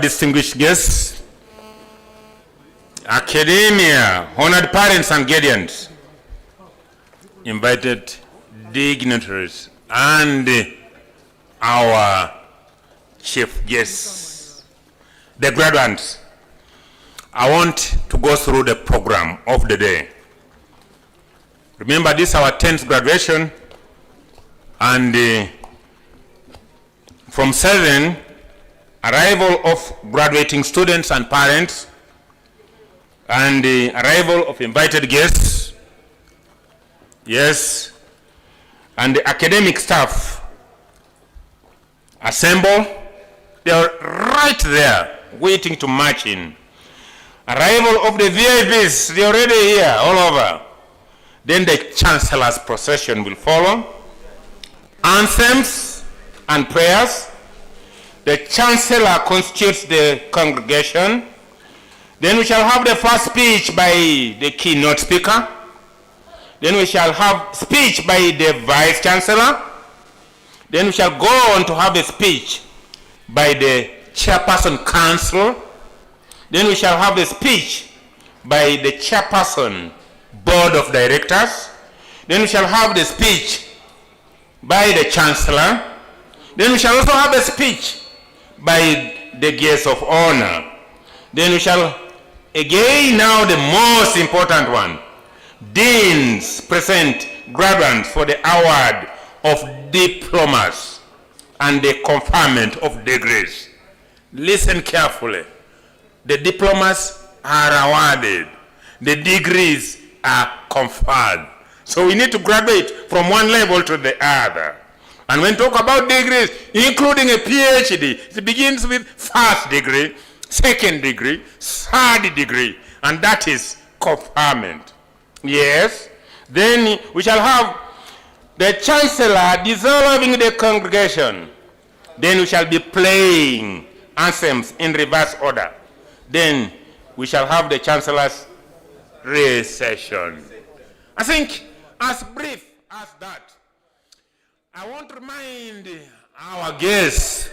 distinguished guests, academia, honored parents and guardians, invited dignitaries, and our chief guests, the graduates. I want to go through the program of the day. Remember, this is our 10th graduation, and from 7, arrival of graduating students and parents, and the arrival of invited guests, yes, and the academic staff assemble. They are right there waiting to march in. Arrival of the VIPs, they're already here all over. Then the Chancellor's procession will follow. Anthems and prayers. The Chancellor constitutes the congregation. Then we shall have the first speech by the keynote speaker. Then we shall have speech by the Vice Chancellor. Then we shall go on to have a speech by the Chairperson Council. Then we shall have a speech by the Chairperson Board of Directors. Then we shall have the speech by the Chancellor. Then we shall also have a speech by the guests of honor. Then we shall again, now the most important one, deans present graduates for the award of diplomas and the conferment of degrees. Listen carefully. The diplomas are awarded. The degrees are conferred. So we need to graduate from one level to the other. And when we talk about degrees, including a PhD, it begins with first degree, second degree, third degree, and that is conferment. Yes. Then we shall have the Chancellor dissolving the congregation. Then we shall be playing anthems in reverse order. Then we shall have the Chancellor's recession. I think as brief as that, I want to remind our guests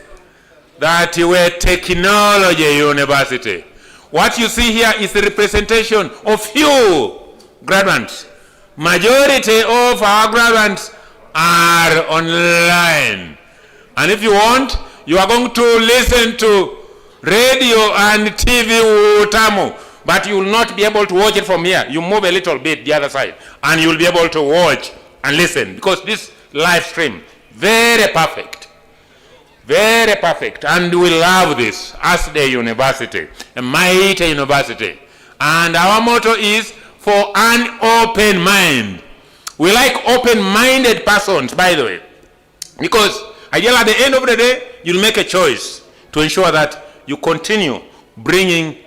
that we're technology university. What you see here is the representation of few graduates. Majority of our graduates are online. And if you want, you are going to listen to radio and TV UTAMU, but you will not be able to watch it from here. You move a little bit the other side, and you will be able to watch and listen, because this live stream, very perfect. Very perfect. And we love this as the university, a mighty university. And our motto is for an open mind. We like open-minded persons, by the way, because ideally at the end of the day, you'll make a choice to ensure that you continue bringing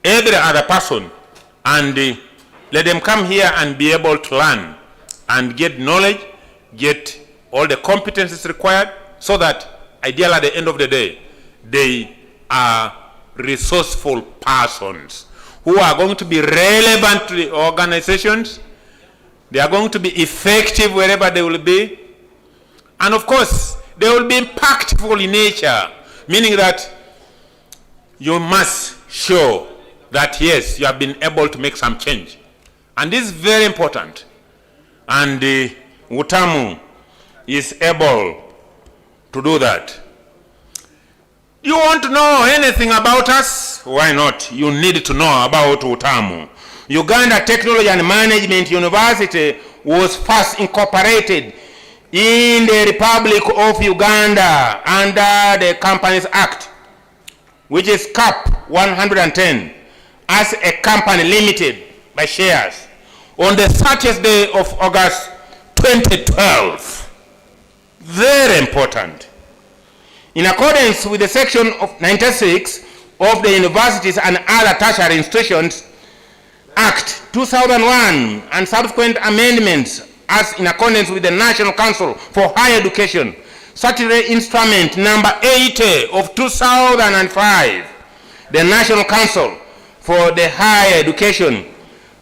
every other person and let them come here and be able to learn and get knowledge, get all the competencies required, so that ideally at the end of the day, they are resourceful persons who are going to be relevant to the organizations. They are going to be effective wherever they will be. And of course, they will be impactful in nature, meaning that you must show that, yes, you have been able to make some change. And this is very important. And UTAMU is able to do that. You want to know anything about us? Why not? You need to know about UTAMU. Uganda Technology and Management University was first incorporated in the Republic of Uganda under the Companies Act, which is CAP 110, as a company limited by shares on the 30th day of August 2012. Very important. In accordance with the section of 96 of the Universities and Other Tertiary Institutions Act 2001 and subsequent amendments, as in accordance with the National Council for Higher Education, Statutory Instrument number 80 of 2005, the National Council for the Higher Education,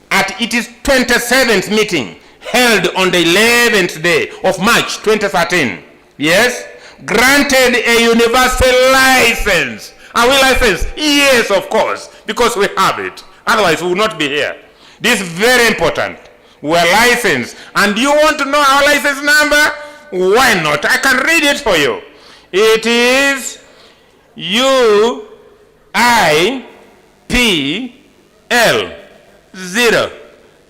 at its 27th meeting held on the 11th day of March 2013, yes, granted a university license Are we licensed? Yes, of course, because we have it. Otherwise, we would not be here. This is very important. We are licensed. And do you want to know our license number? Why not? I can read it for you. It is UIPL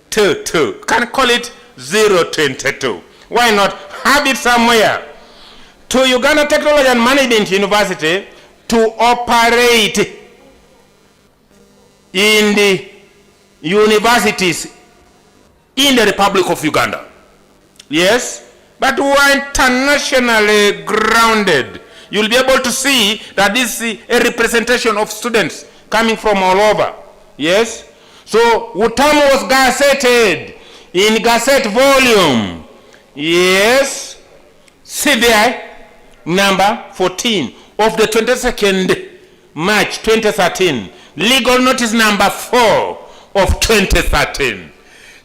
022. Can call it 022. Why not have it somewhere? To Uganda Technology and Management University to operate in the universities in the Republic of Uganda. Yes, but we are internationally grounded. You'll be able to see that this is a representation of students coming from all over. Yes, so UTAMU was gazetted in Gazette volume. Yes, CVI number 14 of the 22nd March 2013. Legal notice number 4 of 2013.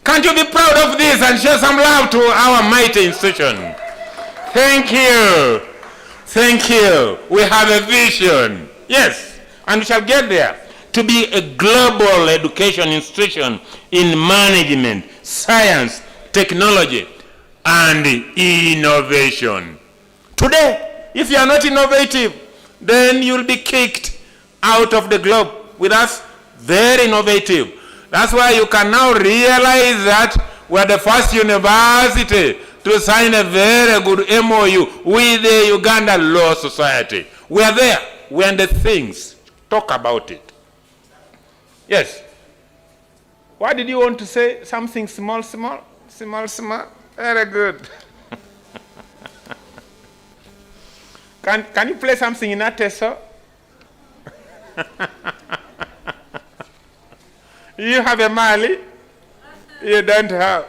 Can't you be proud of this and show some love to our mighty institution? Thank you. Thank you. We have a vision. Yes, and we shall get there. To be a global education institution in management, science, technology, and innovation. Today, if you are not innovative, then you'll be kicked out of the globe. With us, very innovative. That's why you can now realize that we're the first university to sign a very good MOU with the Uganda Law Society. We are there. We're in the things. Talk about it. Yes. What did you want to say? Something small, small? Small, small? Very good. Can you play something in that teso? You have a Mali? You don't have.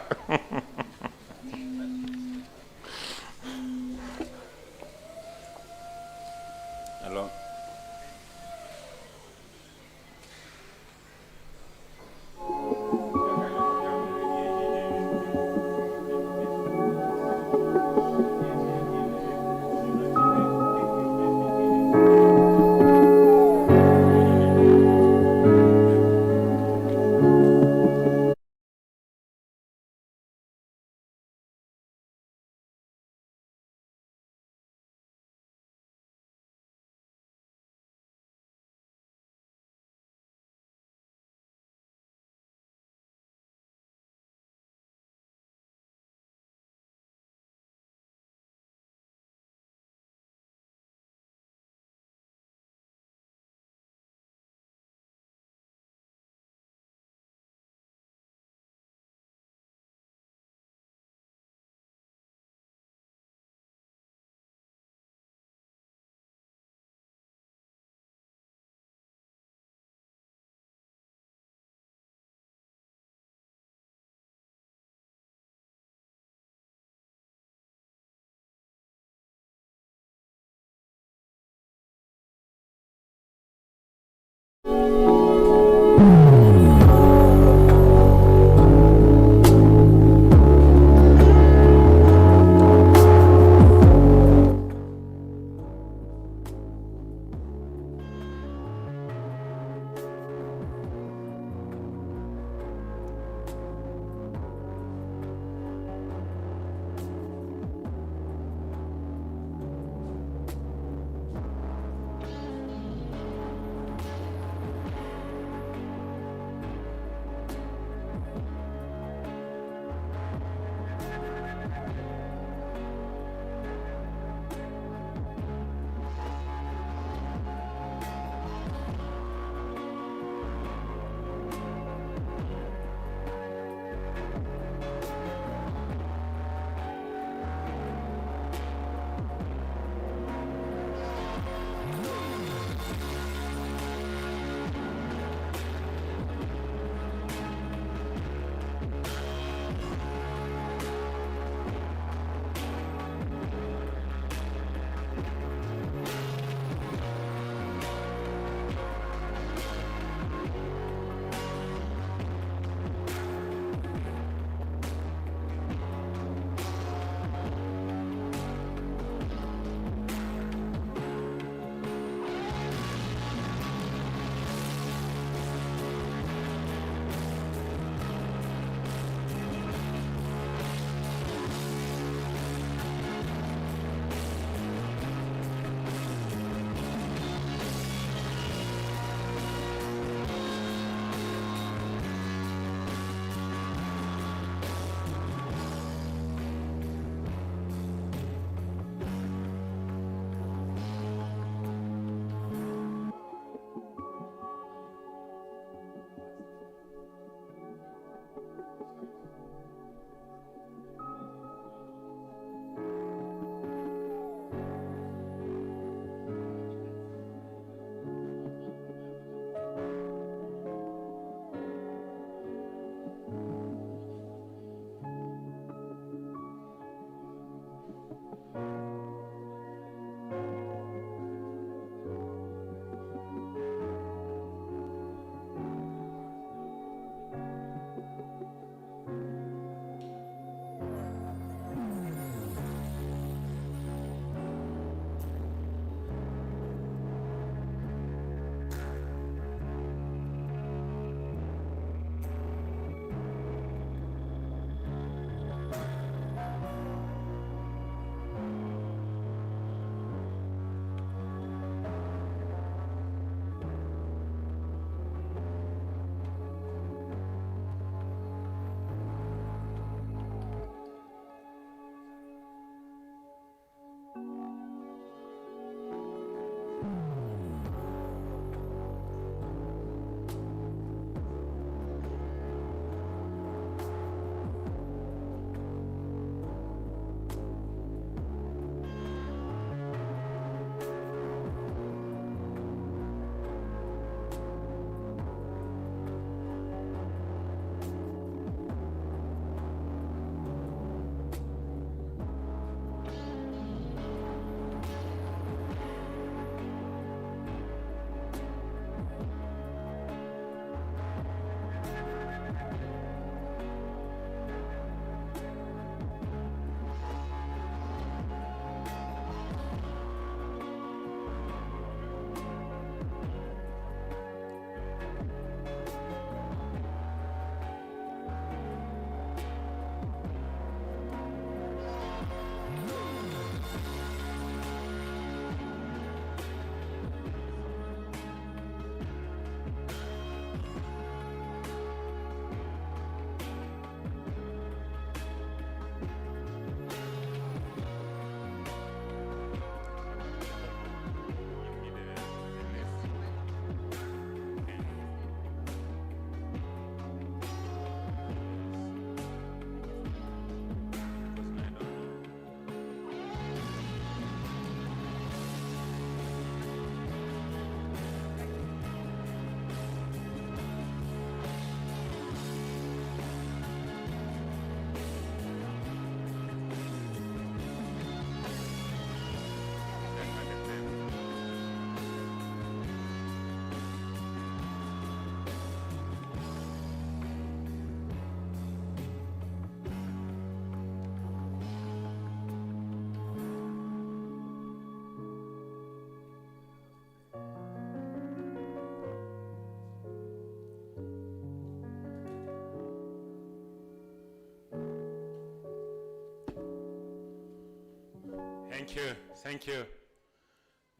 Thank you. Thank you.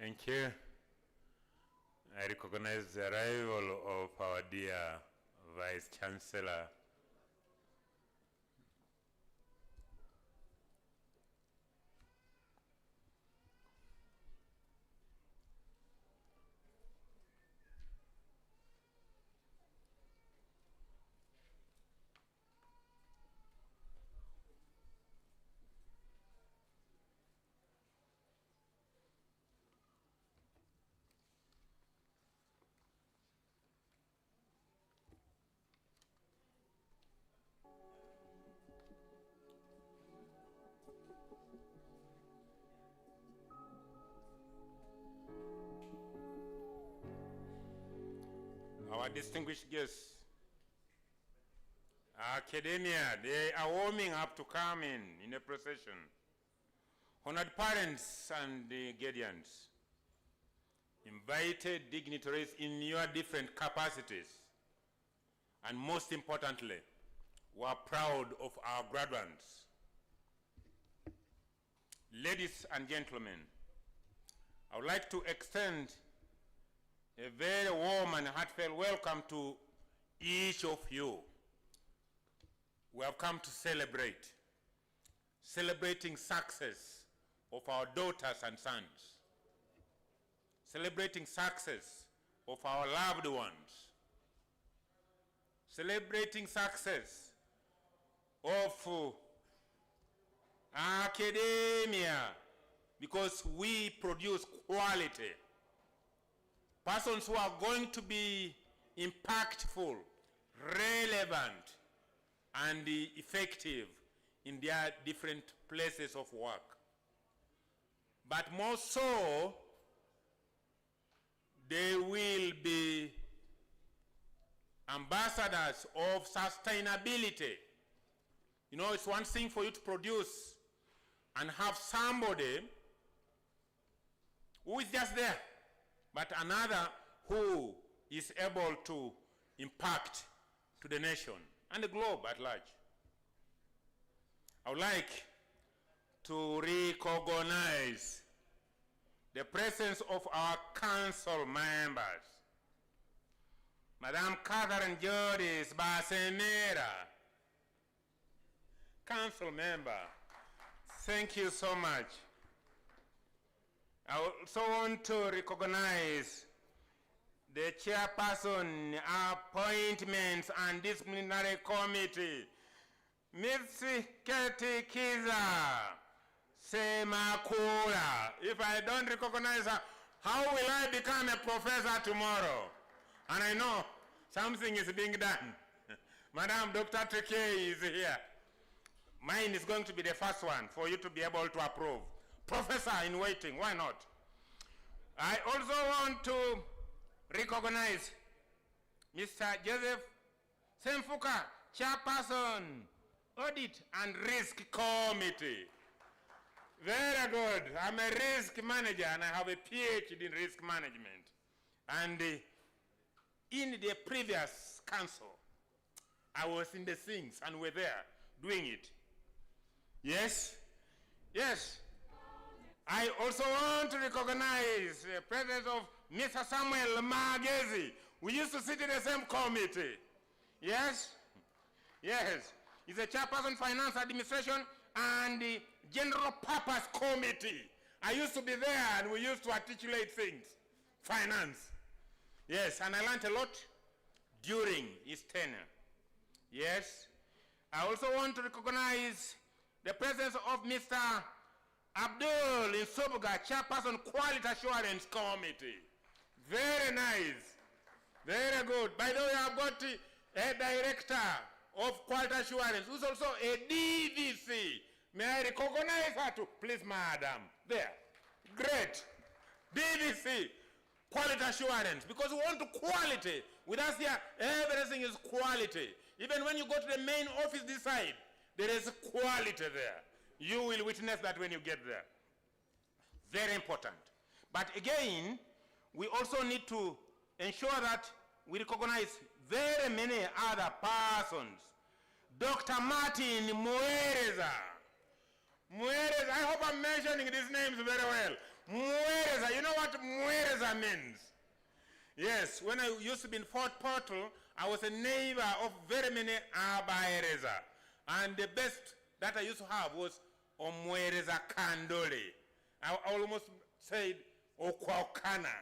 Thank you. I recognize the arrival of our dear Vice Chancellor. Our distinguished guests, academia, they are warming up to come in a procession. Honored parents and guardians, invited dignitaries in your different capacities, and most importantly, we are proud of our graduates. Ladies and gentlemen, I would like to extend a very warm and heartfelt welcome to each of you. We have come to celebrating success of our daughters and sons, celebrating success of our loved ones, celebrating success of academia, because we produce quality. Persons who are going to be impactful, relevant, and effective in their different places of work. But more so, they will be ambassadors of sustainability. You know, it's one thing for you to produce and have somebody who is just there, but another who is able to impact to the nation and the globe at large. I would like to recognize the presence of our council members. Madam Catherine Jodis Basemera, council member, thank you so much. I also want to recognize the Chairperson, Appointments and Disciplinary Committee, Ms. Katie Kiza Semakula. If I don't recognize her, how will I become a professor tomorrow? And I know something is being done. Madam Dr. Treke is here. Mine is going to be the first one for you to be able to approve. Professor in waiting, why not? I also want to recognize Mr. Joseph Semfuka, Chairperson, Audit and Risk Committee. Very good. I'm a risk manager and I have a PhD in risk management. And in the previous council, I was in the things and we're there doing it. Yes? Yes. I also want to recognize the presence of Mr. Samuel Magezi. We used to sit in the same committee. Yes? Yes. He's a chairperson, finance administration, and the general purpose committee. I used to be there and we used to articulate things. Finance. Yes, and I learned a lot during his tenure. Yes. I also want to recognize the presence of Mr. Abdul Insobuga, Chairperson, Quality Assurance Committee. Very nice. Very good. By the way, I've got a director of Quality Assurance who's also a DVC. May I recognize her too? Please, madam. There. Great. DVC. Quality Assurance. Because we want to quality. With us here, everything is quality. Even when you go to the main office this side, there is quality there. You will witness that when you get there. Very important. But again, we also need to ensure that we recognize very many other persons. Dr. Martin Muereza. Muereza. I hope I'm mentioning these names very well. Muereza. You know what Muereza means? Yes, when I used to be in Fort Portal, I was a neighbor of very many Abaereza. And the best that I used to have was Omwereza Kandole. I almost said Okwaokana.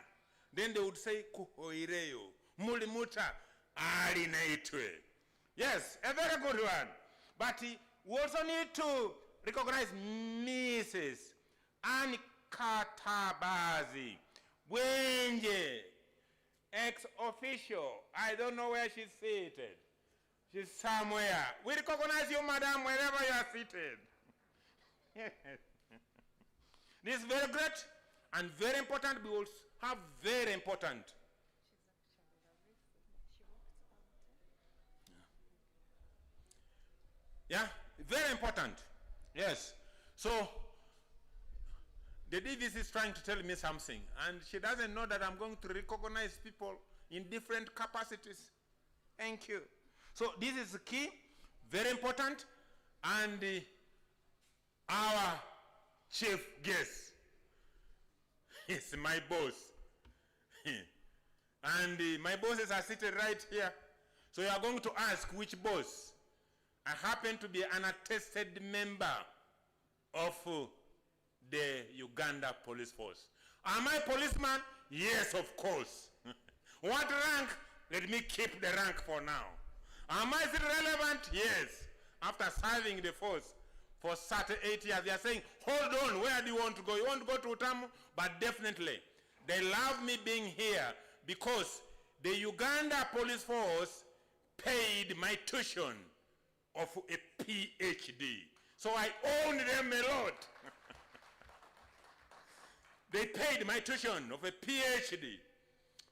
Then they would say Kuhoireyo. Mulimuta Alinaitwe. Yes, a very good one. But we also need to recognize Mrs. Anikatabazi Wenje, ex-official. I don't know where she's seated. She's somewhere. We recognize you, madam, wherever you are seated. This is very great and very important. We will have very important. She's actually lovely. She walked out. Yeah, very important. Yes. So, the DVC is trying to tell me something, and she doesn't know that I'm going to recognize people in different capacities. Thank you. So, this is key, very important, and our chief guest is my boss. And my bosses are seated right here. So, you are going to ask which boss. I happen to be an attested member of the Uganda Police Force. Am I a policeman? Yes, of course. What rank? Let me keep the rank for now. Am I still relevant? Yes. After serving the force for 38 years, they are saying, hold on, where do you want to go? You want to go to UTAMU? But definitely, they love me being here because the Uganda Police Force paid my tuition of a PhD. So I own them a lot. They paid my tuition of a PhD.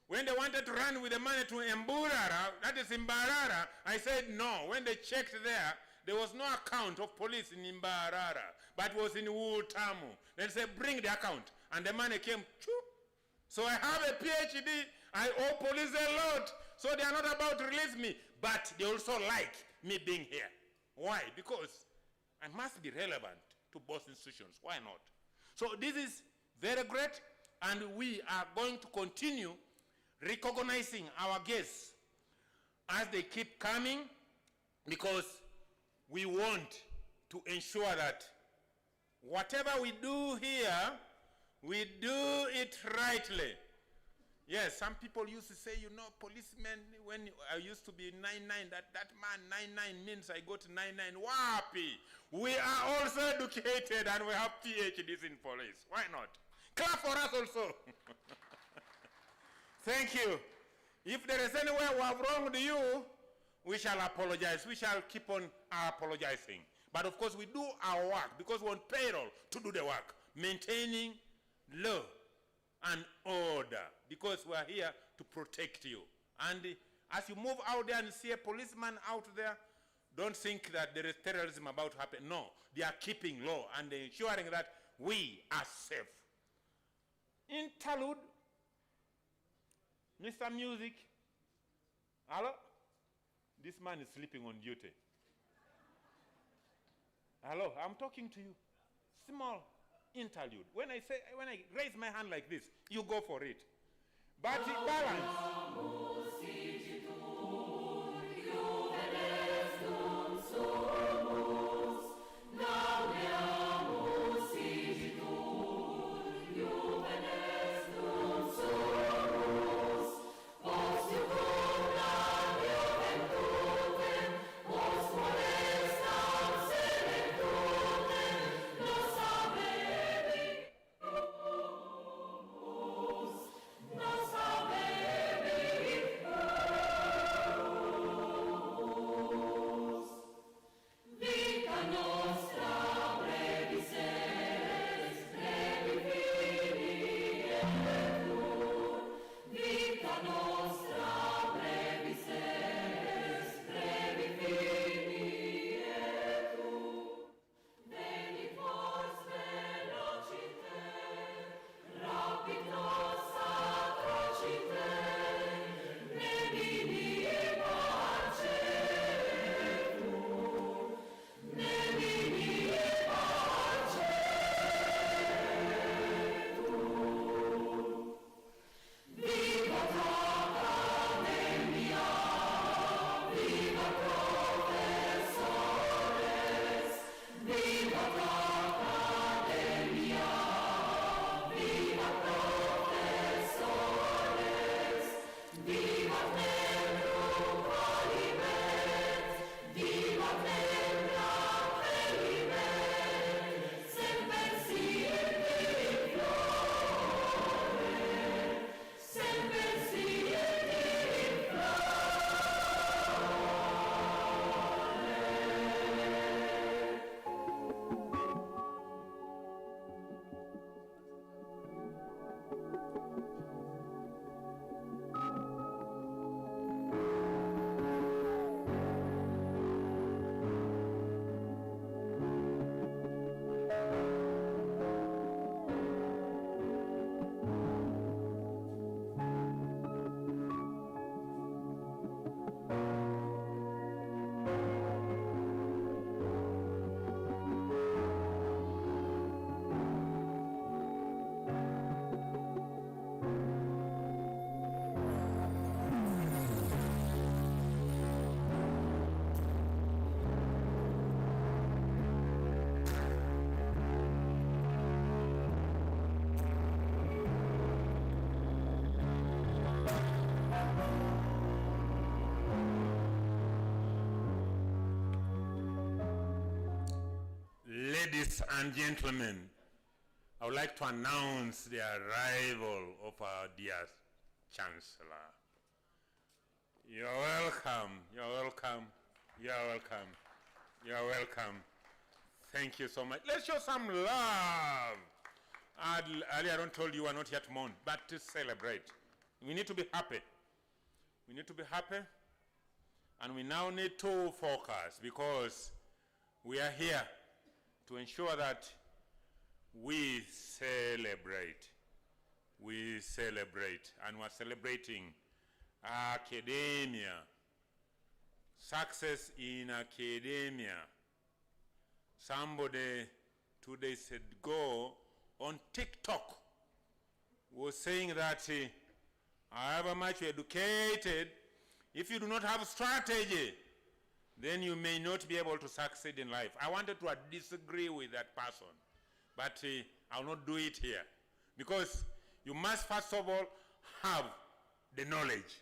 When they wanted to run with the money to Mburara, that is Mbarara, I said no. When they checked there was no account of police in Mbarara, but it was in UTAMU. They said, bring the account. And the money came, choo. So I have a PhD, I owe police a lot. So they are not about to release me, but they also like me being here. Why? Because I must be relevant to both institutions. Why not? So this is very great, and we are going to continue recognizing our guests as they keep coming, because we want to ensure that whatever we do here, we do it rightly. Yes, some people used to say, you know, policemen, when I used to be 99, that man 99 means I got 99. Wapi! We are also educated and we have PhDs in police. Why not? Clap for us also. Thank you. If there is anywhere we have wronged you, we shall apologize. We shall keep on apologizing. But of course, we do our work because we want payroll to do the work, maintaining law and order, because we are here to protect you. And as you move out there and see a policeman out there, don't think that there is terrorism about to happen. No, they are keeping law and ensuring that we are safe. Interlude. Mr. Music. Hello? This man is sleeping on duty. Hello, I'm talking to you. Small interlude. When I raise my hand like this, you go for it. But balance. Ladies and gentlemen, I would like to announce the arrival of our dear Chancellor. You're welcome, you're welcome, you're welcome, you're welcome. Thank you so much. Let's show some love. Earlier on told you we are not yet mourn, but to celebrate. We need to be happy. We need to be happy. And we now need to focus because we are here to ensure that we celebrate. We celebrate. And we're celebrating academia. Success in academia. Somebody 2 days ago on TikTok was saying that however much you're educated, if you do not have strategy, then you may not be able to succeed in life. I wanted to disagree with that person, but I'll not do it here. Because you must first of all have the knowledge.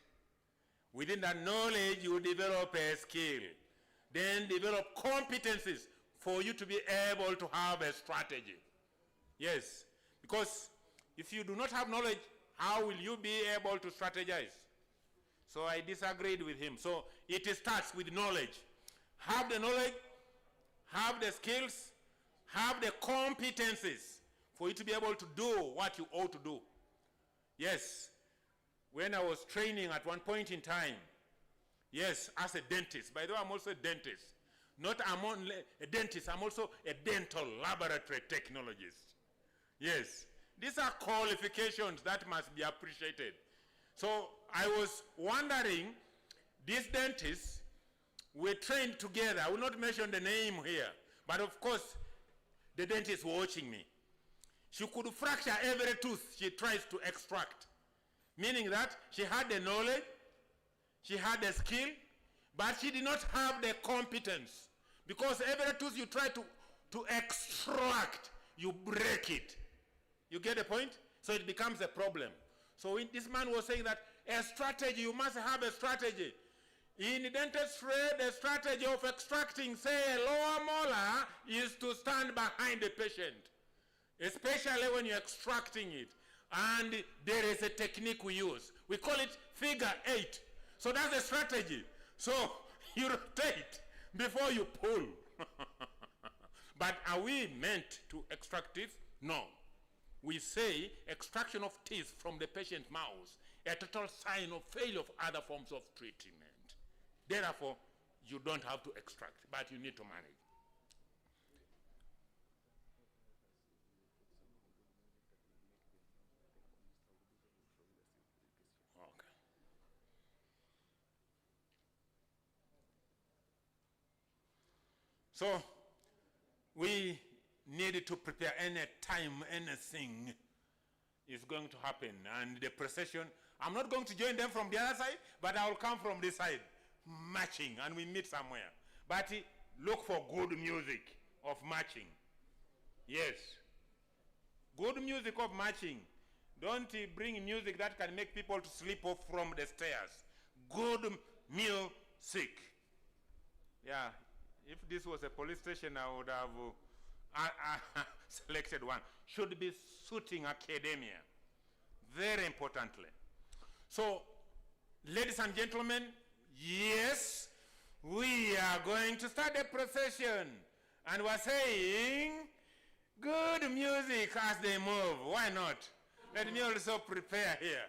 Within that knowledge, you develop a skill. Then develop competencies for you to be able to have a strategy. Yes, because if you do not have knowledge, how will you be able to strategize? So I disagreed with him. So it starts with knowledge. Have the knowledge, have the skills, have the competencies for you to be able to do what you ought to do. Yes, when I was training at one point in time, yes, as a dentist. By the way, I'm also a dentist. Not I'm only a dentist, I'm also a dental laboratory technologist. Yes, these are qualifications that must be appreciated. So I was wondering, these dentists were trained together. I will not mention the name here, but of course, the dentist was watching me. She could fracture every tooth she tries to extract, meaning that she had the knowledge, she had the skill, but she did not have the competence. Because every tooth you try to extract, you break it. You get the point? So it becomes a problem. So this man was saying that a strategy, you must have a strategy. In dentistry, the strategy of extracting, say, a lower molar is to stand behind the patient, especially when you're extracting it. And there is a technique we use. We call it figure 8. So that's the strategy. So you rotate before you pull. But are we meant to extract teeth? No. We say extraction of teeth from the patient's mouth, a total sign of failure of other forms of treatment. Therefore, you don't have to extract, but you need to manage. Okay. So, we needed to prepare any time anything is going to happen. And the procession, I'm not going to join them from the other side, but I will come from this side, marching, and we meet somewhere. But look for good music of marching. Yes. Good music of marching. Don't bring music that can make people to slip off from the stairs. Good music. Yeah. If this was a police station, I would have selected one. Should be suiting academia. Very importantly. So, ladies and gentlemen, yes, we are going to start the procession. And we're saying, good music as they move. Why not? Let me also prepare here.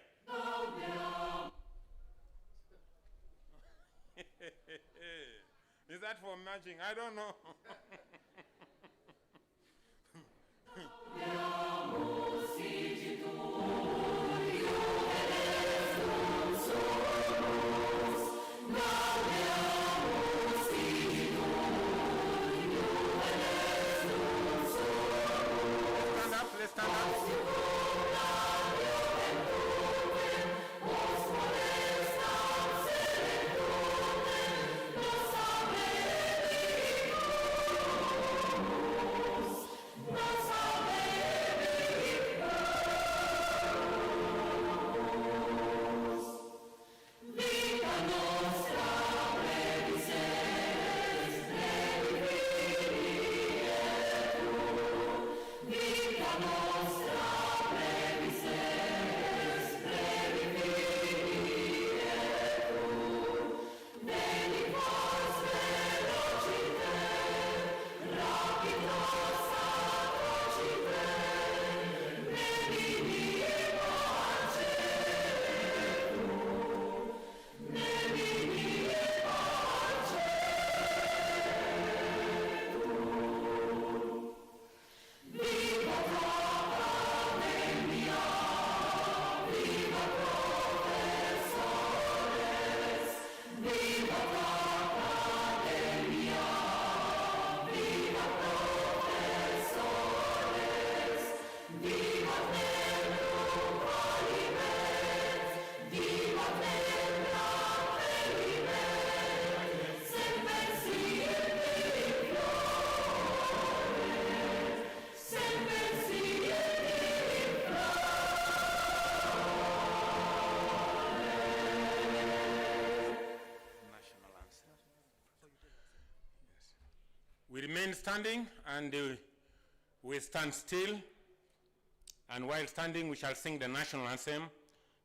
Is that for marching? I don't know. Stand up, let's stand up. No sabe We remain standing and we stand still. And while standing, we shall sing the national anthem,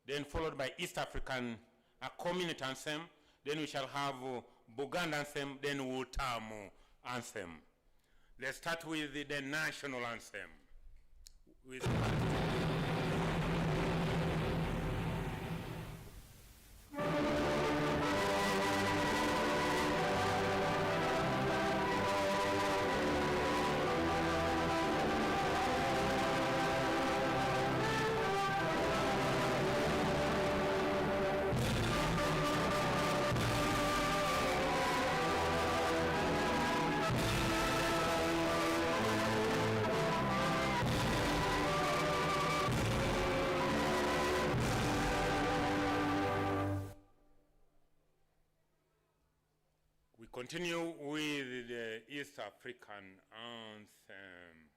then followed by East African community anthem. Then we shall have Buganda anthem, then UTAMU anthem. Let's start with the national anthem. We continue with the East African anthem.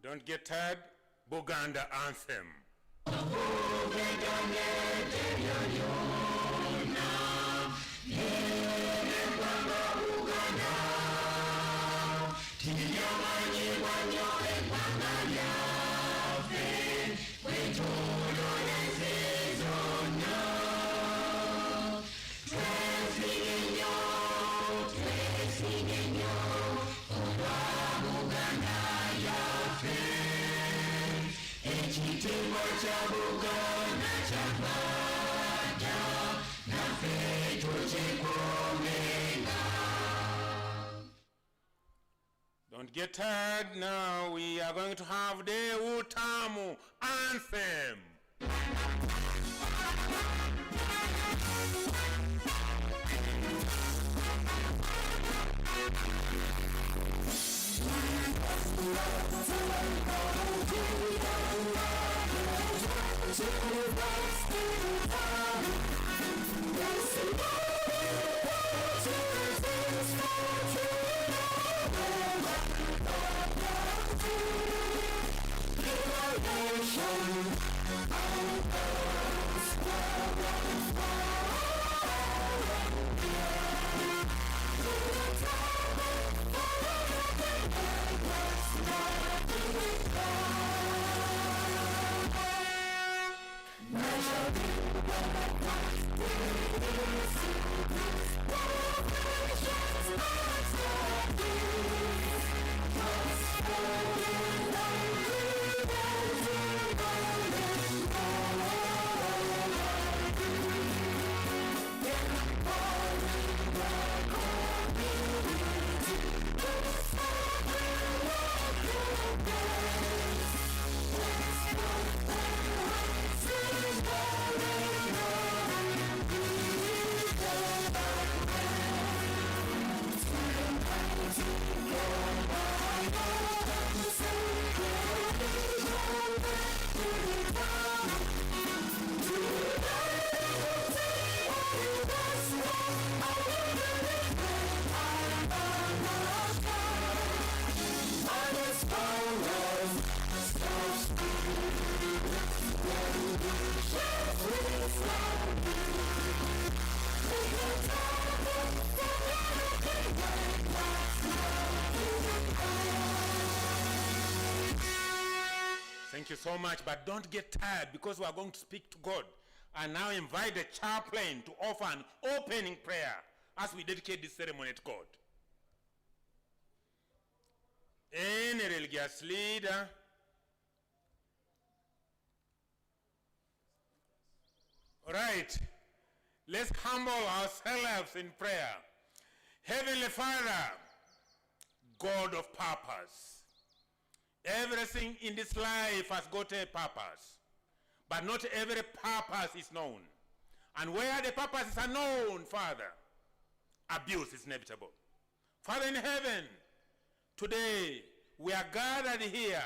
Don't get tired, Buganda anthem. Don't get tired. Now we are going to have the UTAMU anthem. Thank you so much, but don't get tired because we are going to speak to God. And now invite the chaplain to offer an opening prayer as we dedicate this ceremony to God. Any religious leader, all right, let's humble ourselves in prayer. Heavenly Father, God of purpose, everything in this life has got a purpose, but not every purpose is known. And where the purposes are known, Father, abuse is inevitable. Father in heaven, today we are gathered here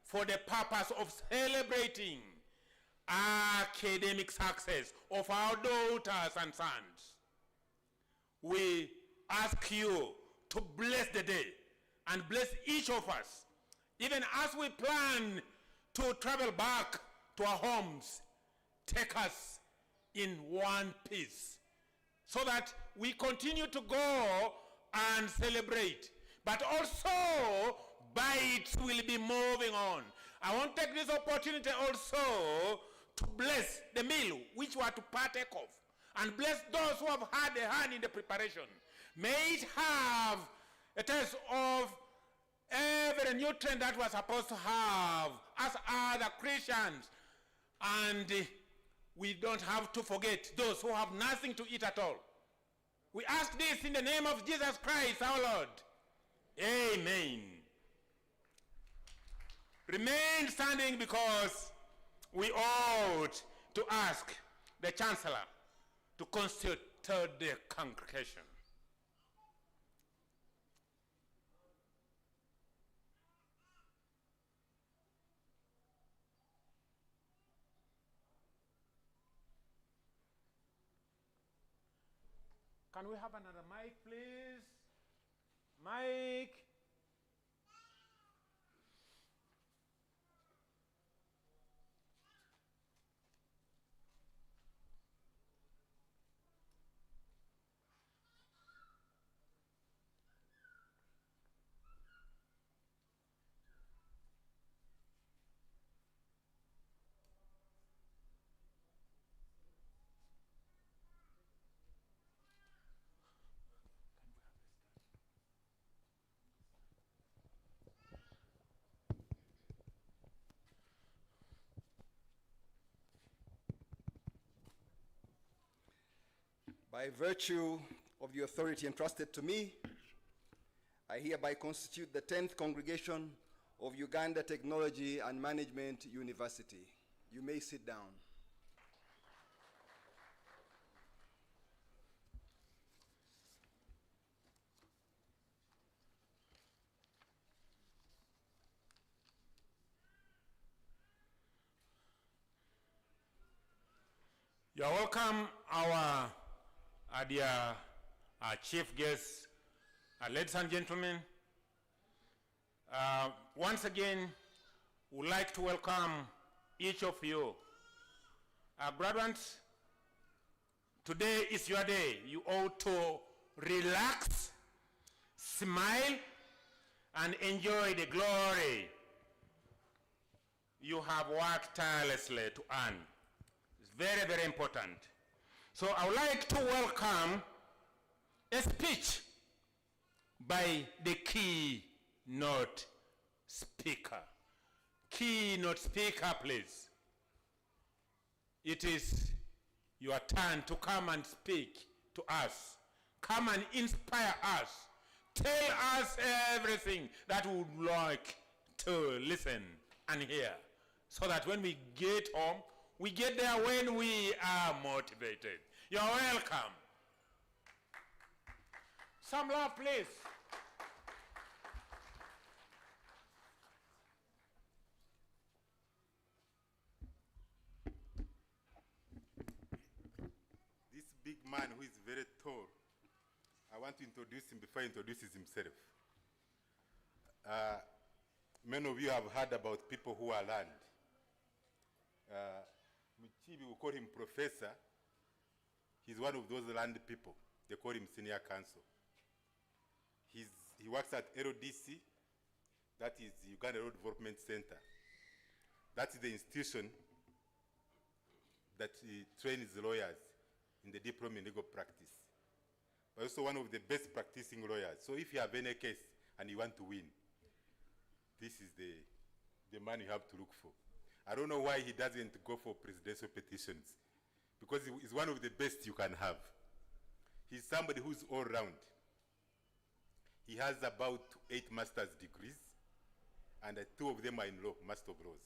for the purpose of celebrating academic success of our daughters and sons. We ask you to bless the day and bless each of us, even as we plan to travel back to our homes. Take us in one piece so that we continue to go and celebrate, but also bites will be moving on. I want to take this opportunity also to bless the meal which we are to partake of, and bless those who have had a hand in the preparation. May it have a taste of every nutrient that we're supposed to have as other Christians. And we don't have to forget those who have nothing to eat at all. We ask this in the name of Jesus Christ, our Lord. Amen. Remain standing because we ought to ask the Chancellor to constitute the congregation. Can we have another mic, please? Mic. By virtue of the authority entrusted to me, I hereby constitute the 10th Congregation of Uganda Technology and Management University. You may sit down. You're welcome, our dear chief guests, ladies and gentlemen. Once again, we'd like to welcome each of you. Graduates, today is your day. You ought to relax, smile, and enjoy the glory you have worked tirelessly to earn. It's very, very important. So I would like to welcome a speech by the keynote speaker. Keynote speaker, please. It is your turn to come and speak to us. Come and inspire us. Tell us everything that we would like to listen and hear, so that when we get home, we get there when we are motivated. You're welcome. Some love, please. This big man who is very tall, I want to introduce him before he introduces himself. Many of you have heard about people who are land. Michibi, we call him professor. He's one of those land people. They call him senior counsel. He works at LDC, that is Uganda Road Development Center. That is the institution that trains lawyers in the diploma in legal practice, but also one of the best practicing lawyers. So if you have any case and you want to win, this is the man you have to look for. I don't know why he doesn't go for presidential petitions, because he's one of the best you can have. He's somebody who's all round. He has about 8 master's degrees, and 2 of them are in law, Master of Laws.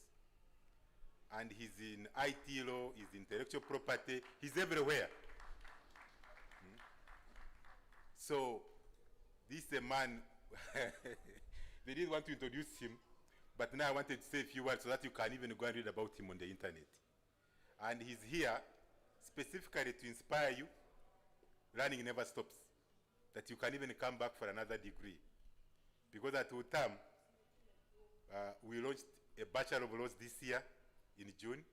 And he's in IT law, he's intellectual property, he's everywhere. So, this is a man, they didn't want to introduce him, but now I wanted to say a few words so that you can even go and read about him on the internet. And he's here specifically to inspire you. Learning never stops. That you can even come back for another degree. Because at UTAMU, we launched a Bachelor of Laws this year in June.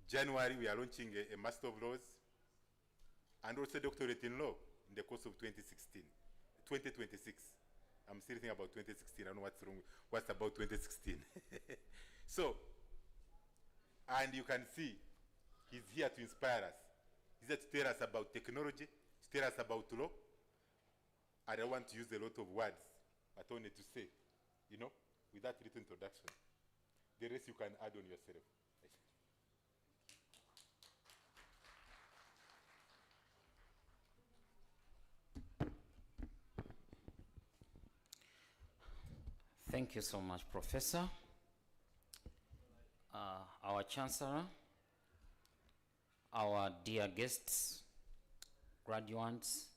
January, we are launching a Master of Laws and also a doctorate in law in the course of 2026. I'm still thinking about 2016. I don't know what's wrong. What's about 2016? So, and you can see, he's here to inspire us. He's here to tell us about technology, to tell us about law. I don't want to use a lot of words, but only to say, you know, with that little introduction, the rest you can add on yourself. Thank you so much, Professor. Our Chancellor, our dear guests, graduates,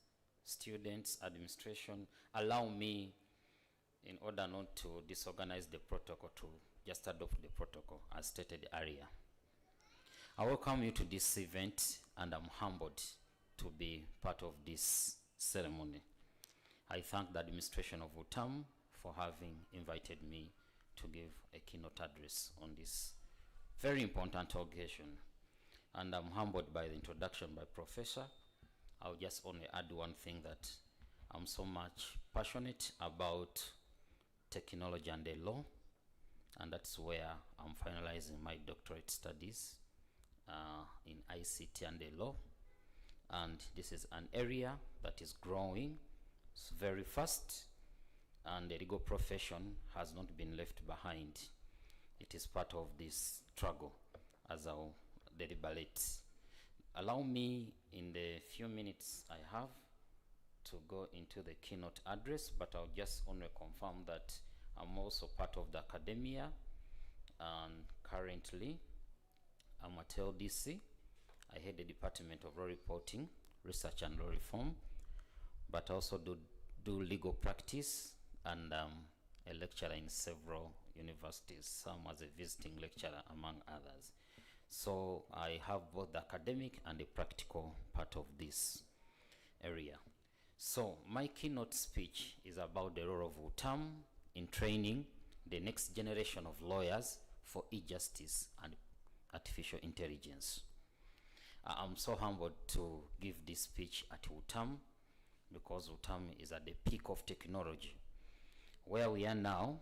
students, administration, allow me, in order not to disorganize the protocol, to just adopt the protocol as stated earlier. I welcome you to this event, and I'm humbled to be part of this ceremony. I thank the administration of UTAMU for having invited me to give a keynote address on this very important occasion. And I'm humbled by the introduction by Professor. I'll just only add one thing, that I'm so much passionate about technology and the law, and that's where I'm finalizing my doctorate studies in ICT and the law. And this is an area that is growing very fast, and the legal profession has not been left behind. It is part of this struggle, as I'll deliberate. Allow me, in the few minutes I have, to go into the keynote address, but I'll just only confirm that I'm also part of the academia, and currently I'm at LDC. I head the Department of Law Reporting, Research and Law Reform, but also do legal practice, and a lecturer in several universities, some as a visiting lecturer among others. So I have both the academic and the practical part of this area. So my keynote speech is about the role of UTAMU in training the next generation of lawyers for e-justice and artificial intelligence. I'm so humbled to give this speech at UTAMU, because UTAMU is at the peak of technology. Where we are now,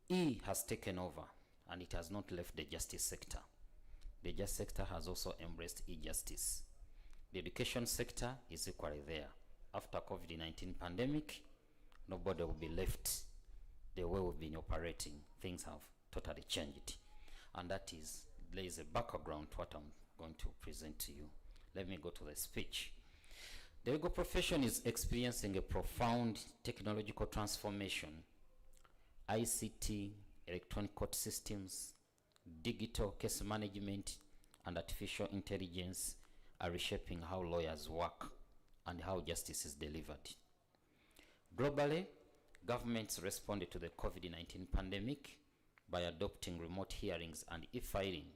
E has taken over, and it has not left the justice sector. The justice sector has also embraced e-justice. The education sector is equally there. After COVID-19 pandemic, nobody will be left the way we've been operating. Things have totally changed. And that is, there is a background to what I'm going to present to you. Let me go to the speech. The legal profession is experiencing a profound technological transformation. ICT, electronic court systems, digital case management, and artificial intelligence are reshaping how lawyers work and how justice is delivered. Globally, governments responded to the COVID-19 pandemic by adopting remote hearings and e-filing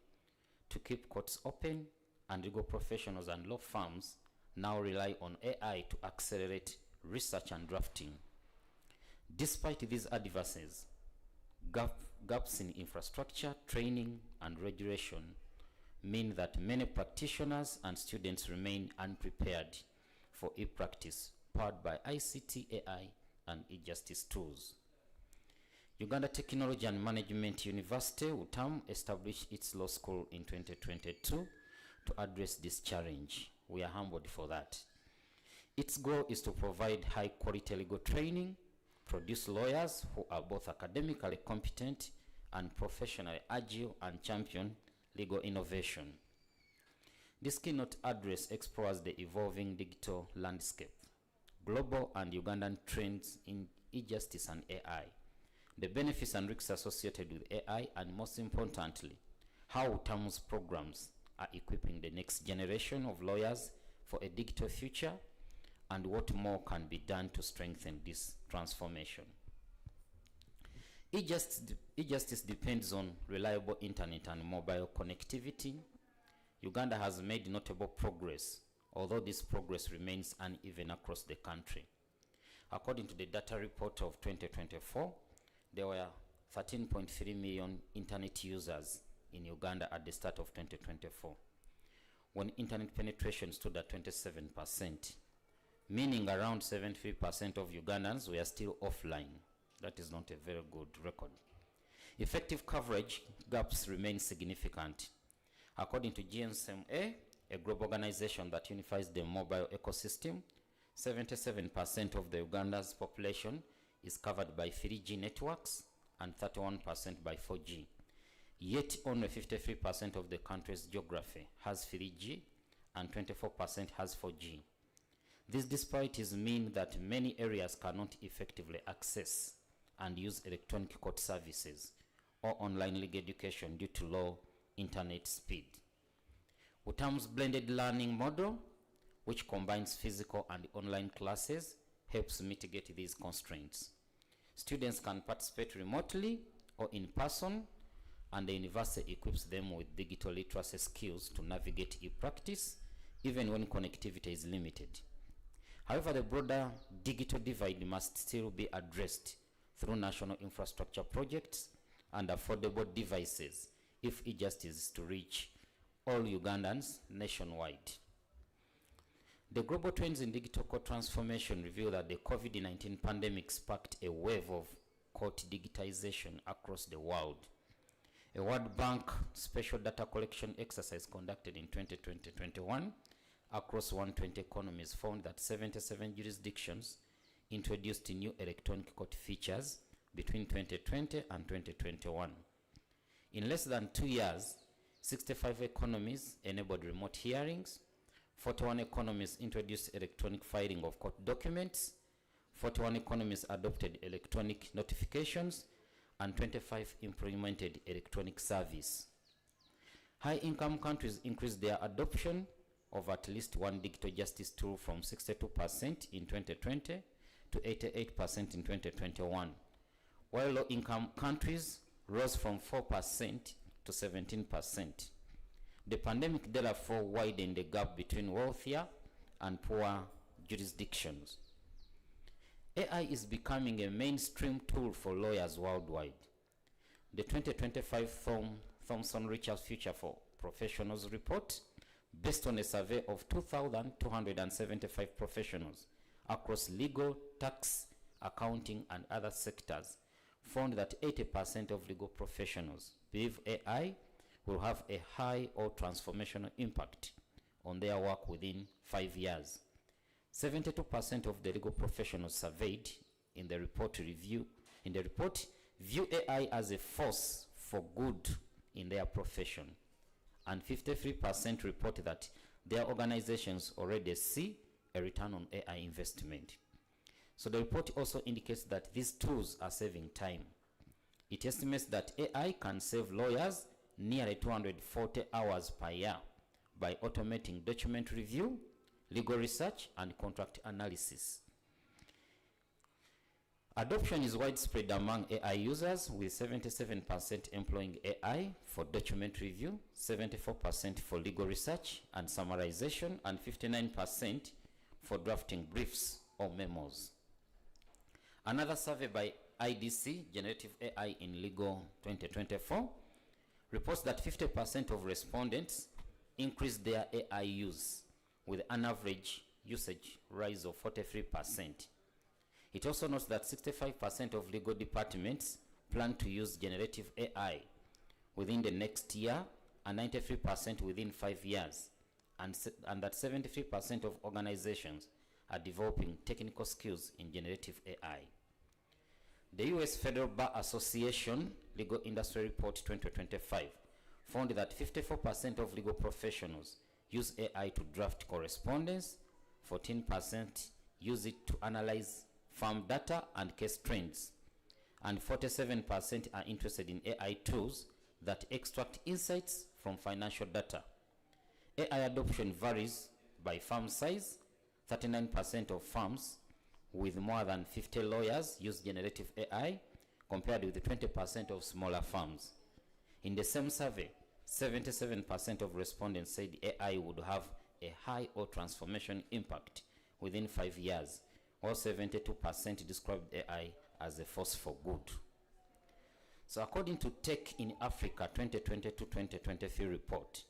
to keep courts open, and legal professionals and law firms now rely on AI to accelerate research and drafting. Despite these advances, gaps in infrastructure, training, and regulation mean that many practitioners and students remain unprepared for e-practice powered by ICT, AI, and e-justice tools. Uganda Technology and Management University, UTAMU, established its law school in 2022 to address this challenge. We are humbled for that. Its goal is to provide high-quality legal training, produce lawyers who are both academically competent and professionally agile, and champion legal innovation. This keynote address explores the evolving digital landscape, global and Ugandan trends in e-justice and AI, the benefits and risks associated with AI, and most importantly, how UTAMU's programs are equipping the next generation of lawyers for a digital future, and what more can be done to strengthen this transformation. E-justice depends on reliable internet and mobile connectivity. Uganda has made notable progress, although this progress remains uneven across the country. According to the data report of 2024, there were 13.3 million internet users in Uganda at the start of 2024, when internet penetration stood at 27%, meaning around 73% of Ugandans were still offline. That is not a very good record. Effective coverage gaps remain significant. According to GSMA, a global organization that unifies the mobile ecosystem, 77% of the Uganda's population is covered by 3G networks and 31% by 4G. Yet only 53% of the country's geography has 3G and 24% has 4G. These disparities mean that many areas cannot effectively access and use electronic court services or online legal education due to low internet speed. UTAMU's blended learning model, which combines physical and online classes, helps mitigate these constraints. Students can participate remotely or in person, and the university equips them with digital literacy skills to navigate e-practice, even when connectivity is limited. However, the broader digital divide must still be addressed through national infrastructure projects and affordable devices if e-justice is to reach all Ugandans nationwide. The global trends in digital court transformation reveal that the COVID-19 pandemic sparked a wave of court digitization across the world. A World Bank special data collection exercise conducted in 2020-21 across 120 economies found that 77 jurisdictions introduced new electronic court features between 2020 and 2021. In less than 2 years, 65 economies enabled remote hearings, 41 economies introduced electronic filing of court documents, 41 economies adopted electronic notifications, and 25 implemented electronic service. High-income countries increased their adoption of at least one digital justice tool from 62% in 2020 to 88% in 2021, while low-income countries rose from 4% to 17%. The pandemic therefore widened the gap between wealthier and poor jurisdictions. AI is becoming a mainstream tool for lawyers worldwide. The 2025 Thomson Research Future for Professionals report, based on a survey of 2,275 professionals across legal, tax, accounting, and other sectors, found that 80% of legal professionals believe AI will have a high or transformational impact on their work within 5 years. 72% of the legal professionals surveyed in the report view AI as a force for good in their profession, and 53% report that their organizations already see a return on AI investment. So the report also indicates that these tools are saving time. It estimates that AI can save lawyers nearly 240 hours per year by automating document review, legal research, and contract analysis. Adoption is widespread among AI users, with 77% employing AI for document review, 74% for legal research and summarization, and 59% for drafting briefs or memos. Another survey by IDC, Generative AI in Legal 2024, reports that 50% of respondents increased their AI use, with an average usage rise of 43%. It also notes that 65% of legal departments plan to use generative AI within the next year, and 93% within 5 years, and that 73% of organizations are developing technical skills in generative AI. The U.S. Federal Bar Association Legal Industry Report 2025 found that 54% of legal professionals use AI to draft correspondence, 14% use it to analyze firm data and case trends, and 47% are interested in AI tools that extract insights from financial data. AI adoption varies by firm size. 39% of firms with more than 50 lawyers use generative AI, compared with the 20% of smaller firms. In the same survey, 77% of respondents said AI would have a high or transformation impact within 5 years, while 72% described AI as a force for good. So according to Tech in Africa 2020-2023 report,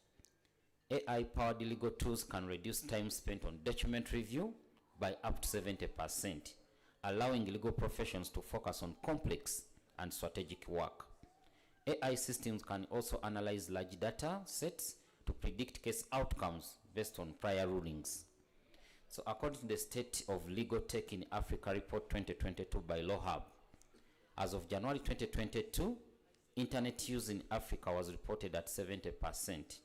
AI-powered legal tools can reduce time spent on document review by up to 70%, allowing legal professions to focus on complex and strategic work. AI systems can also analyze large data sets to predict case outcomes based on prior rulings. So according to the State of Legal Tech in Africa report 2022 by Law Hub, as of January 2022, internet use in Africa was reported at 70%.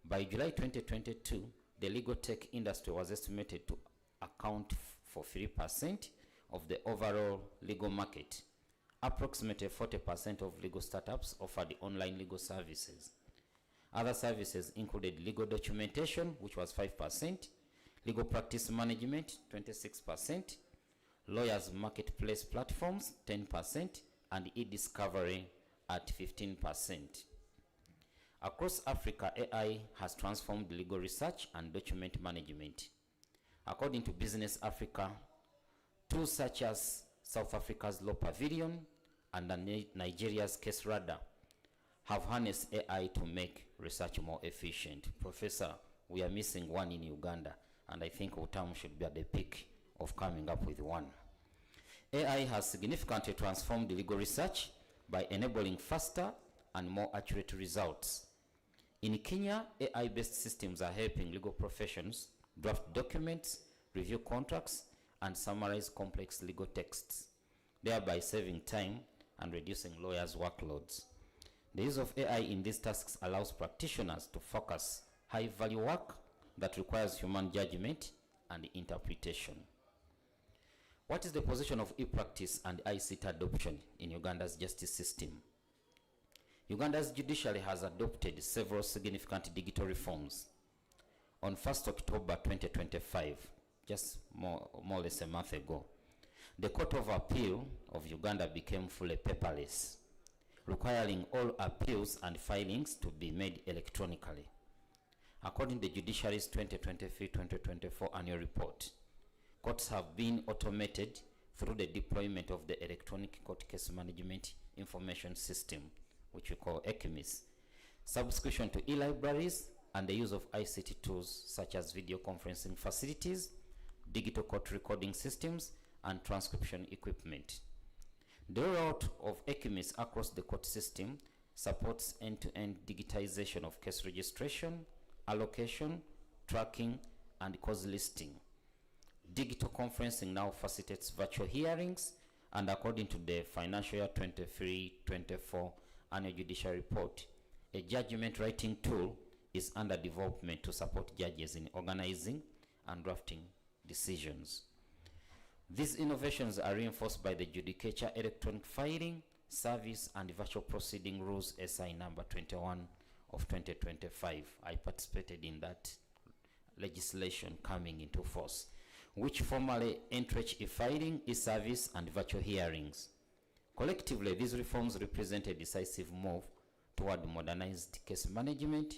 By July 2022, the legal tech industry was estimated to account for 3% of the overall legal market. Approximately 40% of legal startups offered online legal services. Other services included legal documentation, which was 5%, legal practice management, 26%, lawyers marketplace platforms, 10%, and e-discovery at 15%. Across Africa, AI has transformed legal research and document management. According to Business Africa, tools such as South Africa's Law Pavilion and Nigeria's Case Radar have harnessed AI to make research more efficient. Professor, we are missing one in Uganda, and I think UTAMU should be at the peak of coming up with one. AI has significantly transformed legal research by enabling faster and more accurate results. In Kenya, AI-based systems are helping legal professions draft documents, review contracts, and summarize complex legal texts, thereby saving time and reducing lawyers' workloads. The use of AI in these tasks allows practitioners to focus high-value work that requires human judgment and interpretation. What is the position of e-practice and ICT adoption in Uganda's justice system? Uganda's judiciary has adopted several significant digital reforms. On 1st October 2025, just more or less a month ago, the Court of Appeal of Uganda became fully paperless, requiring all appeals and filings to be made electronically. According to the judiciary's 2023-2024 annual report, courts have been automated through the deployment of the Electronic Court Case Management Information System, which we call ECMIS, subscription to e-libraries, and the use of ICT tools such as video conferencing facilities, digital court recording systems, and transcription equipment. The rollout of ECMIS across the court system supports end-to-end digitization of case registration, allocation, tracking, and cause listing. Digital conferencing now facilitates virtual hearings, and according to the financial year 23-24 annual judicial report, a judgment writing tool is under development to support judges in organizing and drafting decisions. These innovations are reinforced by the Judicature Electronic Filing Service and Virtual Proceeding Rules SI number 21 of 2025. I participated in that legislation coming into force, which formally entrench e-filing, e-service, and virtual hearings. Collectively, these reforms represent a decisive move toward modernized case management,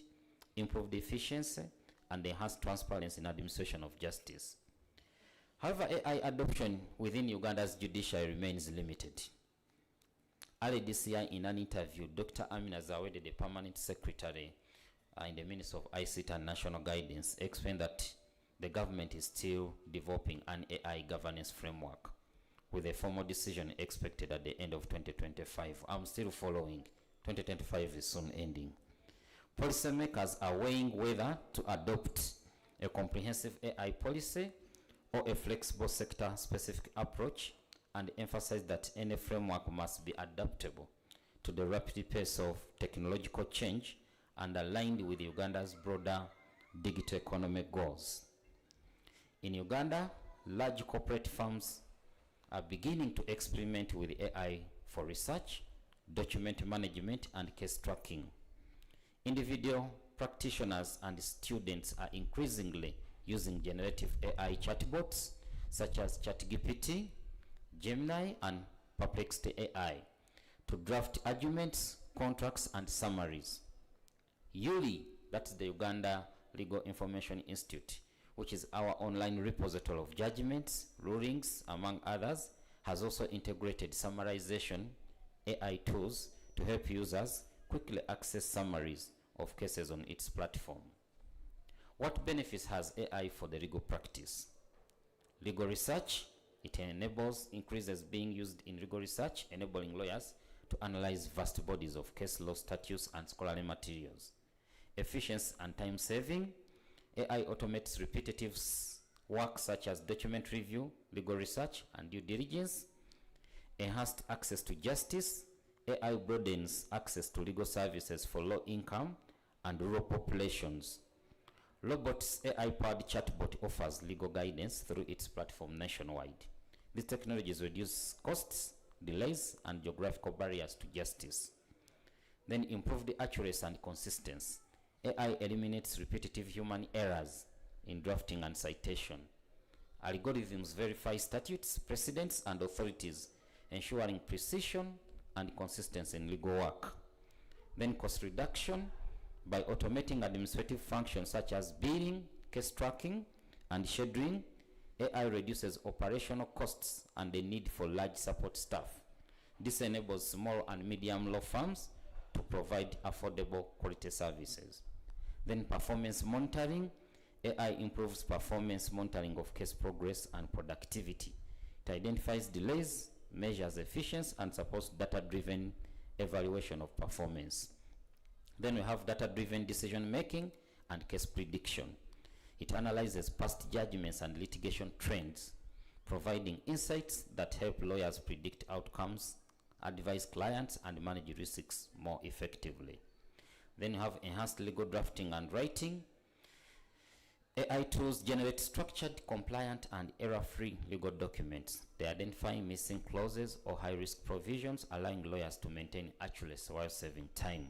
improved efficiency, and enhanced transparency in administration of justice. However, AI adoption within Uganda's judiciary remains limited. Early this year, in an interview, Dr. Amina Zawede, the permanent secretary in the Ministry of ICT and National Guidance, explained that the government is still developing an AI governance framework with a formal decision expected at the end of 2025. I'm still following. 2025 is soon ending. Policymakers are weighing whether to adopt a comprehensive AI policy or a flexible sector-specific approach, and emphasize that any framework must be adaptable to the rapid pace of technological change and aligned with Uganda's broader digital economic goals. In Uganda, large corporate firms are beginning to experiment with AI for research, document management, and case tracking. Individual practitioners and students are increasingly using generative AI chatbots such as ChatGPT, Gemini, and Perplexity AI to draft arguments, contracts, and summaries. ULI, that's the Uganda Legal Information Institute, which is our online repository of judgments, rulings, among others, has also integrated summarization AI tools to help users quickly access summaries of cases on its platform. What benefits has AI for the legal practice? Legal research, it enables increases being used in legal research, enabling lawyers to analyze vast bodies of case law statutes and scholarly materials. Efficiency and time saving, AI automates repetitive work such as document review, legal research, and due diligence. Enhanced access to justice, AI broadens access to legal services for low income and rural populations. Robots AI-powered chatbot offers legal guidance through its platform nationwide. These technologies reduce costs, delays, and geographical barriers to justice. Then improve the accuracy and consistency. AI eliminates repetitive human errors in drafting and citation. Algorithms verify statutes, precedents, and authorities, ensuring precision and consistency in legal work. Then cost reduction by automating administrative functions such as billing, case tracking, and scheduling. AI reduces operational costs and the need for large support staff. This enables small and medium law firms to provide affordable quality services. Then performance monitoring. AI improves performance monitoring of case progress and productivity. It identifies delays, measures efficiency, and supports data-driven evaluation of performance. Then we have data-driven decision making and case prediction. It analyzes past judgments and litigation trends, providing insights that help lawyers predict outcomes, advise clients, and manage risks more effectively. Then you have enhanced legal drafting and writing. AI tools generate structured, compliant, and error-free legal documents. They identify missing clauses or high-risk provisions, allowing lawyers to maintain accuracy while saving time.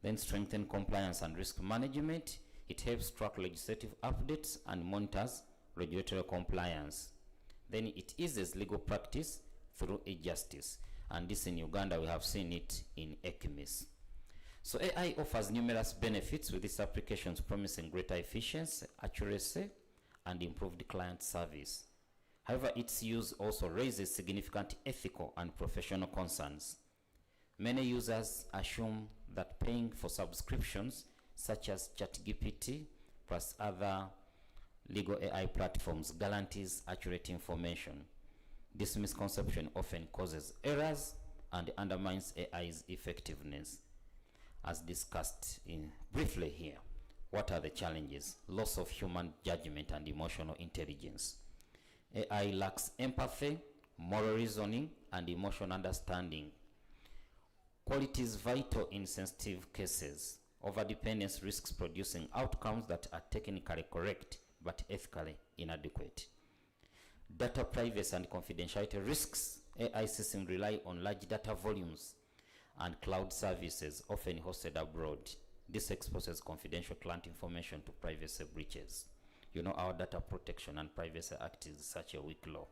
Then strengthen compliance and risk management. It helps track legislative updates and monitors regulatory compliance. Then it eases legal practice through e-justice. And this in Uganda, we have seen it in ECMIS. So AI offers numerous benefits, with its applications promising greater efficiency, accuracy, and improved client service. However, its use also raises significant ethical and professional concerns. Many users assume that paying for subscriptions such as ChatGPT plus other legal AI platforms guarantees accurate information. This misconception often causes errors and undermines AI's effectiveness. As discussed briefly here, what are the challenges? Loss of human judgment and emotional intelligence. AI lacks empathy, moral reasoning, and emotional understanding. Qualities vital in sensitive cases. Overdependence risks producing outcomes that are technically correct but ethically inadequate. Data privacy and confidentiality risks. AI systems rely on large data volumes and cloud services, often hosted abroad. This exposes confidential client information to privacy breaches. You know, our Data Protection and Privacy Act is such a weak law.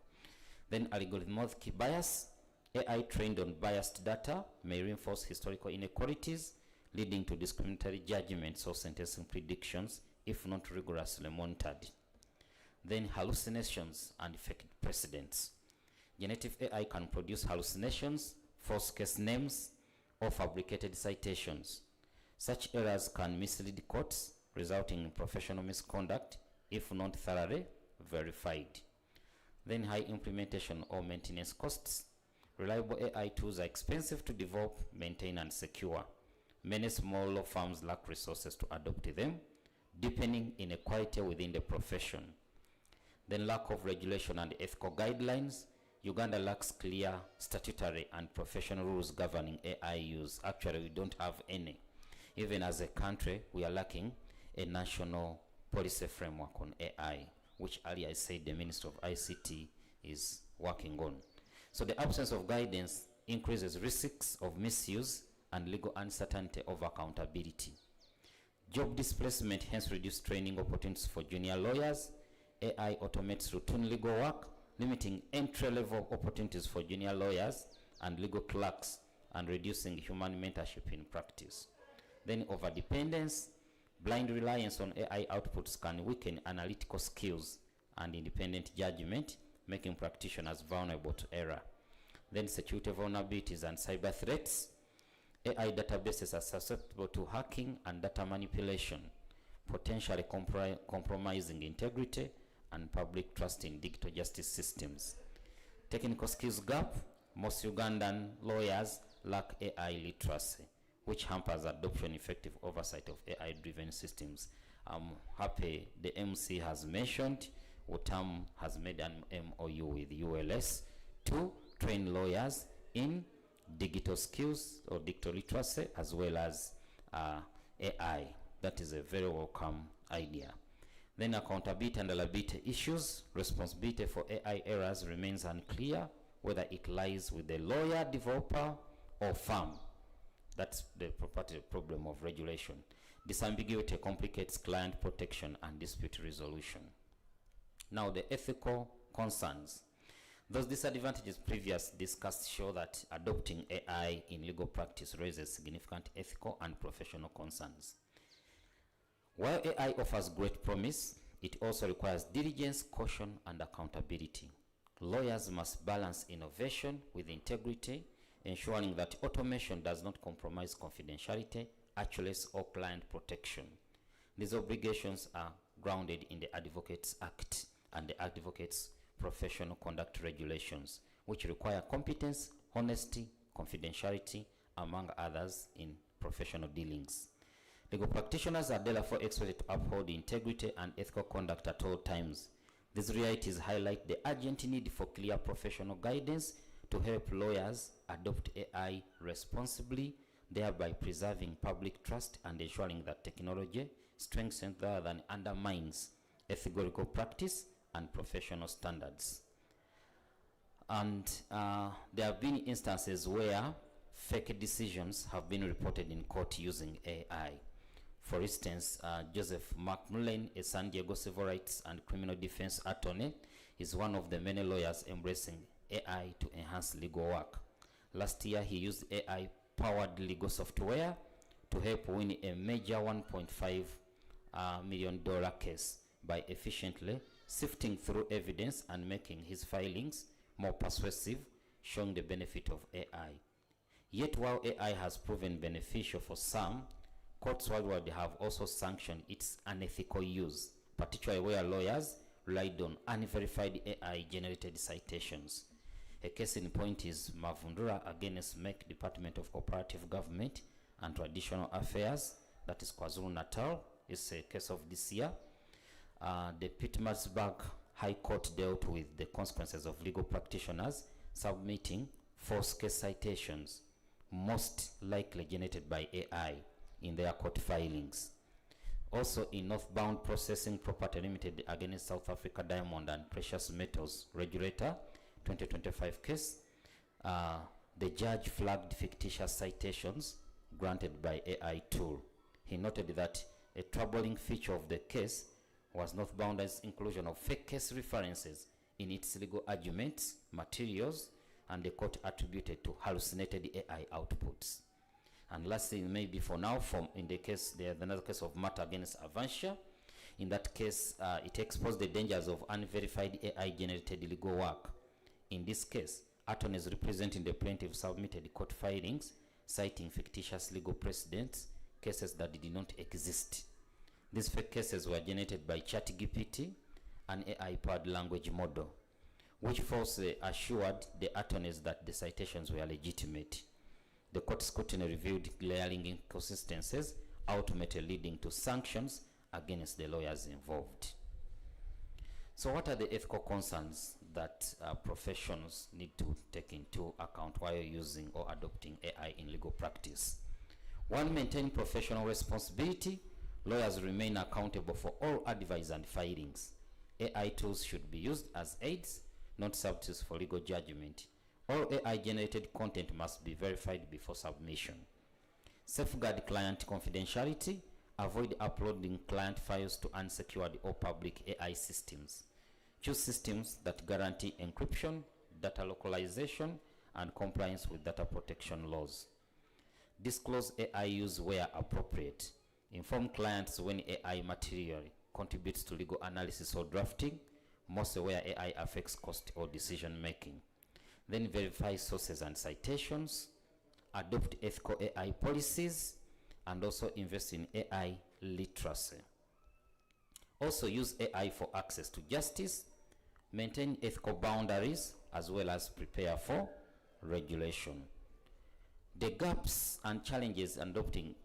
Then algorithmic bias. AI trained on biased data may reinforce historical inequalities, leading to discriminatory judgments or sentencing predictions if not rigorously monitored. Then hallucinations and fake precedents. Generative AI can produce hallucinations, false case names, or fabricated citations. Such errors can mislead courts, resulting in professional misconduct if not thoroughly verified. Then high implementation or maintenance costs. Reliable AI tools are expensive to develop, maintain, and secure. Many small law firms lack resources to adopt them, deepening inequality within the profession. Then lack of regulation and ethical guidelines. Uganda lacks clear statutory and professional rules governing AI use. Actually, we don't have any. Even as a country, we are lacking a national policy framework on AI, which earlier I said the Minister of ICT is working on. So the absence of guidance increases risks of misuse and legal uncertainty over accountability. Job displacement hence reduced training opportunities for junior lawyers. AI automates routine legal work, limiting entry-level opportunities for junior lawyers and legal clerks and reducing human mentorship in practice. Then overdependence, blind reliance on AI outputs can weaken analytical skills and independent judgment, making practitioners vulnerable to error. Then security vulnerabilities and cyber threats. AI databases are susceptible to hacking and data manipulation, potentially compromising integrity and public trust in digital justice systems. Technical skills gap. Most Ugandan lawyers lack AI literacy, which hampers adoption effective oversight of AI-driven systems. I'm happy the MC has mentioned UTAMU has made an MOU with ULS to train lawyers in digital skills or digital literacy as well as AI. That is a very welcome idea. Then accountability and liability issues. Responsibility for AI errors remains unclear, whether it lies with the lawyer, developer, or firm. That's the problem of regulation. This ambiguity complicates client protection and dispute resolution. Now, the ethical concerns. Those disadvantages previously discussed show that adopting AI in legal practice raises significant ethical and professional concerns. While AI offers great promise, it also requires diligence, caution, and accountability. Lawyers must balance innovation with integrity, ensuring that automation does not compromise confidentiality, accuracy, or client protection. These obligations are grounded in the Advocates Act and the Advocates Professional Conduct Regulations, which require competence, honesty, confidentiality, among others, in professional dealings. Legal practitioners are therefore expected to uphold integrity and ethical conduct at all times. These realities highlight the urgent need for clear professional guidance to help lawyers adopt AI responsibly, thereby preserving public trust and ensuring that technology strengthens rather than undermines ethical legal practice and professional standards. And there have been instances where fake decisions have been reported in court using AI. For instance, Joseph McMullen, a San Diego civil rights and criminal defense attorney, is one of the many lawyers embracing AI to enhance legal work. Last year, he used AI-powered legal software to help win a major $1.5 million case by efficiently sifting through evidence and making his filings more persuasive, showing the benefit of AI. Yet while AI has proven beneficial for some, courts worldwide have also sanctioned its unethical use, particularly where lawyers relied on unverified AI-generated citations. A case in point is Mavundura against MEC Department of Cooperative Government and Traditional Affairs, that is KwaZulu-Natal. It's a case of this year. The Pietermaritzburg High Court dealt with the consequences of legal practitioners submitting false case citations, most likely generated by AI, in their court filings. Also in Northbound Processing Property Limited against South Africa Diamond and Precious Metals Regulator 2025 case, the judge flagged fictitious citations granted by AI tool. He noted that a troubling feature of the case was Northbound's inclusion of fake case references in its legal arguments, materials, and the court attributed to hallucinated AI outputs. And lastly, maybe for now, in the case, there's another case of Matter against Avantia. In that case, it exposed the dangers of unverified AI-generated legal work. In this case, attorneys representing the plaintiff submitted court filings citing fictitious legal precedents, cases that did not exist. These fake cases were generated by ChatGPT, an AI-powered language model. which falsely assured the attorneys that the citations were legitimate. The court scrutiny revealed glaring inconsistencies, ultimately leading to sanctions against the lawyers involved. So what are the ethical concerns that professionals need to take into account while using or adopting AI in legal practice? One, maintain professional responsibility. Lawyers remain accountable for all advice and filings. AI tools should be used as aids, not substitutes for legal judgment. All AI-generated content must be verified before submission. Safeguard client confidentiality. Avoid uploading client files to unsecured or public AI systems. Choose systems that guarantee encryption, data localization, and compliance with data protection laws. Disclose AI use where appropriate. Inform clients when AI material contributes to legal analysis or drafting, mostly where AI affects cost or decision making. Then verify sources and citations, adopt ethical AI policies, and also invest in AI literacy. Also use AI for access to justice, maintain ethical boundaries, as well as prepare for regulation. The gaps and challenges in adopting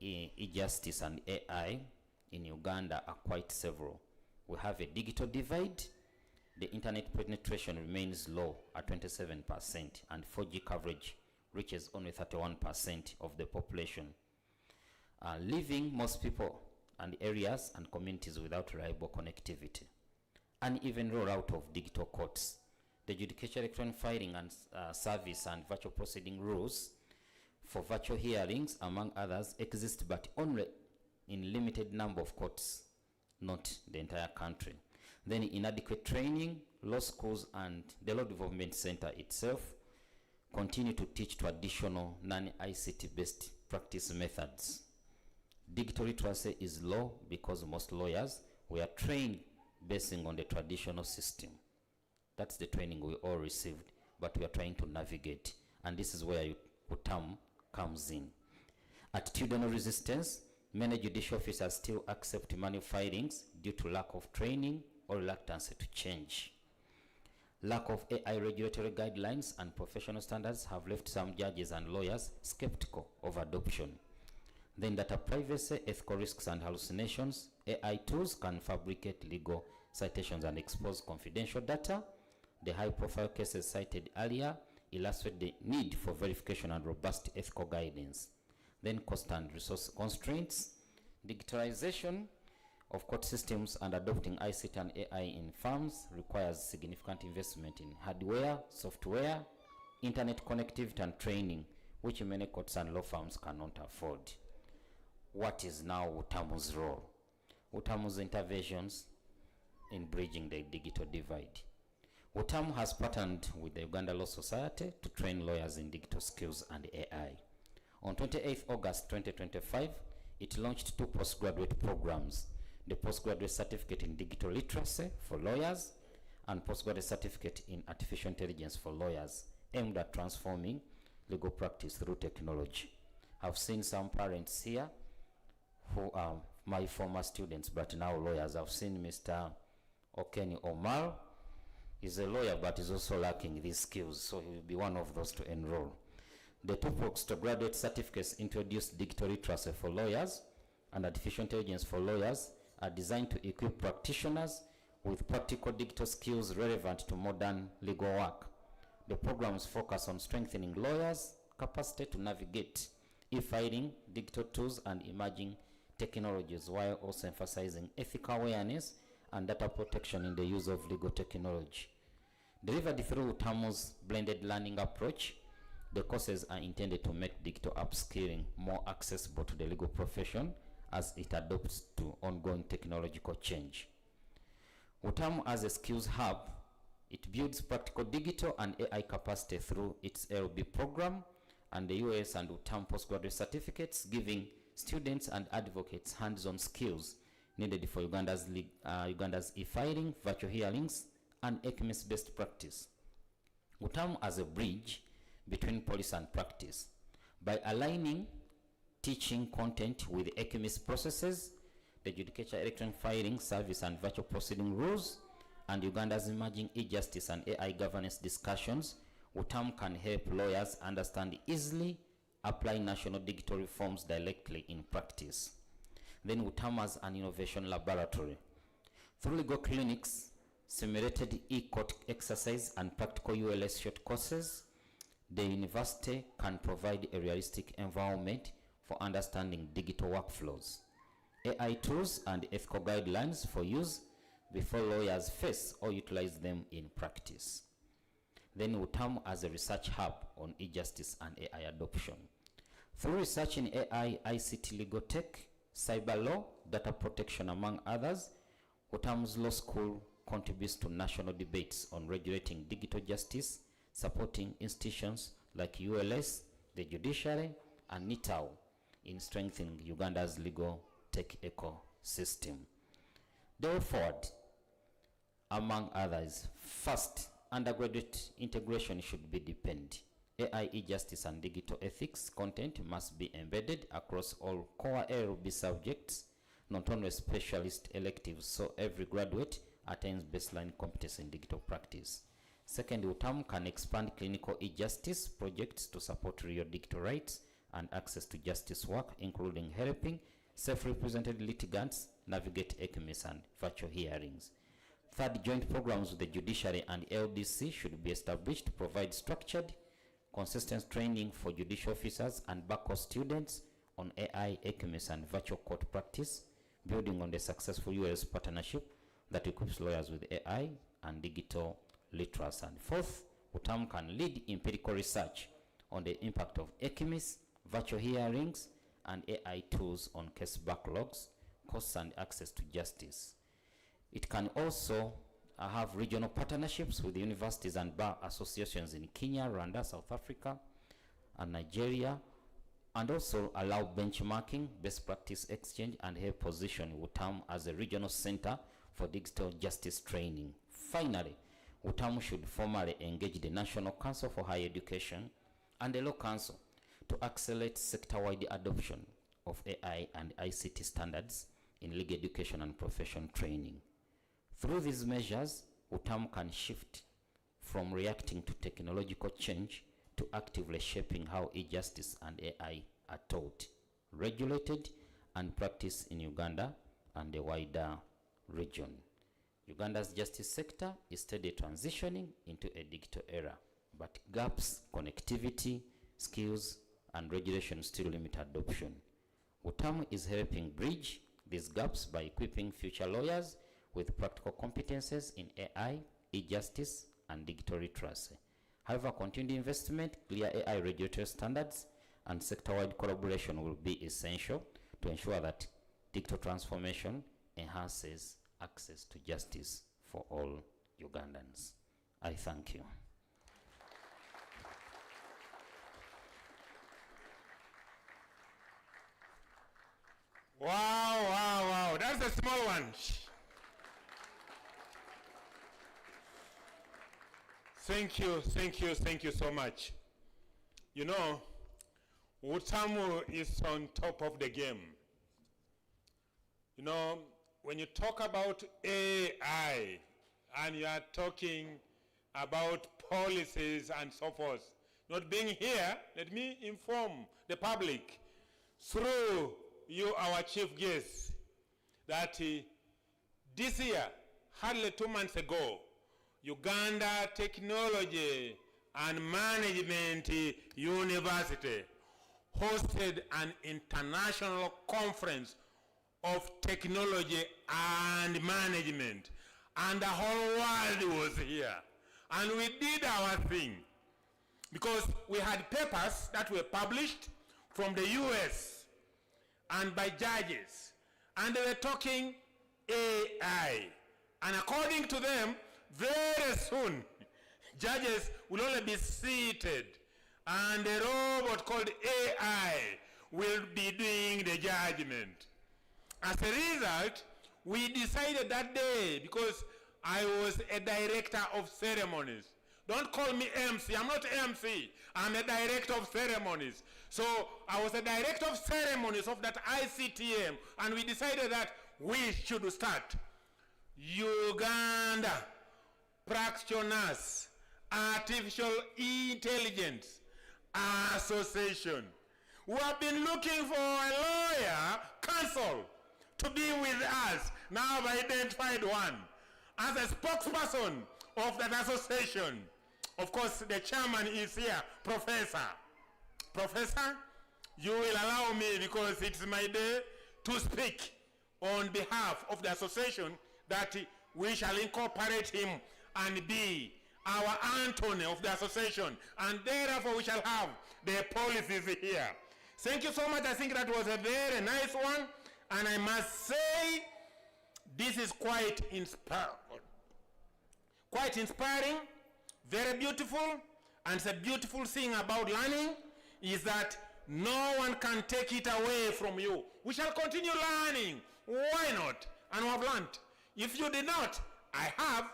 e-justice and AI in Uganda are quite several. We have a digital divide. The internet penetration remains low at 27%, and 4G coverage reaches only 31% of the population, leaving most people and areas and communities without reliable connectivity. Uneven rollout of digital courts. The judicial electronic filing and service and virtual proceeding rules for virtual hearings, among others, exist but only in limited number of courts, not the entire country. Then inadequate training. Law schools and the Law Development Center itself continue to teach traditional non-ICT based practice methods. Digital literacy is low because most lawyers were trained basing on the traditional system. That's the training we all received, but we are trying to navigate, and this is where UTAMU comes in. Attitudinal resistance. Many judicial officers still accept manual filings due to lack of training or reluctance to change. Lack of AI regulatory guidelines and professional standards have left some judges and lawyers skeptical of adoption. Then data privacy, ethical risks and hallucinations. AI tools can fabricate legal citations and expose confidential data. The high-profile cases cited earlier illustrate the need for verification and robust ethical guidance. Then cost and resource constraints. Digitalization of court systems and adopting ICT and AI in firms requires significant investment in hardware, software, internet connectivity, and training, which many courts and law firms cannot afford. What is now UTAMU's role? UTAMU's interventions in bridging the digital divide. UTAMU has partnered with the Uganda Law Society to train lawyers in digital skills and AI. On 28th August 2025, it launched 2 postgraduate programs: the Postgraduate Certificate in Digital Literacy for lawyers and Postgraduate Certificate in Artificial Intelligence for lawyers, aimed at transforming legal practice through technology. I've seen some parents here who are my former students but now lawyers. I've seen Mr. Okeni Omar. He's a lawyer but is also lacking these skills, so he will be one of those to enroll. The 2 postgraduate certificates introduce digital literacy for lawyers and artificial intelligence for lawyers are designed to equip practitioners with practical digital skills relevant to modern legal work. The programs focus on strengthening lawyers' capacity to navigate e-filing, digital tools, and emerging technologies, while also emphasizing ethical awareness and data protection in the use of legal technology. Delivered through UTAMU's blended learning approach, the courses are intended to make digital upskilling more accessible to the legal profession as it adopts to ongoing technological change. UTAMU as a skills hub, it builds practical digital and AI capacity through its LB program and the US and UTAMU postgraduate certificates, giving students and advocates hands-on skills needed for Uganda's e-filing, virtual hearings, and ECMIS best practice. UTAMU as a bridge between policy and practice. By aligning teaching content with ECMIS processes, the judicial electronic filing service and virtual proceeding rules, and Uganda's emerging e-justice and AI governance discussions, UTAMU can help lawyers understand easily, apply national digital reforms directly in practice. Then UTAMU has an innovation laboratory. Through legal clinics, simulated e-court exercise and practical ULS short courses, the university can provide a realistic environment for understanding digital workflows, AI tools, and ethical guidelines for use before lawyers face or utilize them in practice. Then UTAMU has a research hub on e-justice and AI adoption. Through research in AI, ICT, legal tech, cyber law, data protection, among others, UTAMU's law school contributes to national debates on regulating digital justice, supporting institutions like ULS, the judiciary, and NITAU in strengthening Uganda's legal tech ecosystem. The way forward, among others, first, undergraduate integration should be deepened. AI, e-justice, and digital ethics content must be embedded across all core LLB subjects, not only specialist electives, so every graduate attains baseline competence in digital practice. Second, UTAMU can expand clinical e-justice projects to support real digital rights and access to justice work, including helping self-represented litigants navigate ECMIS and virtual hearings. Third, joint programs with the judiciary and LDC should be established to provide structured, consistent training for judicial officers and back-course students on AI, ECMIS, and virtual court practice, building on the successful US partnership that equips lawyers with AI and digital literacy. And fourth, UTAMU can lead empirical research on the impact of ECMIS, virtual hearings, and AI tools on case backlogs, costs, and access to justice. It can also have regional partnerships with universities and bar associations in Kenya, Rwanda, South Africa, and Nigeria, and also allow benchmarking, best practice exchange, and help position UTAMU as a regional center for digital justice training. Finally, UTAMU should formally engage the National Council for Higher Education and the Law Council to accelerate sector-wide adoption of AI and ICT standards in legal education and profession training. Through these measures, UTAMU can shift from reacting to technological change to actively shaping how e-justice and AI are taught, regulated, and practiced in Uganda and the wider region. Uganda's justice sector is steadily transitioning into a digital era, but gaps, connectivity, skills, and regulation still limit adoption. UTAMU is helping bridge these gaps by equipping future lawyers with practical competences in AI, e-justice, and digital literacy. However, continued investment, clear AI regulatory standards, and sector-wide collaboration will be essential to ensure that digital transformation enhances access to justice for all Ugandans. I thank you. Wow, wow, wow. That's a small one. Thank you so much. You know, UTAMU is on top of the game. You know, when you talk about AI and you are talking about policies and so forth, not being here, let me inform the public through you, our chief guest, that this year, hardly 2 months ago, Uganda Technology and Management University hosted an international conference of technology and management, and the whole world was here. And we did our thing because we had papers that were published from the US and by judges, and they were talking AI. And according to them, very soon, judges will only be seated, and a robot called AI will be doing the judgment. As a result, we decided that day, because I was a director of ceremonies. Don't call me MC, I'm not MC, I'm a director of ceremonies. So I was a director of ceremonies of that ICTM, and we decided that we should start Uganda Practitioners Artificial Intelligence Association. We have been looking for a lawyer counsel to be with us. Now I've identified one as a spokesperson of that association. Of course, the chairman is here, Professor. Professor, you will allow me, because it's my day, to speak on behalf of the association, that we shall incorporate him and be our Anthony of the association, and therefore we shall have the policies here. Thank you so much. I think that was a very nice one, and I must say this is quite inspiring, very beautiful, and it's a beautiful thing about learning is that no one can take it away from you. We shall continue learning. Why not? And we have learned. If you did not, I have,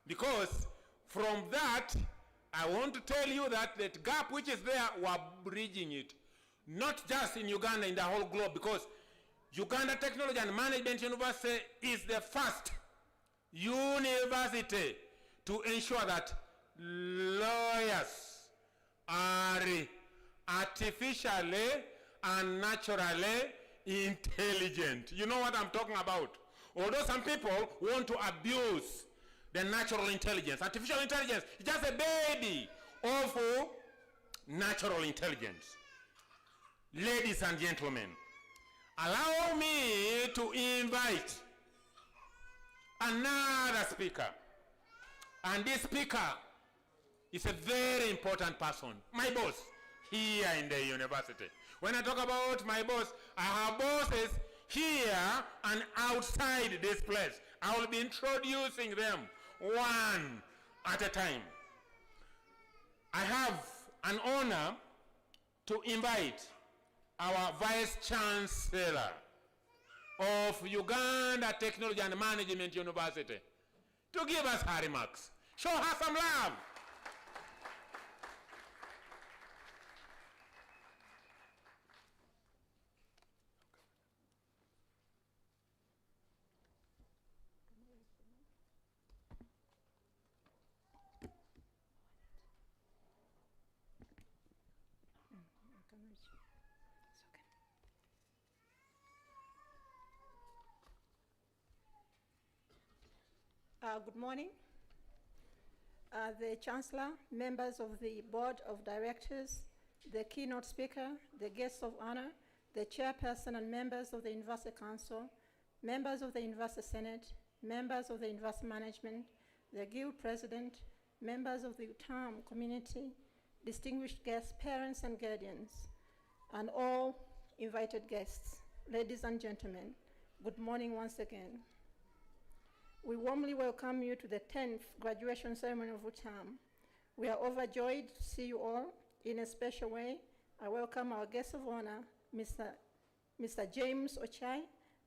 because from that, I want to tell you that that gap which is there, we're bridging it. Not just in Uganda, in the whole globe, because Uganda Technology and Management University is the first university to ensure that lawyers are artificially and naturally intelligent. You know what I'm talking about. Although some people want to abuse the natural intelligence. Artificial intelligence is just a baby of natural intelligence. Ladies and gentlemen, allow me to invite another speaker. And this speaker is a very important person, my boss here in the university. When I talk about my boss, I have bosses here and outside this place. I will be introducing them one at a time. I have an honor to invite our Vice Chancellor of Uganda Technology and Management University to give us her remarks. Show her some love. Good morning. The Chancellor, members of the Board of Directors, the keynote speaker, the guests of honor, the Chairperson and members of the University Council, members of the University Senate, members of the University Management, the Guild President, members of the UTAMU community, distinguished guests, parents and guardians, and all invited guests, ladies and gentlemen, good morning once again. We warmly welcome you to the 10th graduation ceremony of UTAMU. We are overjoyed to see you all in a special way. I welcome our guest of honor, Mr. James Ochai,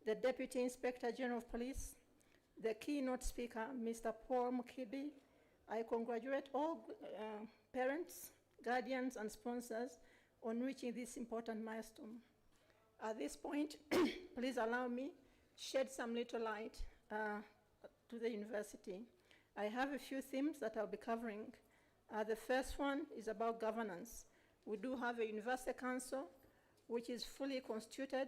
the Deputy Inspector General of Police, the keynote speaker, Mr. Paul Mukibi. I congratulate all parents, guardians, and sponsors on reaching this important milestone. At this point, please allow me shed some little light to the university. I have a few themes that I'll be covering. The first one is about governance. We do have a University Council, which is fully constituted,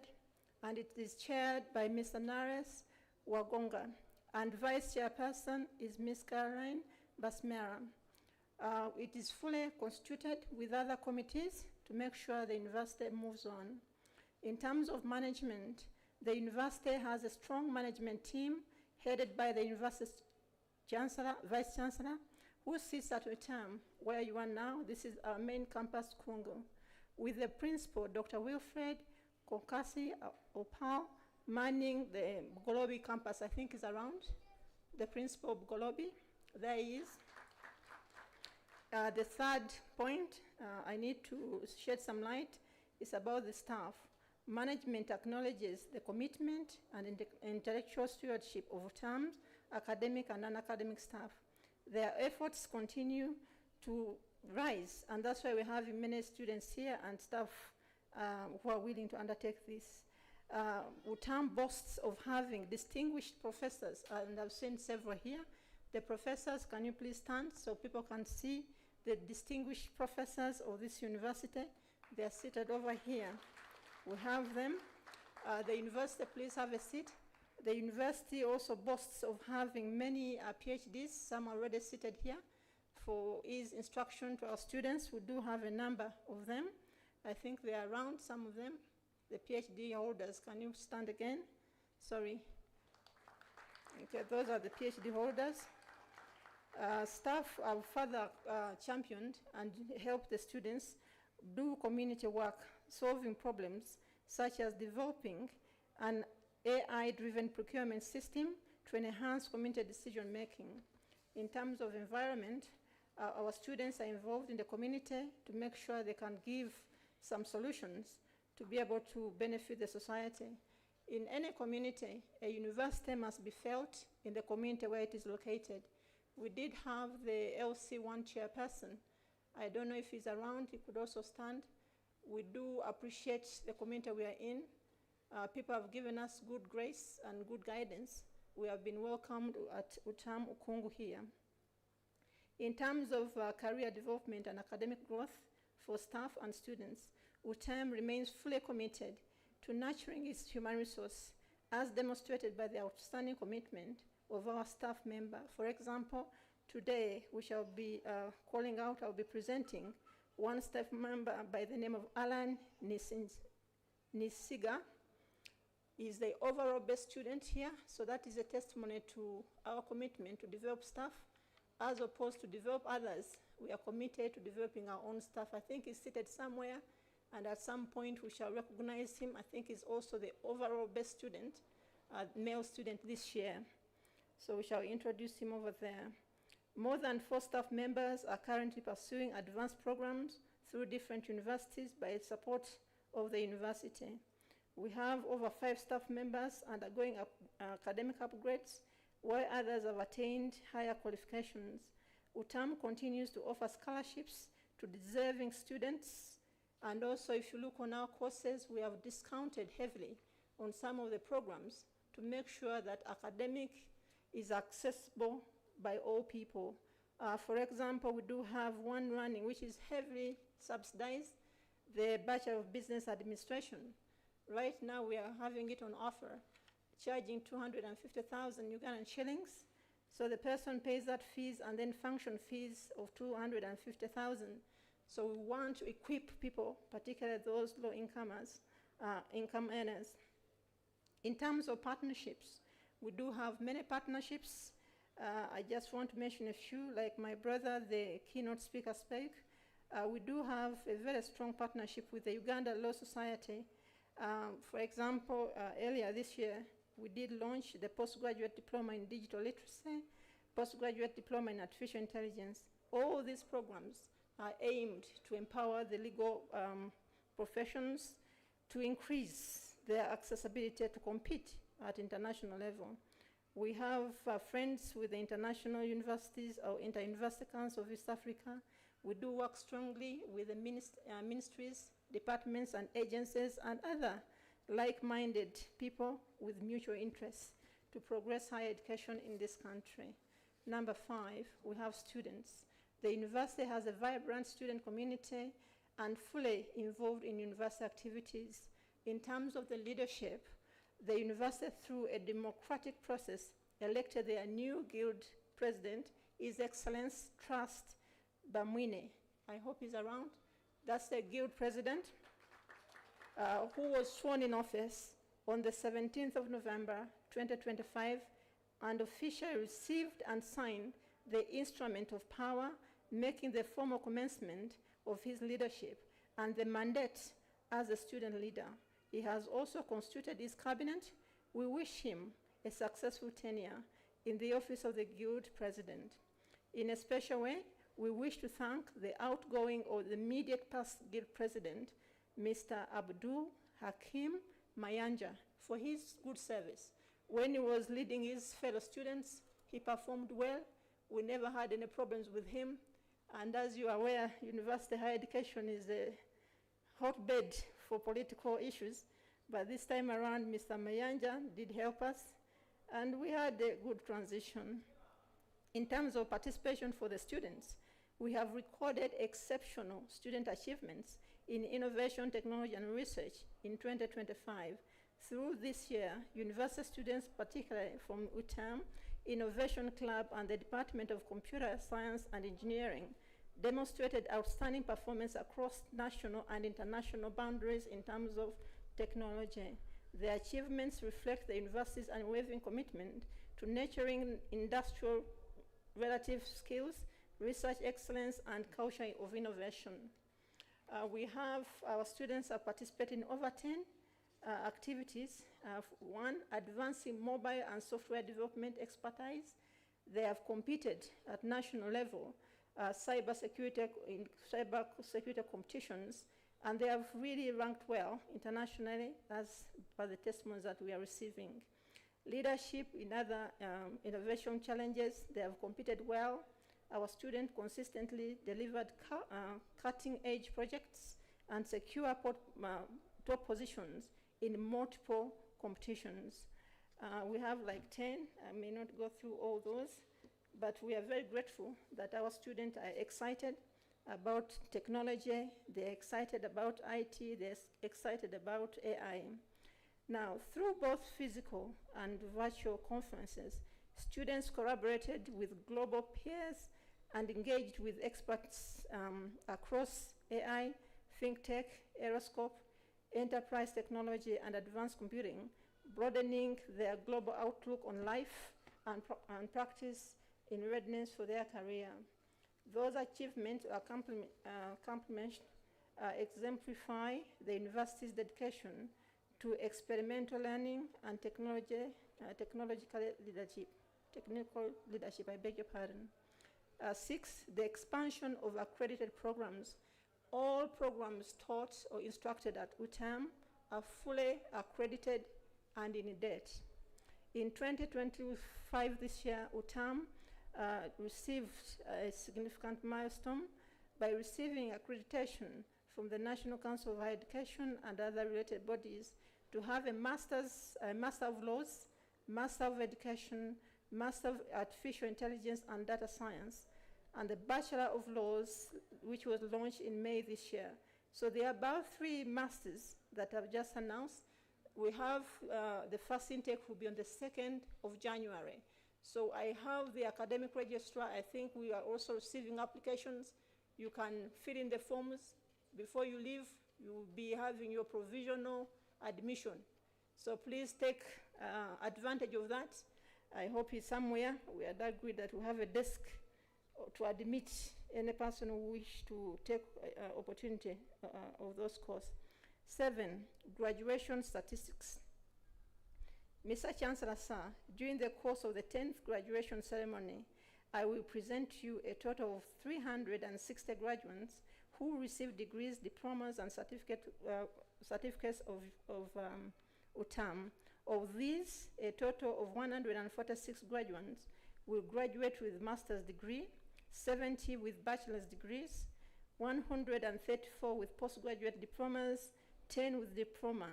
and it is chaired by Mr. Nares Wagonga, and Vice Chairperson is Ms. Caroline Basmera. It is fully constituted with other committees to make sure the university moves on. In terms of management, the university has a strong management team headed by the University Chancellor, Vice Chancellor, who sits at UTAMU, where you are now. This is our main campus, Kungu, with the principal, Dr. Wilfred Kokasi Opal, manning the Bugolobi campus, I think is around. The principal of Bugolobi, there he is. The third point I need to shed some light is about the staff. Management acknowledges the commitment and intellectual stewardship of UTAMU's academic and non-academic staff. Their efforts continue to rise, and that's why we have many students here and staff who are willing to undertake this. UTAMU boasts of having distinguished professors, and I've seen several here. The professors, can you please stand so people can see the distinguished professors of this university? They are seated over here. We have them. The university, please have a seat. The university also boasts of having many PhDs, some already seated here. For ease instruction to our students, we do have a number of them. I think they are around, some of them. The PhD holders, can you stand again? Sorry. Okay, those are the PhD holders. Staff have further championed and helped the students do community work, solving problems such as developing an AI-driven procurement system to enhance community decision-making. In terms of environment, our students are involved in the community to make sure they can give some solutions to be able to benefit the society. In any community, a university must be felt in the community where it is located. We did have the LC1 chairperson. I don't know if he's around, he could also stand. We do appreciate the community we are in. People have given us good grace and good guidance. We have been welcomed at UTAMU Kungu here. In terms of career development and academic growth for staff and students, UTAMU remains fully committed to nurturing its human resource, as demonstrated by the outstanding commitment of our staff member. For example, today we shall be I'll be presenting one staff member by the name of Alan Nisiga. He's the overall best student here, so that is a testimony to our commitment to develop staff, as opposed to develop others. We are committed to developing our own staff. I think he's seated somewhere, and at some point we shall recognize him. I think he's also the overall best student, male student this year. So we shall introduce him over there. More than 4 staff members are currently pursuing advanced programs through different universities by support of the university. We have over 5 staff members undergoing academic upgrades, while others have attained higher qualifications. UTAMU continues to offer scholarships to deserving students, and also if you look on our courses, we have discounted heavily on some of the programs to make sure that academic is accessible by all people. For example, we do have one running which is heavily subsidized, the Bachelor of Business Administration. Right now we are having it on offer, charging 250,000 Ugandan shillings. So the person pays that fees and then function fees of 250,000. So we want to equip people, particularly those low income earners. In terms of partnerships, we do have many partnerships. I just want to mention a few, like my brother, the keynote speaker spoke. We do have a very strong partnership with the Uganda Law Society. For example, earlier this year, we did launch the postgraduate diploma in digital literacy, postgraduate diploma in artificial intelligence. All these programs are aimed to empower the legal professions to increase their accessibility to compete at international level. We have friends with the international universities or Inter-University Council of East Africa. We do work strongly with the ministries, departments and agencies and other like-minded people with mutual interests to progress higher education in this country. Number 5, we have students. The university has a vibrant student community and fully involved in university activities. In terms of the leadership, the university, through a democratic process, elected their new guild president, His Excellency Trust Bamwine. I hope he's around. That's the guild president, who was sworn in office on the 17th of November, 2025, and officially received and signed the instrument of power, making the formal commencement of his leadership and the mandate as a student leader. He has also constituted his cabinet. We wish him a successful tenure in the office of the guild president. In a special way, we wish to thank the outgoing or the immediate past guild president, Mr. Abdul Hakim Mayanja, for his good service. When he was leading his fellow students, he performed well. We never had any problems with him. And as you are aware, university higher education is a hotbed for political issues. But this time around, Mr. Mayanja did help us, and we had a good transition. In terms of participation for the students, we have recorded exceptional student achievements in innovation, technology, and research in 2025. Through this year, university students, particularly from UTAMU, Innovation Club, and the Department of Computer Science and Engineering, demonstrated outstanding performance across national and international boundaries in terms of technology. Their achievements reflect the university's unwavering commitment to nurturing industrial relative skills, research excellence, and culture of innovation. Our students have participated in over 10 activities. One, advancing mobile and software development expertise. They have competed at national level, cyber security competitions, and they have really ranked well internationally as per the testimonies that we are receiving. Leadership in other innovation challenges, they have competed well. Our students consistently delivered cutting-edge projects and secure top positions in multiple competitions. We have like 10. I may not go through all those, but we are very grateful that our students are excited about technology, they're excited about IT, they're excited about AI. Now, through both physical and virtual conferences, students collaborated with global peers and engaged with experts across AI, FinTech, Aeroscope, enterprise technology, and advanced computing, broadening their global outlook on life and practice in readiness for their career. Those achievements exemplify the university's dedication to experimental learning and technical leadership, I beg your pardon. 6, the expansion of accredited programs. All programs taught or instructed at UTAMU are fully accredited and in date. In 2025 this year, UTAMU received a significant milestone by receiving accreditation from the National Council of Higher Education and other related bodies to have a Master of Laws, Master of Education, Master of Artificial Intelligence and Data Science, and the Bachelor of Laws, which was launched in May this year. So there are about 3 masters that I've just announced. We have the first intake will be on the 2nd of January. So I have the academic registrar. I think we are also receiving applications. You can fill in the forms. Before you leave, you will be having your provisional admission. So please take advantage of that. I hope it's somewhere. We are that good that we have a desk to admit any person who wish to take opportunity of those courses. 7, graduation statistics. Mr. Chancellor, sir, during the course of the 10th graduation ceremony, I will present to you a total of 360 graduates who received degrees, diplomas, and certificates of UTAMU. Of these, a total of 146 graduates will graduate with master's degree, 70 with bachelor's degrees, 134 with postgraduate diplomas, 10 with diploma.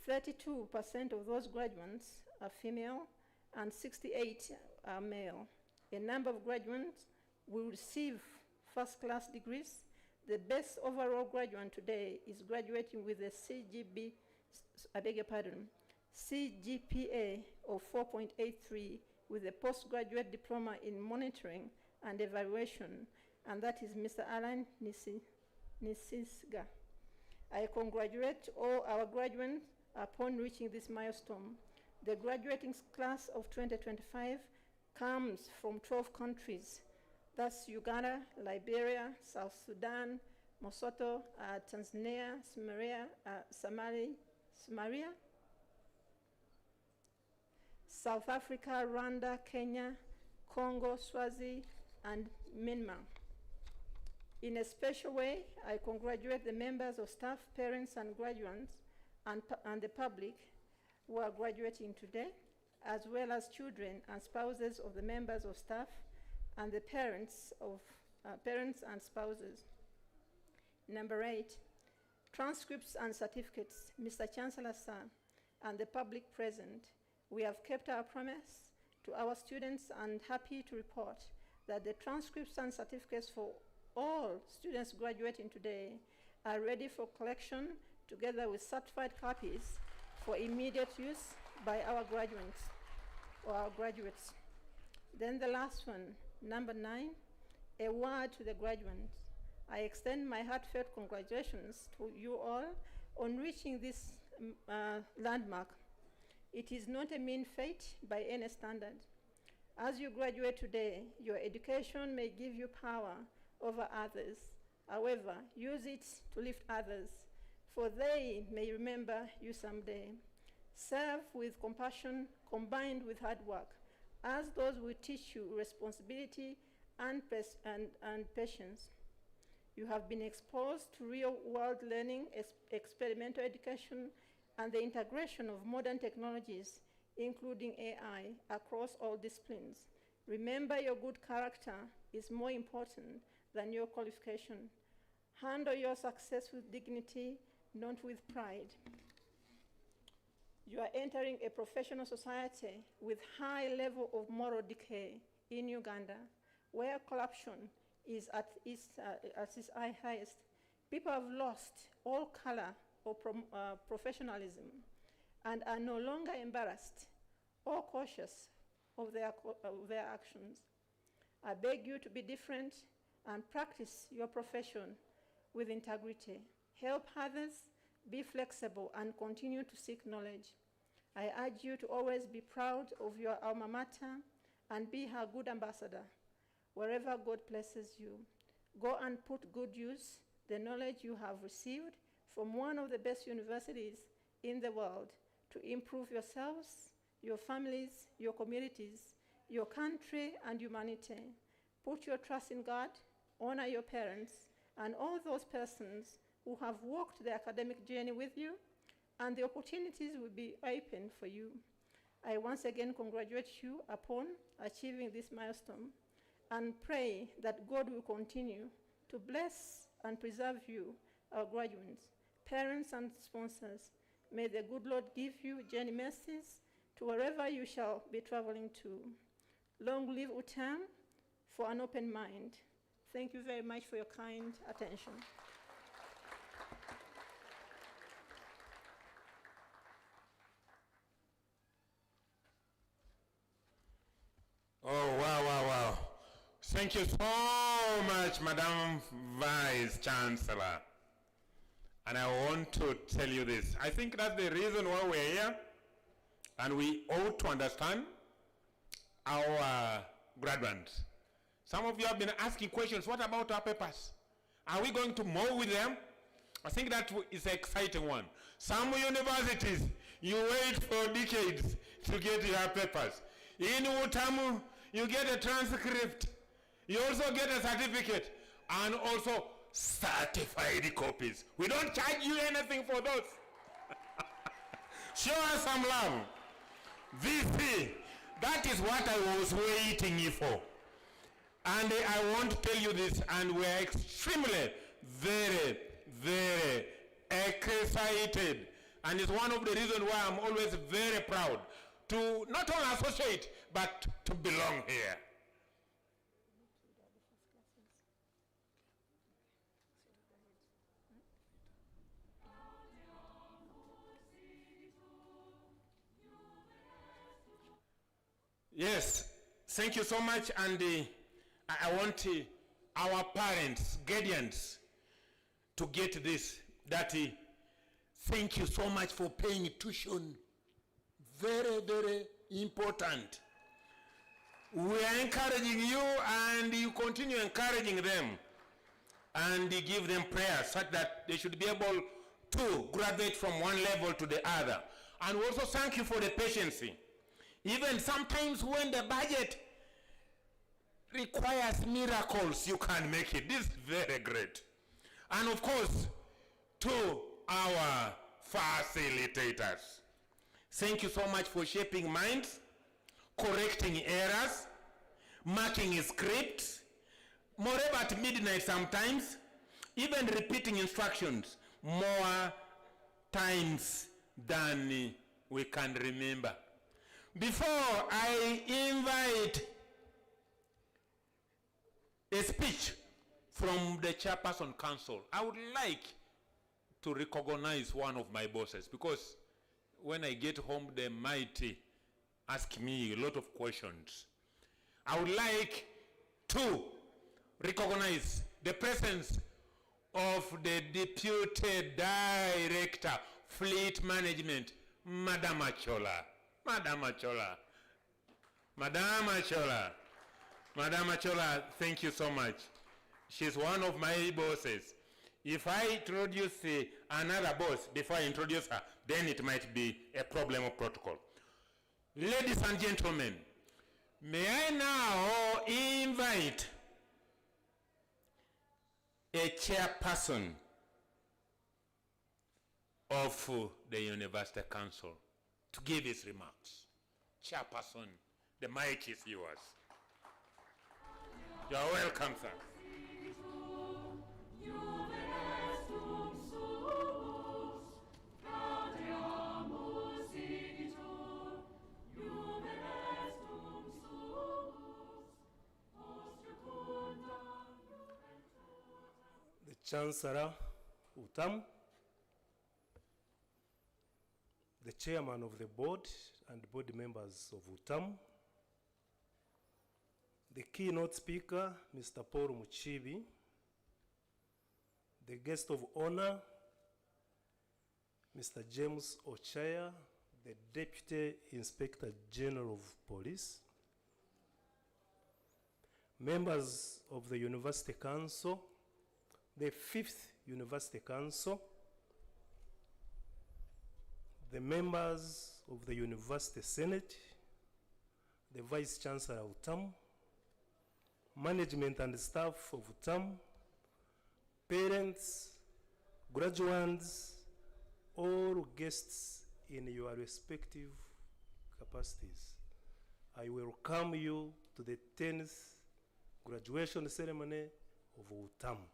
32% of those graduates are female and 68 are male. A number of graduates will receive first-class degrees. The best overall graduate today is graduating with a CGPA of 4.83 with a postgraduate diploma in monitoring and evaluation, and that is Mr. Alan Nisisga. I congratulate all our graduates upon reaching this milestone. The graduating class of 2025 comes from 12 countries. That's Uganda, Liberia, South Sudan, Lesotho, Tanzania, Somalia, South Africa, Rwanda, Kenya, Congo, Swazi, and Myanmar. In a special way, I congratulate the members of staff, parents, and graduates, and the public who are graduating today, as well as children and spouses of the members of staff and the parents and spouses. Number 8, transcripts and certificates. Mr. Chancellor, sir, and the public present, we have kept our promise to our students and happy to report that the transcripts and certificates for all students graduating today are ready for collection together with certified copies for immediate use by our graduates or our graduates. Then the last one, number 9, a word to the graduates. I extend my heartfelt congratulations to you all on reaching this landmark. It is not a mean feat by any standard. As you graduate today, your education may give you power over others. However, use it to lift others, for they may remember you someday. Serve with compassion combined with hard work, as those will teach you responsibility and patience. You have been exposed to real-world learning, experimental education, and the integration of modern technologies, including AI, across all disciplines. Remember, your good character is more important than your qualification. Handle your success with dignity, not with pride. You are entering a professional society with high level of moral decay in Uganda, where corruption is at its highest. People have lost all color or professionalism and are no longer embarrassed or cautious of their actions. I beg you to be different and practice your profession with integrity. Help others, be flexible, and continue to seek knowledge. I urge you to always be proud of your alma mater and be her good ambassador wherever God places you. Go and put good use the knowledge you have received from one of the best universities in the world to improve yourselves, your families, your communities, your country, and humanity. Put your trust in God, honor your parents, and all those persons who have walked the academic journey with you, and the opportunities will be open for you. I once again congratulate you upon achieving this milestone and pray that God will continue to bless and preserve you, our graduates, parents, and sponsors. May the good Lord give you journey mercies to wherever you shall be traveling to. Long live UTAMU for an open mind. Thank you very much for your kind attention. Oh, wow, wow, wow. Thank you so much, Madam Vice Chancellor. And I want to tell you this. I think that's the reason why we're here. And we ought to understand our graduates. Some of you have been asking questions. What about our papers? Are we going to mow with them? I think that is an exciting one. Some universities, you wait for decades to get your papers. In UTAMU, you get a transcript. You also get a certificate and also certified copies. We don't charge you anything for those. Show us some love. VC, that is what I was waiting for. And I want to tell you this, and we're extremely, very, very excited. And it's one of the reasons why I'm always very proud to not only associate, but to belong here. Yes, thank you so much, and I want our parents, guardians, to get this, that thank you so much for paying tuition. Very, very important. We are encouraging you, and you continue encouraging them, and give them prayers such that they should be able to graduate from one level to the other. And also thank you for the patience. Even sometimes when the budget requires miracles, you can make it. This is very great. And of course, to our facilitators, thank you so much for shaping minds, correcting errors, marking scripts, moreover at midnight sometimes, even repeating instructions more times than we can remember. Before I invite a speech from the Chairperson Council, I would like to recognize one of my bosses, because when I get home, they might ask me a lot of questions. I would like to recognize the presence of the Deputy Director, Fleet Management, Madam Achola. Madam Achola. Madam Achola. Madam Achola, thank you so much. She's one of my bosses. If I introduce another boss before I introduce her, then it might be a problem of protocol. Ladies and gentlemen, may I now invite a chairperson of the University Council to give his remarks. Chairperson, the mic is yours. You are welcome, sir. Chancellor UTAMU, the chairman of the board and board members of UTAMU, the keynote speaker, Mr. Paul Muchibi, the guest of honor, Mr. James Ochaya, the Deputy Inspector General of Police, members of the University Council, the 5th University Council, the members of the University Senate, the Vice Chancellor of UTAMU, management and staff of UTAMU, parents, graduates, all guests in your respective capacities. I welcome you to the 10th graduation ceremony of UTAMU.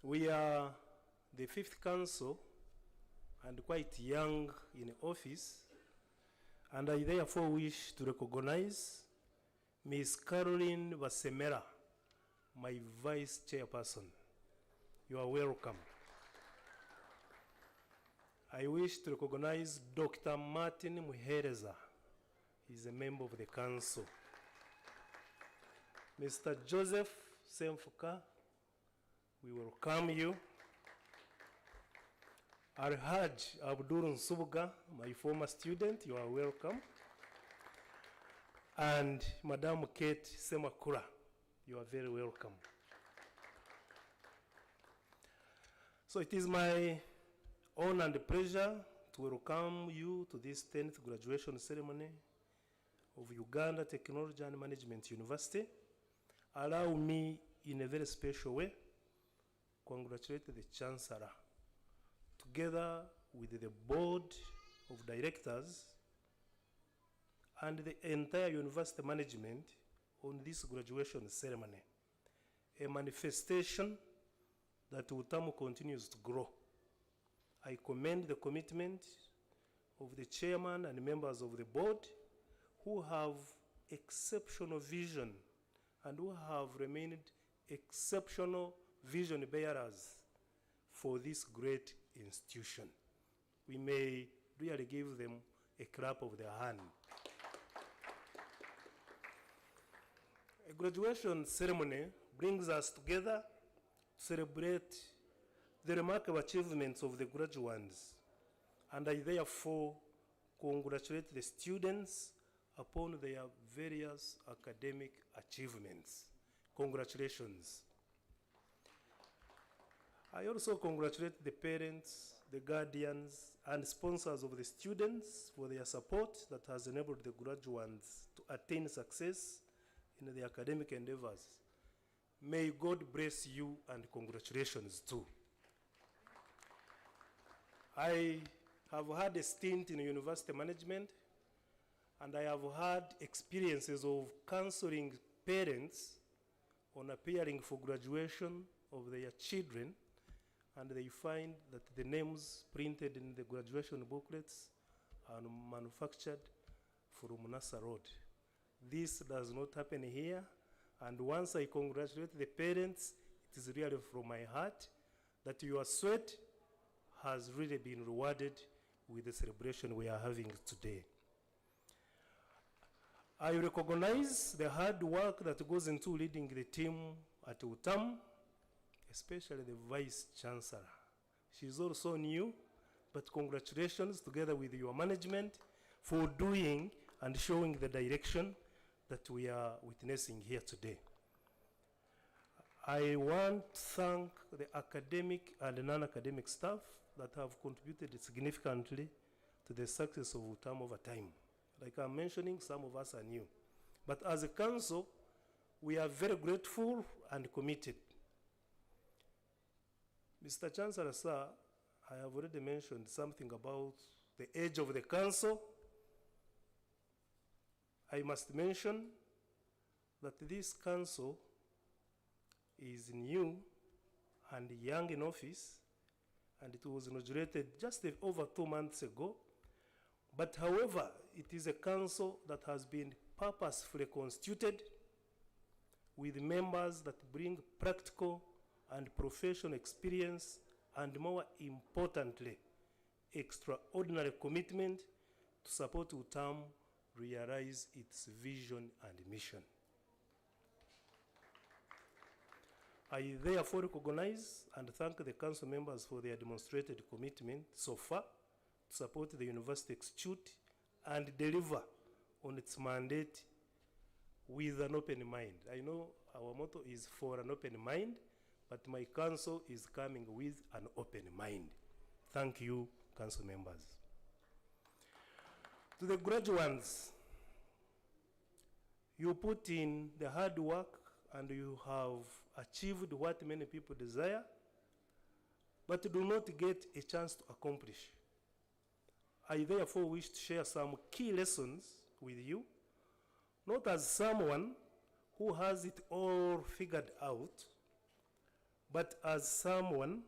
We are the 5th council and quite young in office, and I therefore wish to recognize Ms. Caroline Vasemera, my vice chairperson. You are welcome. I wish to recognize Dr. Martin Muhereza. He is a member of the council. Mr. Joseph Semfuka, we welcome you. Alhaj Abdul Nsubuga, my former student, you are welcome. And Madam Kate Semakura, you are very welcome. So it is my honor and pleasure to welcome you to this 10th graduation ceremony of Uganda Technology and Management University. Allow me in a very special way congratulate the Chancellor, together with the board of directors and the entire university management on this graduation ceremony, a manifestation that UTAMU continues to grow. I commend the commitment of the chairman and members of the board who have exceptional vision and who have remained exceptional vision bearers for this great institution. We may really give them a clap of their hand. A graduation ceremony brings us together to celebrate the remarkable achievements of the graduates, and I therefore congratulate the students upon their various academic achievements. Congratulations. I also congratulate the parents, the guardians, and sponsors of the students for their support that has enabled the graduates to attain success in their academic endeavors. May God bless you, and congratulations too. I have had a stint in university management, and I have had experiences of counseling parents on appearing for graduation of their children, and they find that the names printed in the graduation booklets are manufactured from NASA Road. This does not happen here, and once I congratulate the parents, it is really from my heart that your sweat has really been rewarded with the celebration we are having today. I recognize the hard work that goes into leading the team at UTAMU, especially the Vice Chancellor. She is also new, but congratulations together with your management for doing and showing the direction that we are witnessing here today. I want to thank the academic and non-academic staff that have contributed significantly to the success of UTAMU over time. Like I'm mentioning, some of us are new. But as a council, we are very grateful and committed. Mr. Chancellor, sir, I have already mentioned something about the age of the council. I must mention that this council is new and young in office, and it was inaugurated just over 2 months ago. But however, it is a council that has been purposefully constituted with members that bring practical and professional experience, and more importantly, extraordinary commitment to support UTAMU realize its vision and mission. I therefore recognize and thank the council members for their demonstrated commitment so far to support the university execute and deliver on its mandate with an open mind. I know our motto is for an open mind, but my council is coming with an open mind. Thank you, council members. To the graduates, you put in the hard work and you have achieved what many people desire, but do not get a chance to accomplish. I therefore wish to share some key lessons with you, not as someone who has it all figured out, but as someone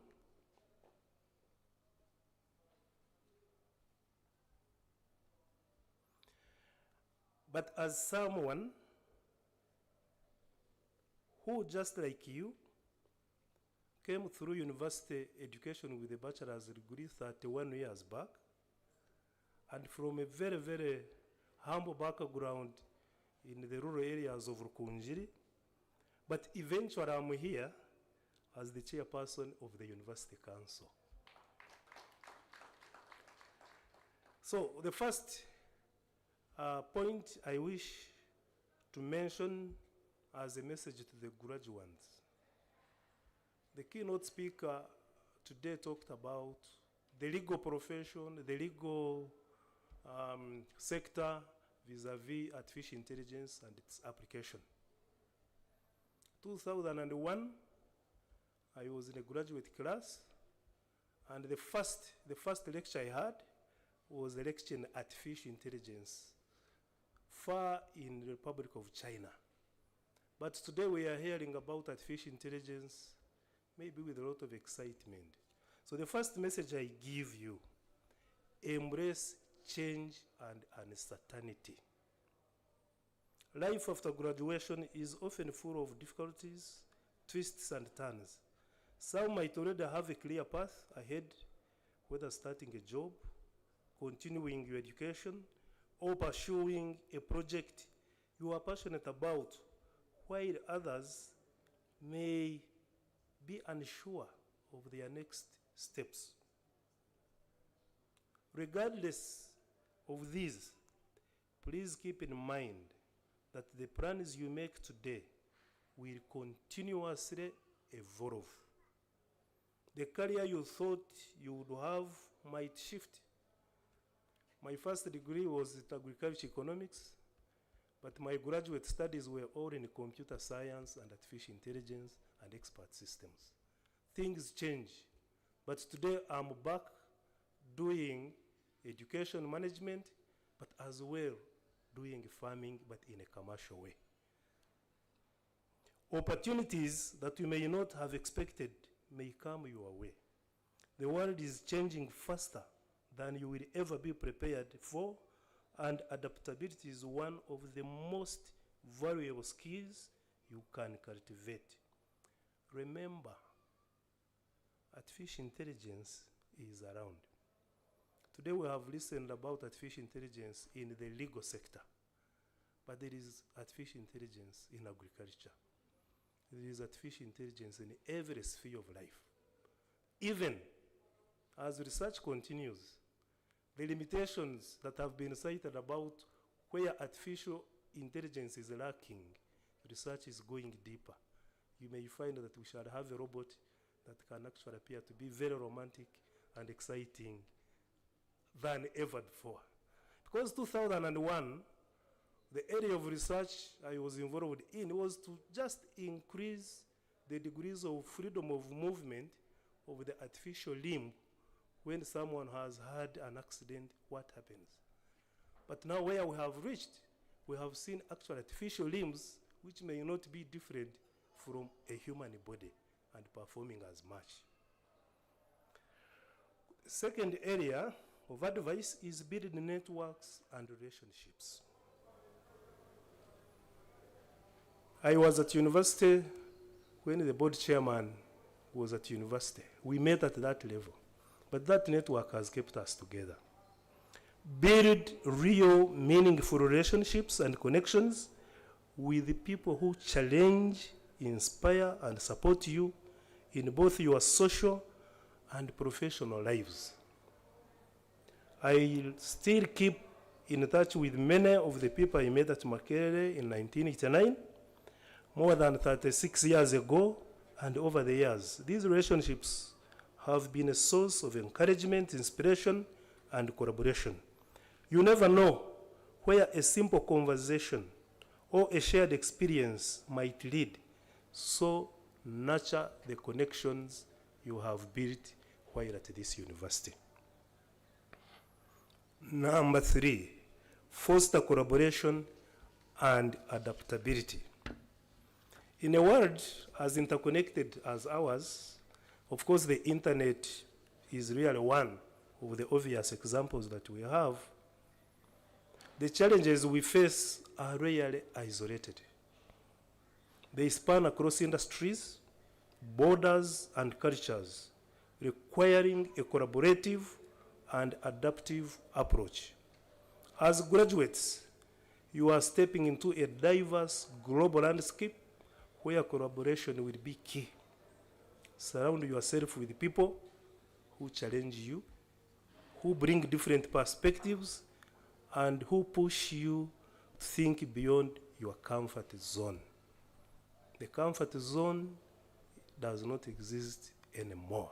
who, just like you, came through university education with a bachelor's degree 31 years back, and from a very, very humble background in the rural areas of Rukunjiri, but eventually I'm here as the chairperson of the University Council. So the first point I wish to mention as a message to the graduates. The keynote speaker today talked about the legal profession, the legal sector vis-a-vis artificial intelligence and its application. 2001, I was in a graduate class, and the first lecture I had was a lecture in artificial intelligence, far in the Republic of China. But today we are hearing about artificial intelligence, maybe with a lot of excitement. So the first message I give you, embrace change and uncertainty. Life after graduation is often full of difficulties, twists and turns. Some might already have a clear path ahead, whether starting a job, continuing your education, or pursuing a project you are passionate about, while others may be unsure of their next steps. Regardless of these, please keep in mind that the plans you make today will continuously evolve. The career you thought you would have might shift. My first degree was in agriculture economics, but my graduate studies were all in computer science and artificial intelligence and expert systems. Things change, but today I'm back doing education management, but as well doing farming, but in a commercial way. Opportunities that you may not have expected may come your way. The world is changing faster than you will ever be prepared for, and adaptability is one of the most valuable skills you can cultivate. Remember, artificial intelligence is around. Today we have listened about artificial intelligence in the legal sector, but there is artificial intelligence in agriculture. There is artificial intelligence in every sphere of life. Even as research continues, the limitations that have been cited about where artificial intelligence is lacking, research is going deeper. You may find that we shall have a robot that can actually appear to be very romantic and exciting than ever before. Because 2001, the area of research I was involved in was to just increase the degrees of freedom of movement of the artificial limb. When someone has had an accident, what happens? But now where we have reached, we have seen actual artificial limbs which may not be different from a human body and performing as much. The second area of advice is building networks and relationships. I was at university when the board chairman was at university. We met at that level, but that network has kept us together. Build real, meaningful relationships and connections with the people who challenge, inspire, and support you in both your social and professional lives. I still keep in touch with many of the people I met at Makerere in 1989, more than 36 years ago, and over the years. These relationships have been a source of encouragement, inspiration, and collaboration. You never know where a simple conversation or a shared experience might lead, so nurture the connections you have built while at this university. Number 3, foster collaboration and adaptability. In a world as interconnected as ours, of course the internet is really one of the obvious examples that we have. The challenges we face are rarely isolated. They span across industries, borders, and cultures, requiring a collaborative and adaptive approach. As graduates, you are stepping into a diverse global landscape where collaboration will be key. Surround yourself with people who challenge you, who bring different perspectives, and who push you to think beyond your comfort zone. The comfort zone does not exist anymore.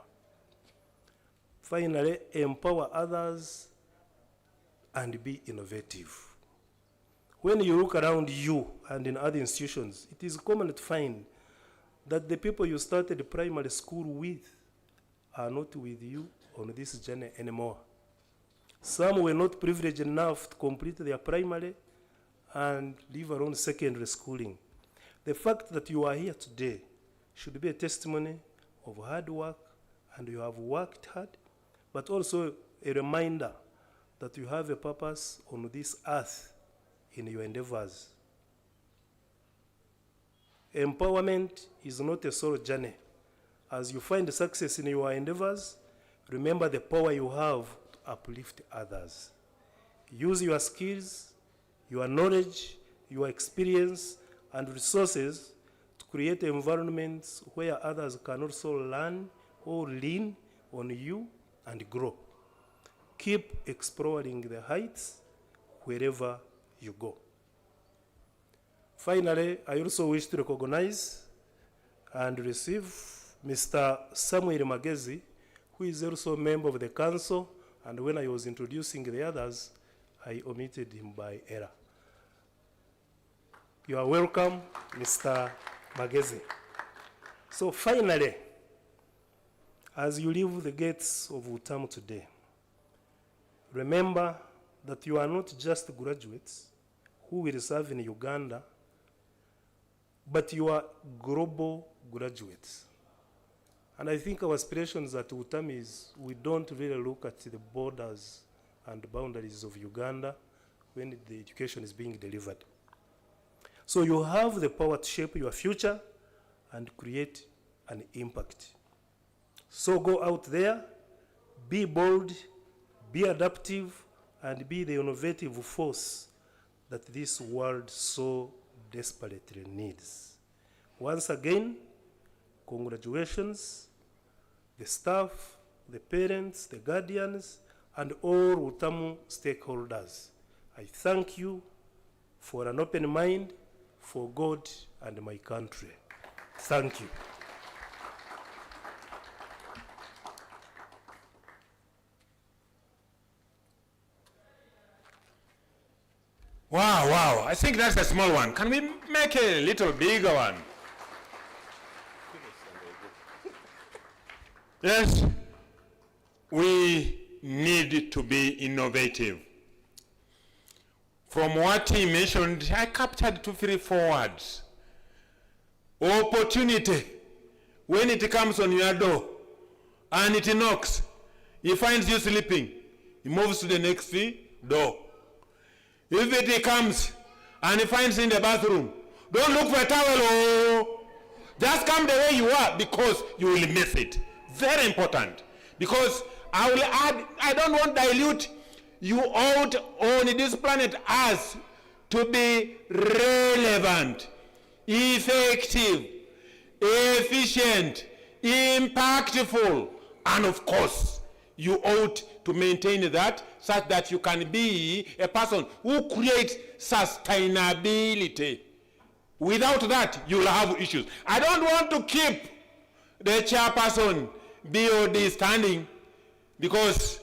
Finally, empower others and be innovative. When you look around you and in other institutions, it is common to find that the people you started primary school with are not with you on this journey anymore. Some were not privileged enough to complete their primary and leave alone secondary schooling. The fact that you are here today should be a testimony of hard work, and you have worked hard, but also a reminder that you have a purpose on this earth in your endeavors. Empowerment is not a solo journey. As you find success in your endeavors, remember the power you have to uplift others. Use your skills, your knowledge, your experience, and resources to create environments where others can also learn or lean on you and grow. Keep exploring the heights wherever you go. Finally, I also wish to recognize and receive Mr. Samuel Magezi, who is also a member of the council, and when I was introducing the others, I omitted him by error. You are welcome, Mr. Magezi. So finally, as you leave the gates of UTAMU today, remember that you are not just graduates who will serve in Uganda, but you are global graduates. And I think our aspirations at UTAMU is we don't really look at the borders and boundaries of Uganda when the education is being delivered. So you have the power to shape your future and create an impact. So go out there, be bold, be adaptive, and be the innovative force that this world so desperately needs. Once again, congratulations, the staff, the parents, the guardians, and all UTAMU stakeholders. I thank you for an open mind, for God and my country. Thank you. Wow, wow. I think that's a small one. Can we make a little bigger one? Yes, we need to be innovative. From what he mentioned, I captured 2, 3, 4 words. Opportunity. When it comes on your door and it knocks, he finds you sleeping, he moves to the next door. If it comes and he finds you in the bathroom, don't look for a towel. Oh. Just come the way you are, because you will miss it. Very important. Because I will add, I don't want to dilute you out on this planet as to be relevant, effective, efficient, impactful, and of course, you ought to maintain that such that you can be a person who creates sustainability. Without that, you will have issues. I don't want to keep the chairperson BOD standing, because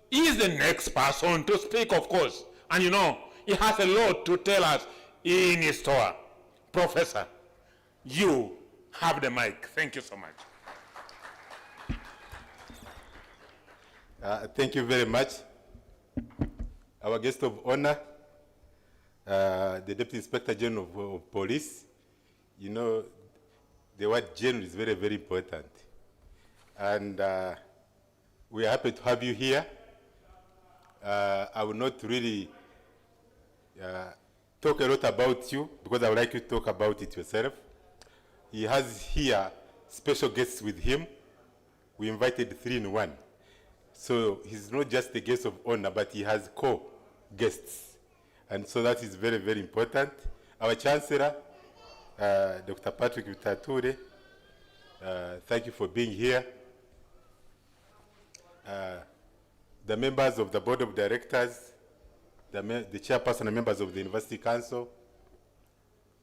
he is the next person to speak, of course. And you know, he has a lot to tell us in his store. Professor, you have the mic. Thank you so much. Thank you very much. Our guest of honor, the Deputy Inspector General of Police. You know, the word general is very, very important. And we are happy to have you here. I will not really talk a lot about you, because I would like you to talk about it yourself. He has here special guests with him. We invited 3 in 1. So he's not just the guest of honor, but he has co-guests. And so that is very, very important. Our Chancellor, Dr. Patrick Utature, thank you for being here. The members of the Board of Directors, the Chairperson and members of the University Council,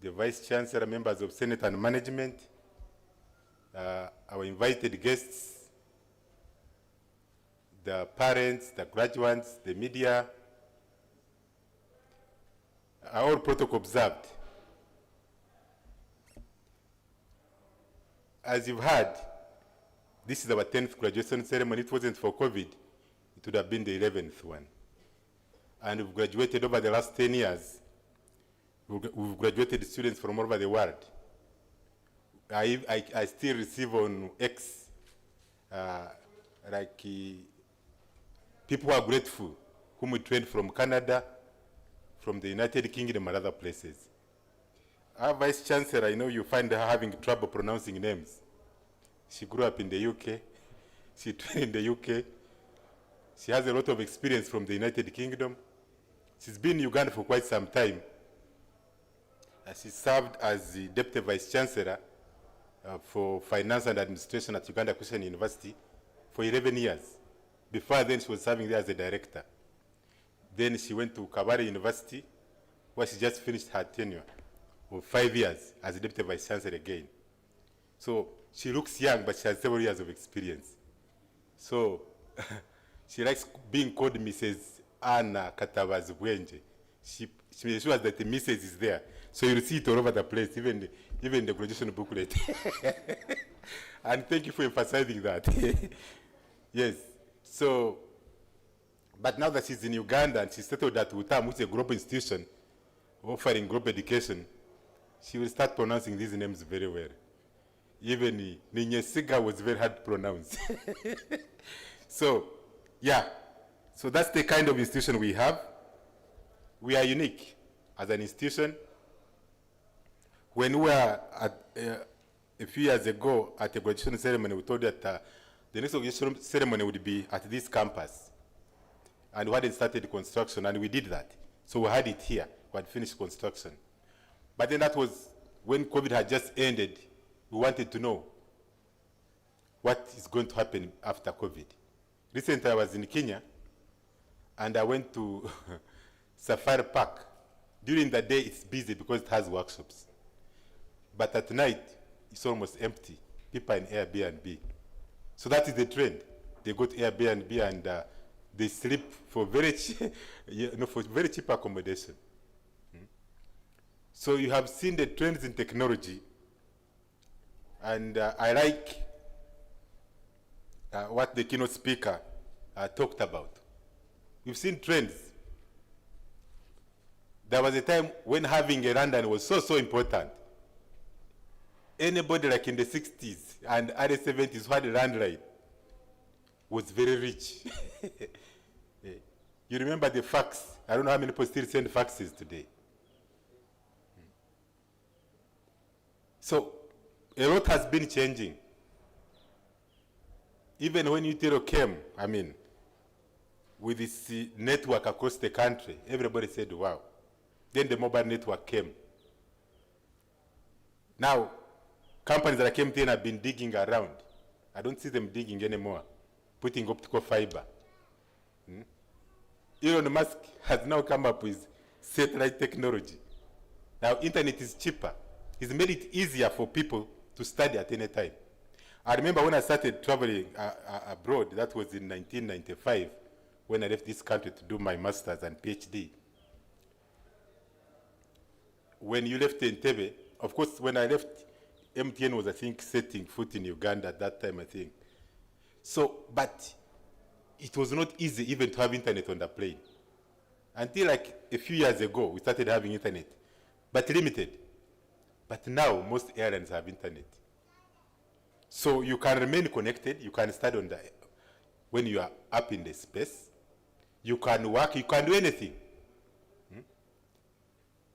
the Vice Chancellor, members of Senate and Management, our invited guests, the parents, the graduates, the media, are all protocol observed. As you've heard, this is our 10th graduation ceremony. It wasn't for COVID, it would have been the 11th one. And we've graduated over the last 10 years. We've graduated students from all over the world. I still receive on X, people who are grateful, whom we trained from Canada, from the United Kingdom and other places. Our Vice Chancellor, I know you find her having trouble pronouncing names. She grew up in the UK. She trained in the UK. She has a lot of experience from the United Kingdom. She's been in Uganda for quite some time. She served as the Deputy Vice Chancellor for Finance and Administration at Uganda Christian University for 11 years. Before then, she was serving there as a director. Then she went to Kabale University, where she just finished her tenure of 5 years as a Deputy Vice Chancellor again. So she looks young, but she has several years of experience. So she likes being called Mrs. Anna Katabazi Bwenje. She makes sure that the Mrs. is there. So you'll see it all over the place, even the graduation booklet. And thank you for emphasizing that. Yes. So, but now that she's in Uganda and she's settled at UTAMU, which is a global institution offering global education, she will start pronouncing these names very well. Even Ninyesiga was very hard to pronounce. So, yeah. So that's the kind of institution we have. We are unique as an institution. When we were at, a few years ago at the graduation ceremony, we told that the next graduation ceremony would be at this campus. And we had started construction, and we did that. So we had it here. We had finished construction. But then that was when COVID had just ended. We wanted to know what is going to happen after COVID. Recently, I was in Kenya, and I went to Safari Park. During the day, it's busy because it has workshops. But at night, it's almost empty. People are in Airbnb. So that is the trend. They go to Airbnb and they sleep for very for very cheap accommodation. So you have seen the trends in technology, and I like what the keynote speaker talked about. We've seen trends. There was a time when having a landline was so important. Anybody like in the 60s and early 70s who had a landline was very rich. You remember the fax? I don't know how many people still send faxes today. So a lot has been changing. Even when UTAMU came, I mean, with this network across the country, everybody said, wow. Then the mobile network came. Now, companies that came in have been digging around. I don't see them digging anymore, putting optical fiber. Elon Musk has now come up with satellite technology. Now, internet is cheaper. He's made it easier for people to study at any time. I remember when I started traveling abroad, that was in 1995, when I left this country to do my master's and PhD. When you left Entebbe, of course, when I left, MTN was, I think, setting foot in Uganda at that time, I think. So, but it was not easy even to have internet on the plane. Until like a few years ago, we started having internet, but limited. But now, most airlines have internet. So you can remain connected, you can study on when you are up in the space. You can work, you can do anything.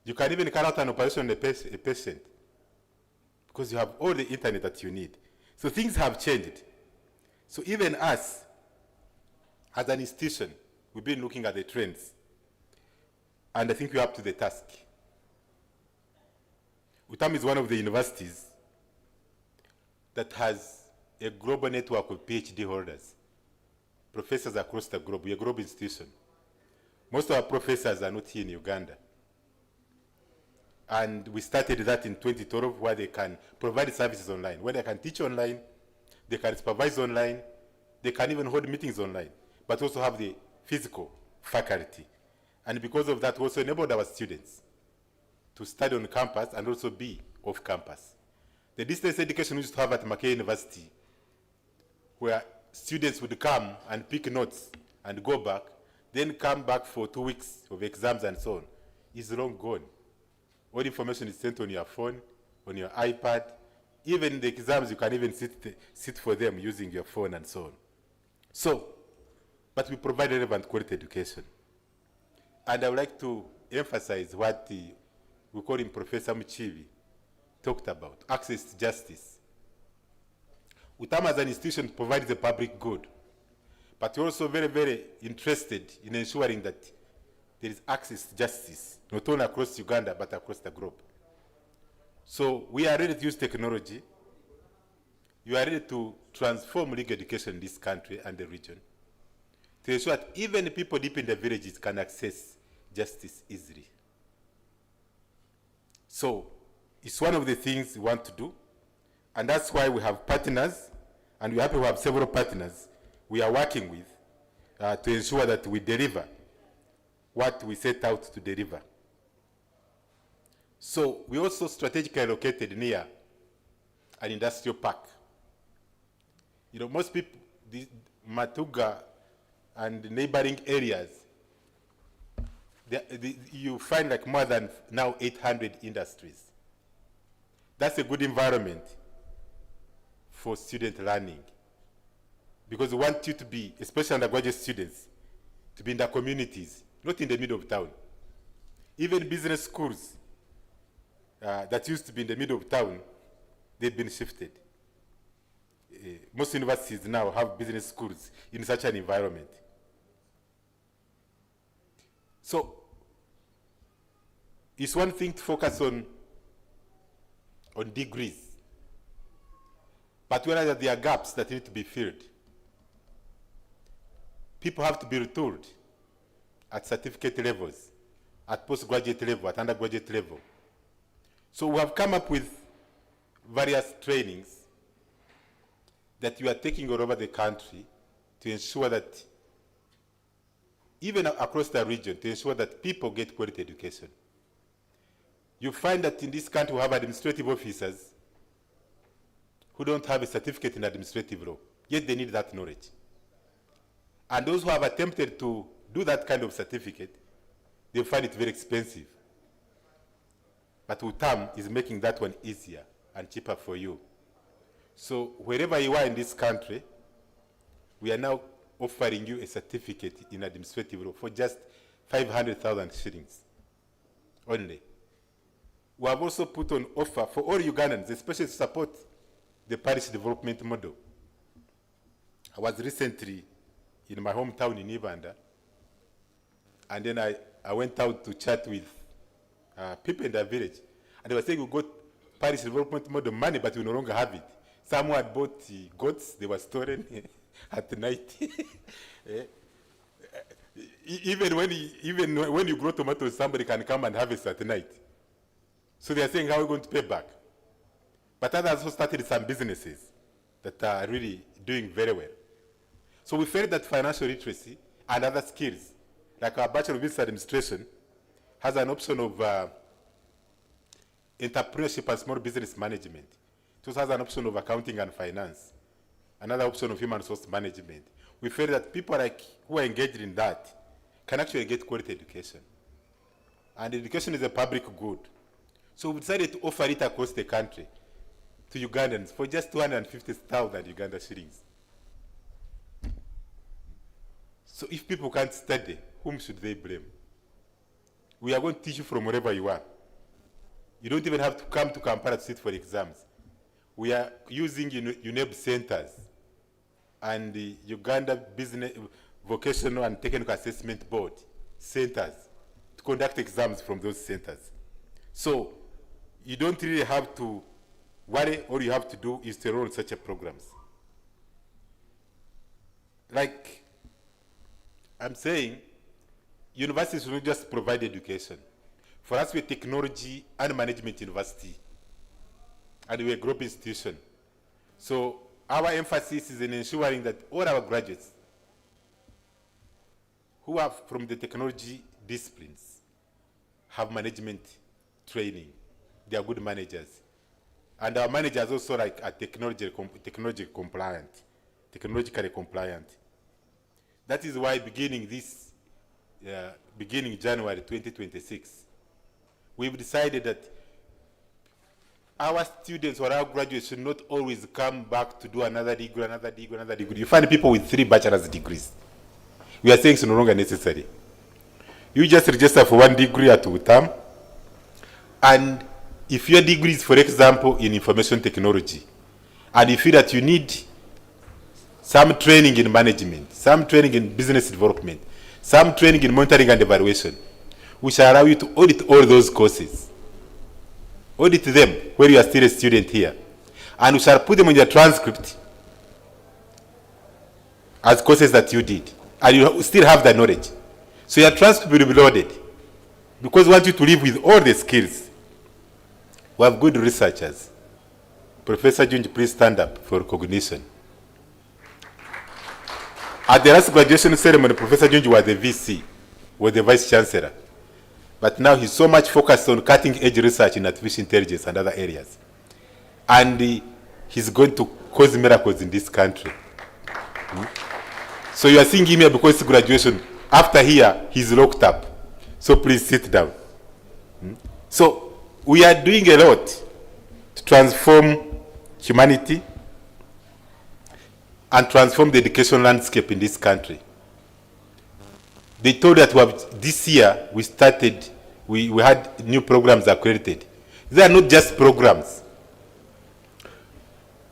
You can even carry out an operation on a patient because you have all the internet that you need. So things have changed. So even us, as an institution, we've been looking at the trends. And I think we're up to the task. UTAMU is one of the universities that has a global network of PhD holders, professors across the globe. We're a global institution. Most of our professors are not here in Uganda. And we started that in 2012, where they can provide services online, where they can teach online, they can supervise online, they can even hold meetings online, but also have the physical faculty. And because of that, we also enabled our students to study on campus and also be off campus. The distance education we used to have at Mackay University, where students would come and pick notes and go back, then come back for 2 weeks of exams and so on, is long gone. All information is sent on your phone, on your iPad. Even the exams, you can even sit for them using your phone and so on. So, but we provide relevant quality education. And I would like to emphasize what we call him Professor Muchivi talked about, access to justice. UTAMU as an institution provides the public good, but we're also very, very interested in ensuring that there is access to justice, not only across Uganda, but across the globe. So we are ready to use technology. You are ready to transform legal education in this country and the region to ensure that even people deep in the villages can access justice easily. So it's one of the things we want to do, and that's why we have partners, and we're happy we have several partners we are working with to ensure that we deliver what we set out to deliver. So we also strategically located near an industrial park. You know, most people, Matuga and neighboring areas, you find like more than now 800 industries. That's a good environment for student learning. Because we want you to be, especially undergraduate students, to be in the communities, not in the middle of town. Even business schools that used to be in the middle of town, they've been shifted. Most universities now have business schools in such an environment. So, it's one thing to focus on degrees, but we realize that there are gaps that need to be filled. People have to be retooled at certificate levels, at postgraduate level, at undergraduate level. So we have come up with various trainings that we are taking all over the country to ensure that, even across the region, to ensure that people get quality education. You find that in this country we have administrative officers who don't have a certificate in administrative law, yet they need that knowledge. And those who have attempted to do that kind of certificate, they find it very expensive. But UTAMU is making that one easier and cheaper for you. So wherever you are in this country, we are now offering you a certificate in administrative law for just 500,000 shillings only. We have also put on offer for all Ugandans, especially to support the parish development model. I was recently in my hometown in Ibanda, and then I went out to chat with people in the village, and they were saying we got parish development model money, but we no longer have it. Someone had bought goats, they were stolen at night. Even when you grow tomatoes, somebody can come and harvest at night. So they are saying, how are we going to pay back? But others also started some businesses that are really doing very well. So we felt that financial literacy and other skills, like our Bachelor of Business Administration, has an option of entrepreneurship and small business management. It also has an option of accounting and finance, another option of human resource management. We felt that people who are engaged in that can actually get quality education. And education is a public good. So we decided to offer it across the country to Ugandans for just 250,000 Uganda shillings. So if people can't study, whom should they blame? We are going to teach you from wherever you are. You don't even have to come to Kampala to sit for exams. We are using UNEB centers and the Uganda Business Vocational and Technical Assessment Board centers to conduct exams from those centers. So you don't really have to worry. All you have to do is to enroll in such a programs. Like I'm saying, universities will not just provide education. For us, we're a technology and management university, and we're a global institution. So our emphasis is in ensuring that all our graduates who are from the technology disciplines have management training. They are good managers. And our managers also are technologically compliant. That is why beginning January 2026, we've decided that our students or our graduates should not always come back to do another degree. You find people with 3 bachelor's degrees. We are saying it's no longer necessary. You just register for 1 degree at UTAMU, and if your degree is, for example, in information technology, and you feel that you need some training in management, some training in business development, some training in monitoring and evaluation, we shall allow you to audit all those courses. Audit them where you are still a student here. And we shall put them on your transcript as courses that you did. And you still have the knowledge. So your transcript will be loaded. Because we want you to live with all the skills. We have good researchers. Professor Junji, please stand up for recognition. At the last graduation ceremony, Professor Junji was the VC, was the Vice Chancellor. But now he's so much focused on cutting-edge research in artificial intelligence and other areas. And he's going to cause miracles in this country. So you are seeing him here because it's graduation. After here, he's locked up. So please sit down. So we are doing a lot to transform humanity and transform the education landscape in this country. They told us that this year we had new programs accredited. They are not just programs.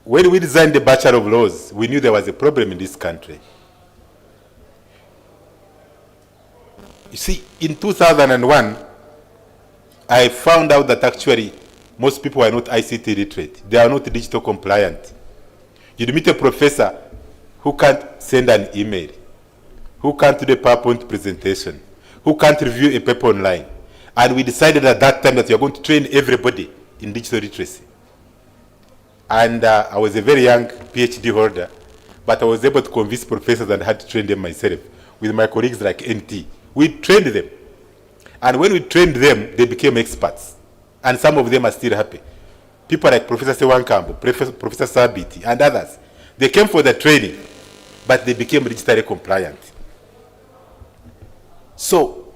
When we designed the Bachelor of Laws, we knew there was a problem in this country. You see, in 2001, I found out that actually most people are not ICT literate. They are not digital compliant. You'd meet a professor who can't send an email, who can't do a PowerPoint presentation, who can't review a paper online. And we decided at that time that we are going to train everybody in digital literacy. And I was a very young PhD holder, but I was able to convince professors and had to train them myself with my colleagues like NT. We trained them. And when we trained them, they became experts. And some of them are still happy. People like Professor Sewankambo, Professor Sabiti, and others. They came for the training, but they became digitally compliant. So,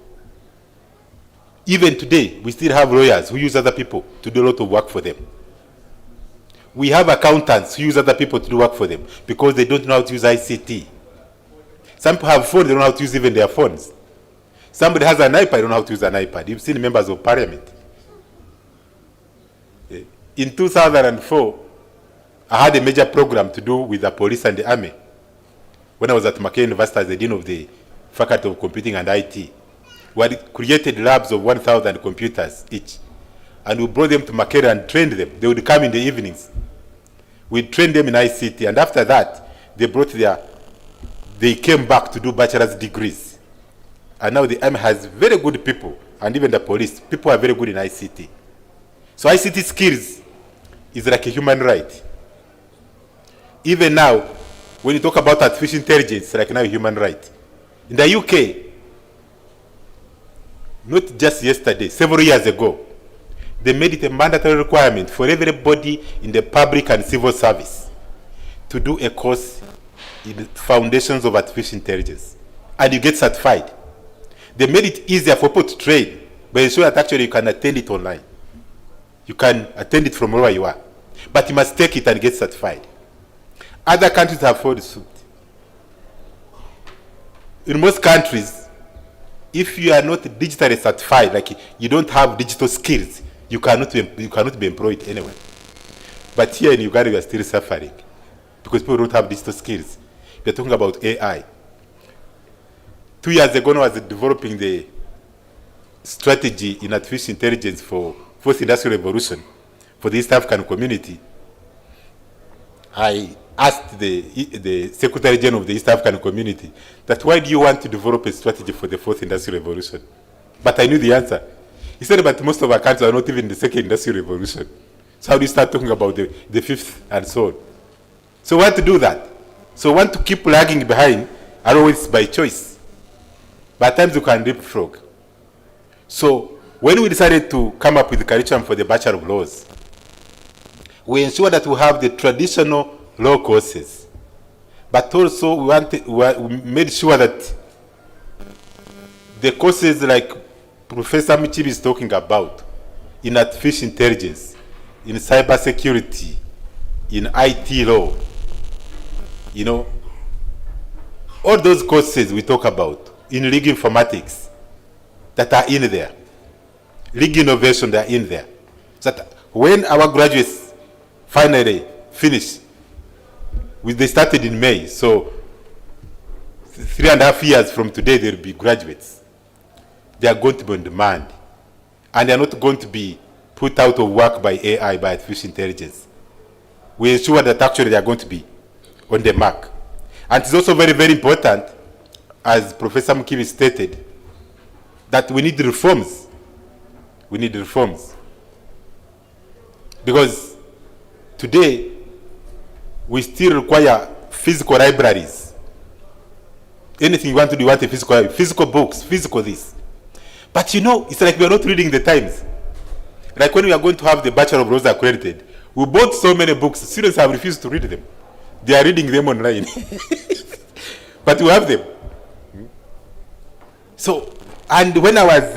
even today, we still have lawyers who use other people to do a lot of work for them. We have accountants who use other people to do work for them because they don't know how to use ICT. Some people have phones, they don't know how to use even their phones. Somebody has an iPad, they don't know how to use an iPad. You've seen members of parliament. In 2004, I had a major program to do with the police and the army. When I was at McKay University as the Dean of the Faculty of Computing and IT, we had created labs of 1,000 computers each. And we brought them to McKay and trained them. They would come in the evenings. We trained them in ICT, and after that, they came back to do bachelor's degrees. And now the army has very good people, and even the police, people are very good in ICT. So ICT skills is like a human right. Even now, when you talk about artificial intelligence, it's like now a human right. In the UK, not just yesterday, several years ago, they made it a mandatory requirement for everybody in the public and civil service to do a course in the foundations of artificial intelligence. And you get certified. They made it easier for people to train, but ensure that actually you can attend it online. You can attend it from wherever you are. But you must take it and get certified. Other countries have followed suit. In most countries, if you are not digitally certified, like you don't have digital skills, you cannot be employed anywhere. But here in Uganda, we are still suffering because people don't have digital skills. We are talking about AI. 2 years ago, I was developing the strategy in artificial intelligence for fourth industrial revolution for the East African community. I asked the Secretary General of the East African community that why do you want to develop a strategy for the fourth industrial revolution? But I knew the answer. He said, but most of our countries are not even in the second industrial revolution. So how do you start talking about the fifth and so on? So we want to do that. So we want to keep lagging behind, always by choice. But at times you can leapfrog. So when we decided to come up with the curriculum for the Bachelor of Laws, we ensured that we have the traditional law courses. But also we made sure that the courses like Professor Michibi is talking about in artificial intelligence, in cybersecurity, in IT law, you know, all those courses we talk about in legal informatics that are in there, legal innovation that are in there. So that when our graduates finally finish, they started in May, so 3.5 years from today they'll be graduates. They are going to be on demand. And they are not going to be put out of work by AI, by artificial intelligence. We ensure that actually they are going to be on the mark. And it's also very, very important, as Professor Mukibi stated, that we need reforms. We need reforms. Because today, we still require physical libraries. Anything you want to do, you want a physical library, physical books, physical this. But you know, it's like we are not reading the times. Like when we are going to have the Bachelor of Laws accredited, we bought so many books, students have refused to read them. They are reading them online. But we have them. So, and when I was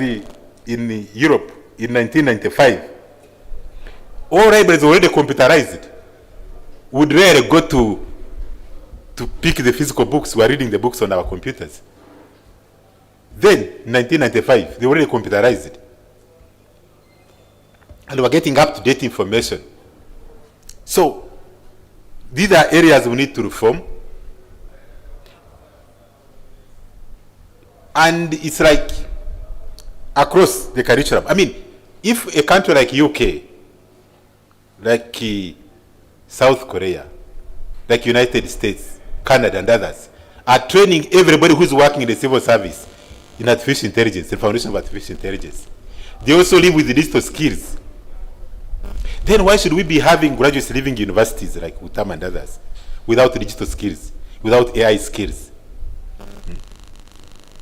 in Europe in 1995, all libraries were already computerized. Would rarely go to to pick the physical books. We are reading the books on our computers. Then, in 1995, they already computerized it. And we're getting up-to-date information. So, these are areas we need to reform. And it's like across the curriculum. I mean, if a country like UK, like South Korea, like United States, Canada and others, are training everybody who's working in the civil service in artificial intelligence, the foundation of artificial intelligence. They also live with the digital skills. Then why should we be having graduates leaving universities like UTAMU and others without digital skills, without AI skills?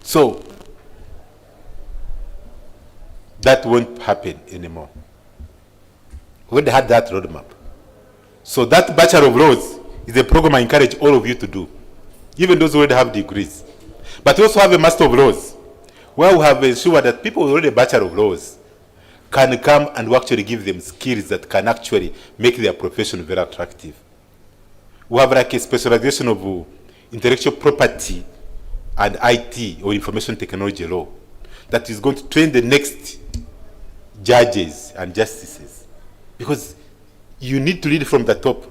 So, that won't happen anymore. We already had that roadmap. So that Bachelor of Laws is a program I encourage all of you to do, even those who already have degrees. But we also have a Master of Laws, where we have ensured that people who already a Bachelor of Laws can come and we actually give them skills that can actually make their profession very attractive. We have like a specialization of intellectual property and IT, or information technology law, that is going to train the next judges and justices. Because you need to lead from the top.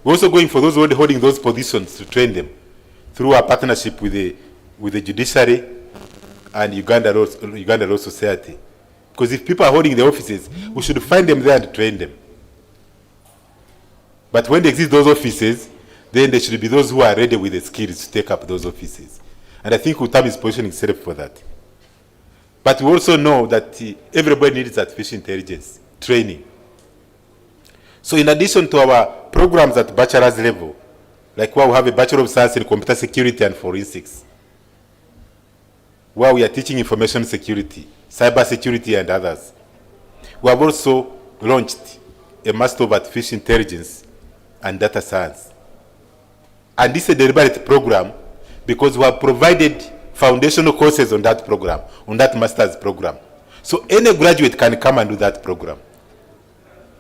We're also going for those already holding those positions to train them through our partnership with the judiciary and Uganda Law Society. Because if people are holding the offices, we should find them there and train them. But when they exist those offices, then there should be those who are ready with the skills to take up those offices. And I think UTAMU is positioning itself for that. But we also know that everybody needs artificial intelligence training. So in addition to our programs at bachelor's level, like where we have a Bachelor of Science in Computer Security and Forensics, where we are teaching information security, cyber security and others, we have also launched a Master of Artificial Intelligence and Data Science. And this is a deliberate program because we have provided foundational courses on that program, on that master's program. So any graduate can come and do that program.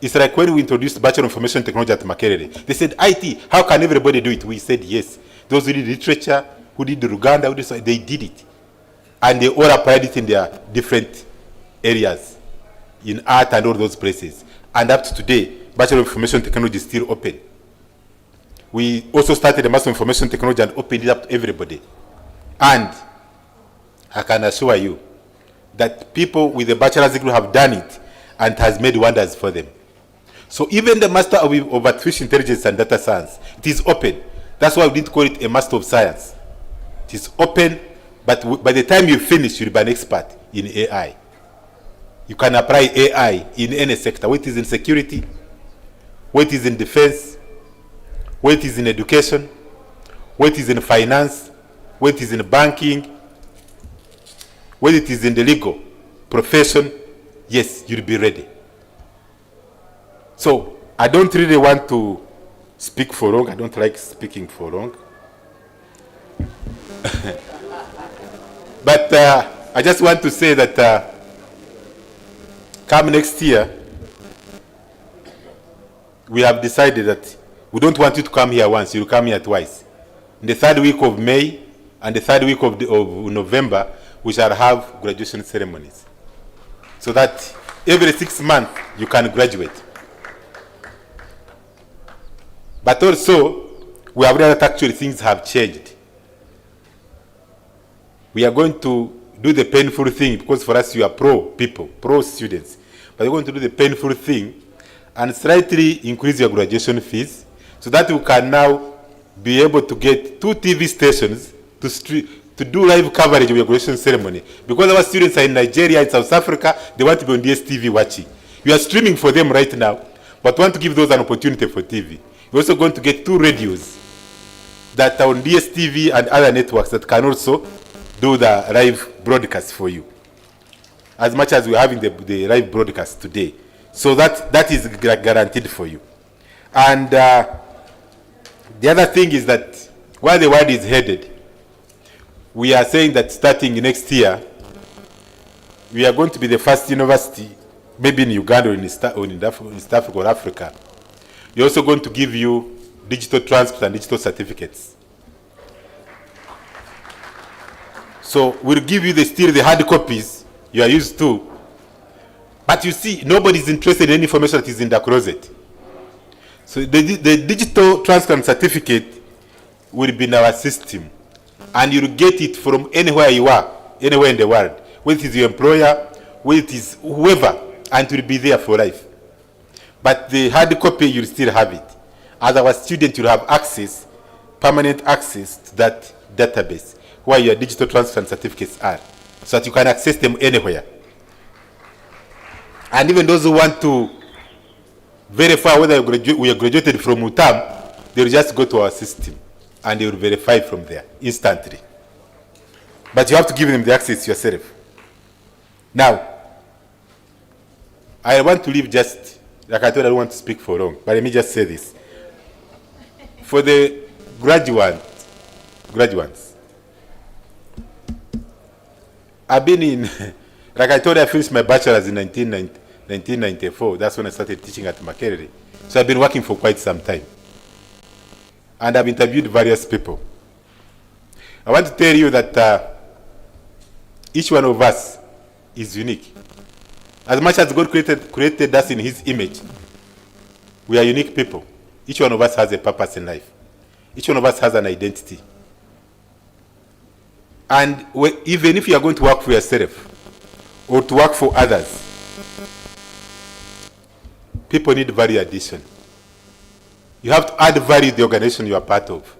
It's like when we introduced Bachelor of Information Technology at Makerere. They said, IT, how can everybody do it? We said yes. Those who did literature, who did Uganda, they did it. And they all applied it in their different areas, in art and all those places. And up to today, Bachelor of Information Technology is still open. We also started a Master of Information Technology and opened it up to everybody. And I can assure you that people with a bachelor's degree have done it and it has made wonders for them. So even the Master of Artificial Intelligence and Data Science, it is open. That's why we didn't call it a Master of Science. It is open, but by the time you finish, you'll be an expert in AI. You can apply AI in any sector, whether it is in security, whether it is in defense, whether it is in education, whether it is in finance, whether it is in banking, whether it is in the legal profession, yes, you'll be ready. So I don't really want to speak for long. I don't like speaking for long. But I just want to say that come next year, we have decided that we don't want you to come here once, you'll come here twice. In the third week of May and the third week of November, we shall have graduation ceremonies. So that every 6 months, you can graduate. But also, we have realized that actually things have changed. We are going to do the painful thing, because for us you are pro people, pro students. But we're going to do the painful thing and slightly increase your graduation fees so that you can now be able to get 2 TV stations to do live coverage of your graduation ceremony. Because our students are in Nigeria and South Africa, they want to be on DSTV watching. You are streaming for them right now, but want to give those an opportunity for TV. You're also going to get 2 radios that are on DSTV and other networks that can also do the live broadcast for you, as much as we're having the live broadcast today. So that is guaranteed for you. And the other thing is that where the world is headed, we are saying that starting next year, we are going to be the first university, maybe in Uganda or in East Africa or Africa. We're also going to give you digital transcripts and digital certificates. So we'll give you still the hard copies you are used to. But you see, nobody's interested in any information that is in the closet. So the digital transcript and certificate will be in our system. And you'll get it from anywhere you are, anywhere in the world. Whether it is your employer, whether it is whoever, and it will be there for life. But the hard copy, you'll still have it. As our student, you'll have access, permanent access to that database where your digital transfer and certificates are, so that you can access them anywhere. And even those who want to verify whether we are graduated from UTAMU, they will just go to our system and they will verify from there instantly. But you have to give them the access yourself. Now, I want to leave just, like I told, I don't want to speak for long, but let me just say this. For the graduates, I've been in, like I told you, I finished my bachelor's in 1994. That's when I started teaching at Makerere. So I've been working for quite some time. And I've interviewed various people. I want to tell you that each one of us is unique. As much as God created us in his image, we are unique people. Each one of us has a purpose in life. Each one of us has an identity. And even if you are going to work for yourself or to work for others, people need value addition. You have to add value to the organization you are part of.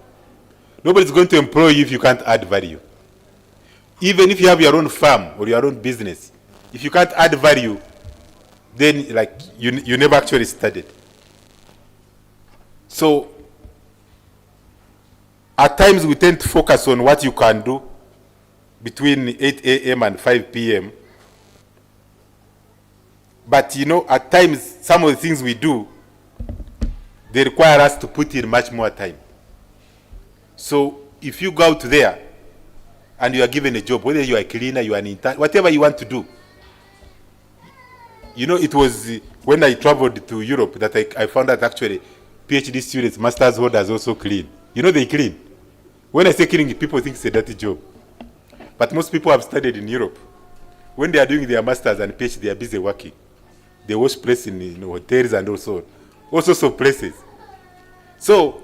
Nobody's going to employ you if you can't add value. Even if you have your own farm or your own business, if you can't add value, then like you never actually started. So at times we tend to focus on what you can do between 8 a.m. and 5 p.m. But you know, at times some of the things we do, they require us to put in much more time. So if you go out there and you are given a job, whether you are a cleaner, you are an intern, whatever you want to do. You know, it was when I traveled to Europe that I found that actually PhD students, master's holders also clean. You know, they clean. When I say cleaning, people think it's a dirty job. But most people have studied in Europe. When they are doing their masters and PhD, they are busy working. They wash places in hotels and also all sorts of places. So,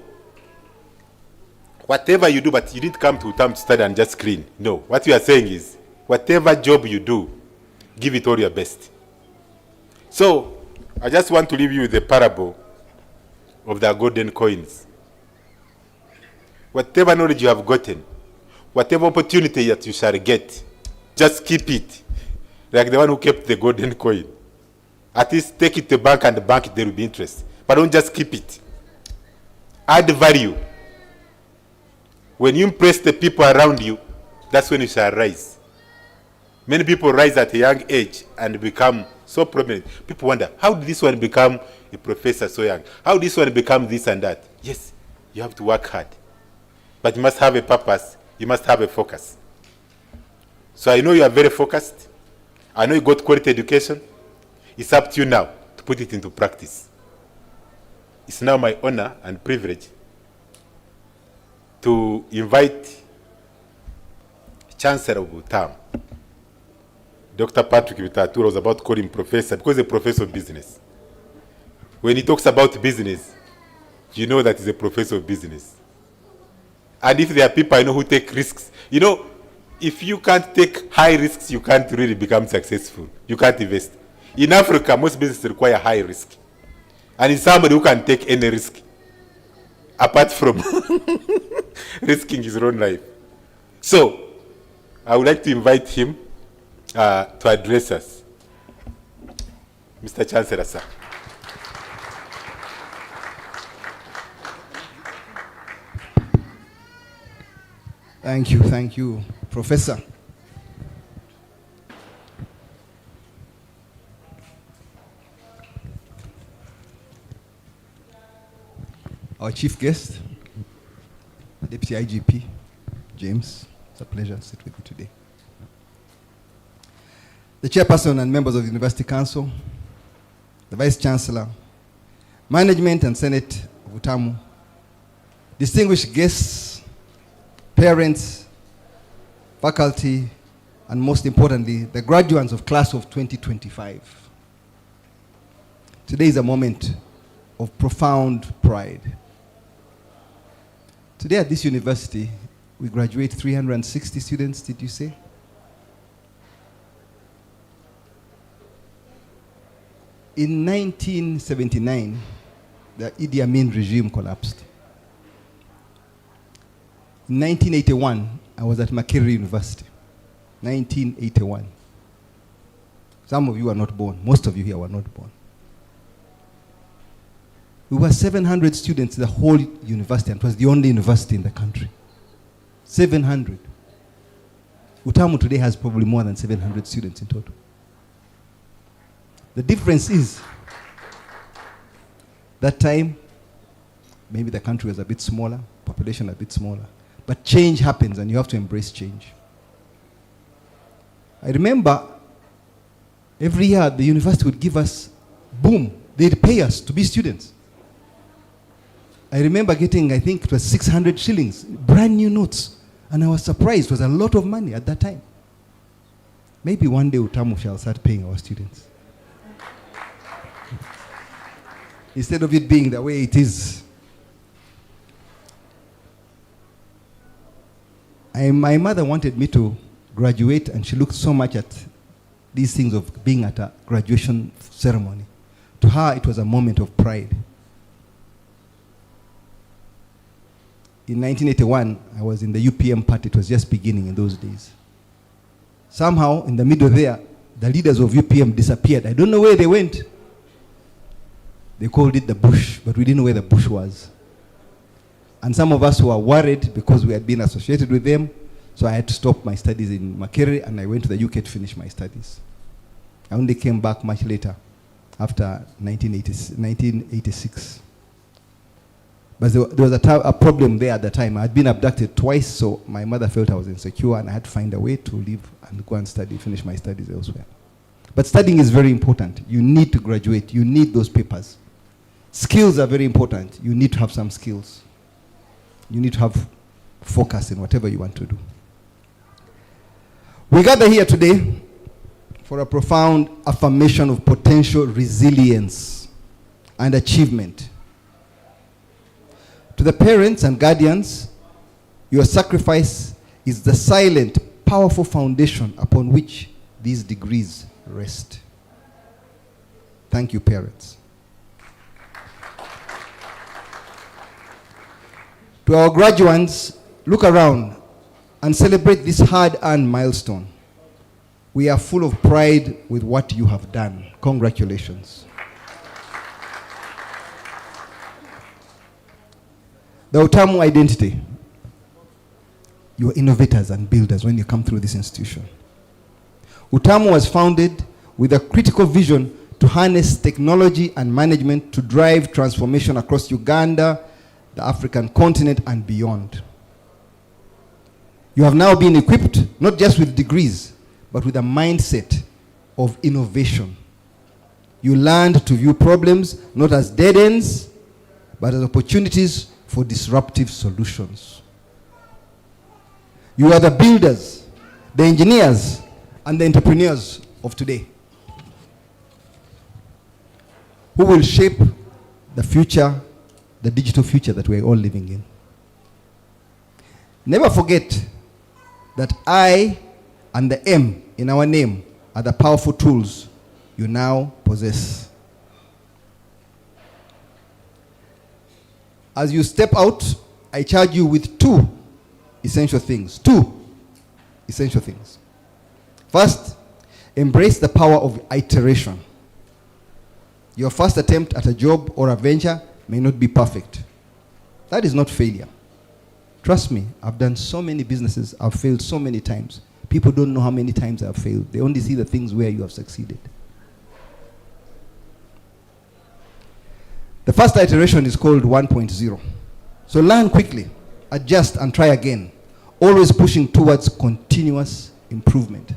whatever you do, but you didn't come to UTAMU to study and just clean. No. What you are saying is, whatever job you do, give it all your best. So, I just want to leave you with the parable of the golden coins. Whatever knowledge you have gotten, whatever opportunity that you shall get, just keep it. Like the one who kept the golden coin. At least take it to the bank, and the bank, there will be interest. But don't just keep it. Add value. When you impress the people around you, that's when you shall rise. Many people rise at a young age and become so prominent. People wonder, how did this one become a professor so young? How did this one become this and that? Yes, you have to work hard. But you must have a purpose. You must have a focus. So I know you are very focused. I know you got quality education. It's up to you now to put it into practice. It's now my honor and privilege to invite Chancellor of UTAMU, Dr. Patrick Vitatura. Was about to call him professor because he's a professor of business. When he talks about business, you know that he's a professor of business. And if there are people I know who take risks, you know, if you can't take high risks, you can't really become successful. You can't invest. In Africa, most businesses require high risk. And it's somebody who can take any risk, apart from risking his own life. So, I would like to invite him to address us. Mr. Chancellor, sir. Thank you, Professor. Our chief guest, Deputy IGP, James, it's a pleasure to sit with you today. The Chairperson and members of the University Council, the Vice Chancellor, Management and Senate of UTAMU, distinguished guests, parents, faculty, and most importantly, the graduates of class of 2025. Today is a moment of profound pride. Today at this university, we graduate 360 students, did you say? In 1979, the Idi Amin regime collapsed. In 1981, I was at Makerere University. 1981. Some of you are not born. Most of you here were not born. We were 700 students in the whole university, and it was the only university in the country. 700. UTAMU today has probably more than 700 students in total. The difference is, that time, maybe the country was a bit smaller, population a bit smaller, but change happens and you have to embrace change. I remember every year the university would give us, boom, they'd pay us to be students. I remember getting, I think it was 600 shillings, brand new notes, and I was surprised. It was a lot of money at that time. Maybe one day UTAMU shall start paying our students. Instead of it being the way it is. My mother wanted me to graduate, and she looked so much at these things of being at a graduation ceremony. To her, it was a moment of pride. In 1981, I was in the UPM party. It was just beginning in those days. Somehow, in the middle there, the leaders of UPM disappeared. I don't know where they went. They called it the bush, but we didn't know where the bush was. And some of us were worried because we had been associated with them, so I had to stop my studies in Makerere, and I went to the UK to finish my studies. I only came back much later, after 1986. But there was a problem there at the time. I had been abducted twice, so my mother felt I was insecure, and I had to find a way to leave and go and study, finish my studies elsewhere. But studying is very important. You need to graduate. You need those papers. Skills are very important. You need to have some skills. You need to have focus in whatever you want to do. We gather here today for a profound affirmation of potential resilience and achievement. To the parents and guardians, your sacrifice is the silent, powerful foundation upon which these degrees rest. Thank you, parents. To our graduates, look around and celebrate this hard-earned milestone. We are full of pride with what you have done. Congratulations. The UTAMU identity. You are innovators and builders when you come through this institution. UTAMU was founded with a critical vision to harness technology and management to drive transformation across Uganda, the African continent, and beyond. You have now been equipped not just with degrees, but with a mindset of innovation. You learned to view problems not as dead ends, but as opportunities for disruptive solutions. You are the builders, the engineers, and the entrepreneurs of today, who will shape the future, the digital future that we're all living in. Never forget that I and the M in our name are the powerful tools you now possess. As you step out, I charge you with two essential things. First, embrace the power of iteration. Your first attempt at a job or a venture may not be perfect. That is not failure. Trust me, I've done so many businesses, I've failed so many times. People don't know how many times I've failed. They only see the things where you have succeeded. The first iteration is called 1.0. So learn quickly, adjust, and try again. Always pushing towards continuous improvement.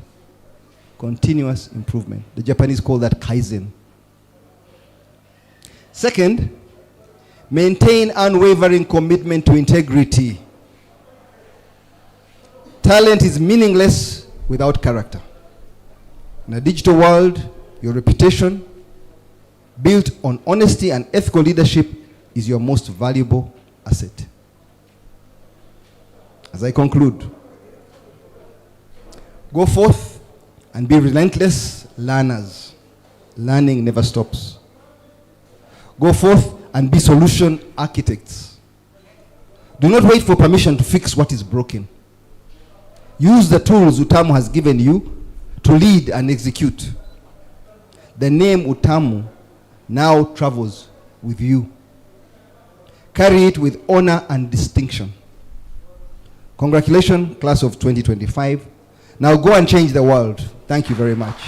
Continuous improvement. The Japanese call that kaizen. Second, Maintain unwavering commitment to integrity. Talent is meaningless without character. In a digital world, your reputation, built on honesty and ethical leadership, is your most valuable asset. As I conclude, go forth and be relentless learners. Learning never stops. Go forth and be solution architects. Do not wait for permission to fix what is broken. Use the tools UTAMU has given you to lead and execute. The name UTAMU now travels with you. Carry it with honor and distinction. Congratulations, class of 2025. Now go and change the world. Thank you very much.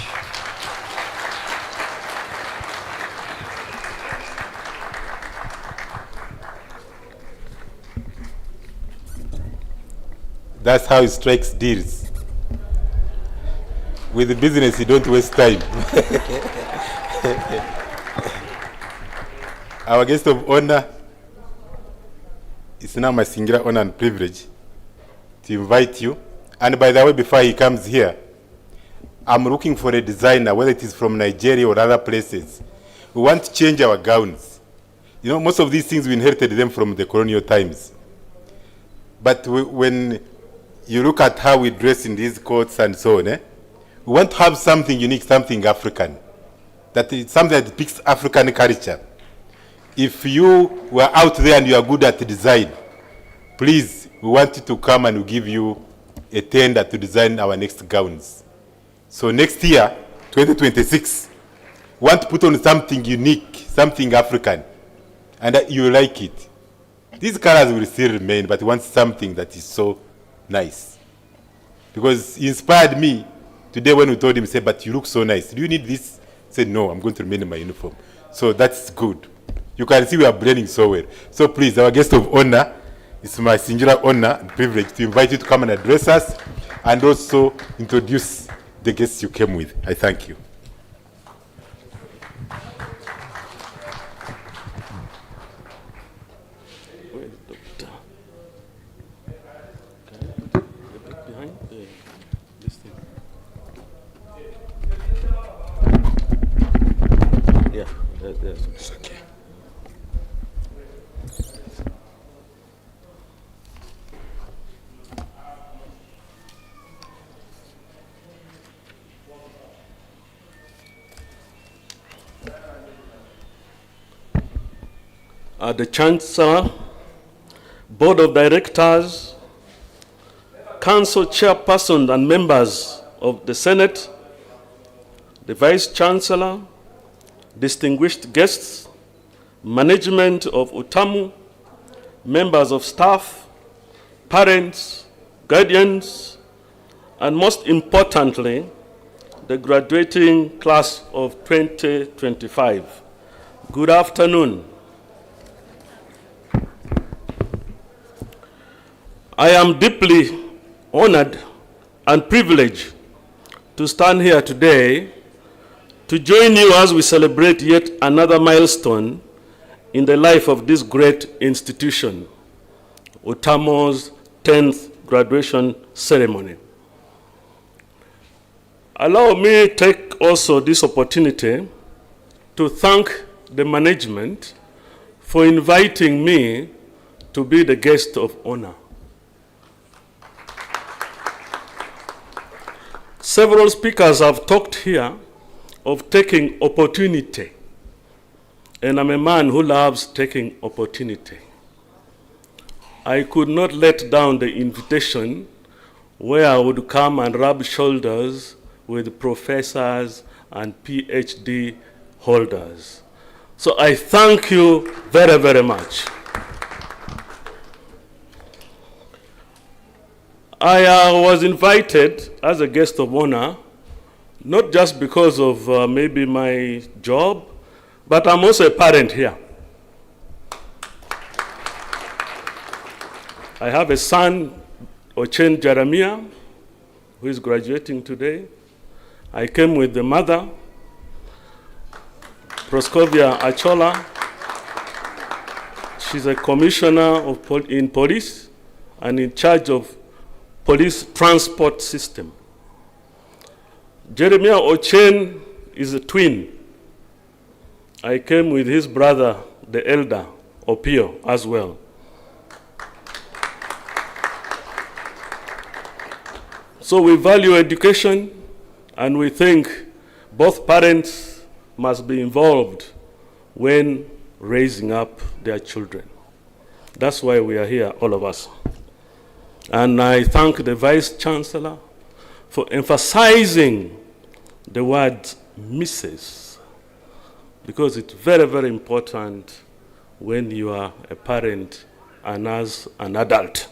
That's how it strikes deals. With the business, you don't waste time. Our guest of honor, it's now my singular honor and privilege to invite you. And by the way, before he comes here, I'm looking for a designer, whether it is from Nigeria or other places. We want to change our gowns. You know, most of these things we inherited them from the colonial times. But when you look at how we dress in these coats and so on, we want to have something unique, something African. That is something that depicts African culture. If you were out there and you are good at design, please, we want you to come and we'll give you a tender to design our next gowns. So next year, 2026, we want to put on something unique, something African, and you like it. These colors will still remain, but we want something that is so nice. Because he inspired me today when we told him, say, but you look so nice. Do you need this? He said, no, I'm going to remain in my uniform. So that's good. You can see we are blending so well. So please, our guest of honor, it's my singular honor and privilege to invite you to come and address us and also introduce the guests you came with. I thank you. The Chancellor, Board of Directors, Council Chairperson and members of the Senate, the Vice Chancellor, distinguished guests, management of UTAMU, members of staff, parents, guardians, and most importantly, the graduating class of 2025. Good afternoon. I am deeply honored and privileged to stand here today to join you as we celebrate yet another milestone in the life of this great institution, UTAMU's 10th graduation ceremony. Allow me to take also this opportunity to thank the management for inviting me to be the guest of honor. Several speakers have talked here of taking opportunity, and I'm a man who loves taking opportunity. I could not let down the invitation where I would come and rub shoulders with professors and PhD holders. So I thank you very, very much. I was invited as a guest of honor, not just because of maybe my job, but I'm also a parent here. I have a son, Ochen Jeremiah, who is graduating today. I came with the mother, Proscovia Achola, She's a commissioner in police and in charge of police transport system. Jeremiah Ochen is a twin. I came with his brother, the elder, Opio, as well. So we value education, and we think both parents must be involved when raising up their children. That's why we are here, all of us. And I thank the Vice Chancellor for emphasizing the word Mrs., because it's very, very important when you are a parent and as an adult.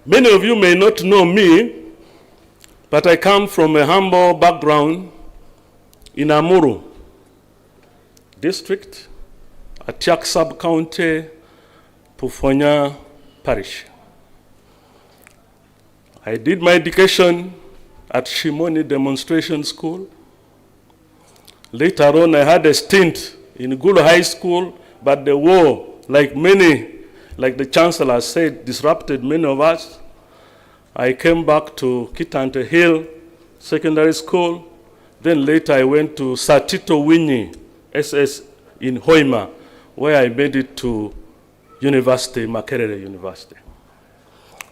Many of you may not know me, but I come from a humble background in Amuru district, Atiak sub-county, Pufonya parish. I did my education at Shimoni Demonstration School. Later on, I had a stint in Gulu High School, but the war, like the Chancellor said, disrupted many of us. I came back to Kitante Hill Secondary School. Then later I went to Satito Winnie SS in Hoima, where I made it to University, Makerere University.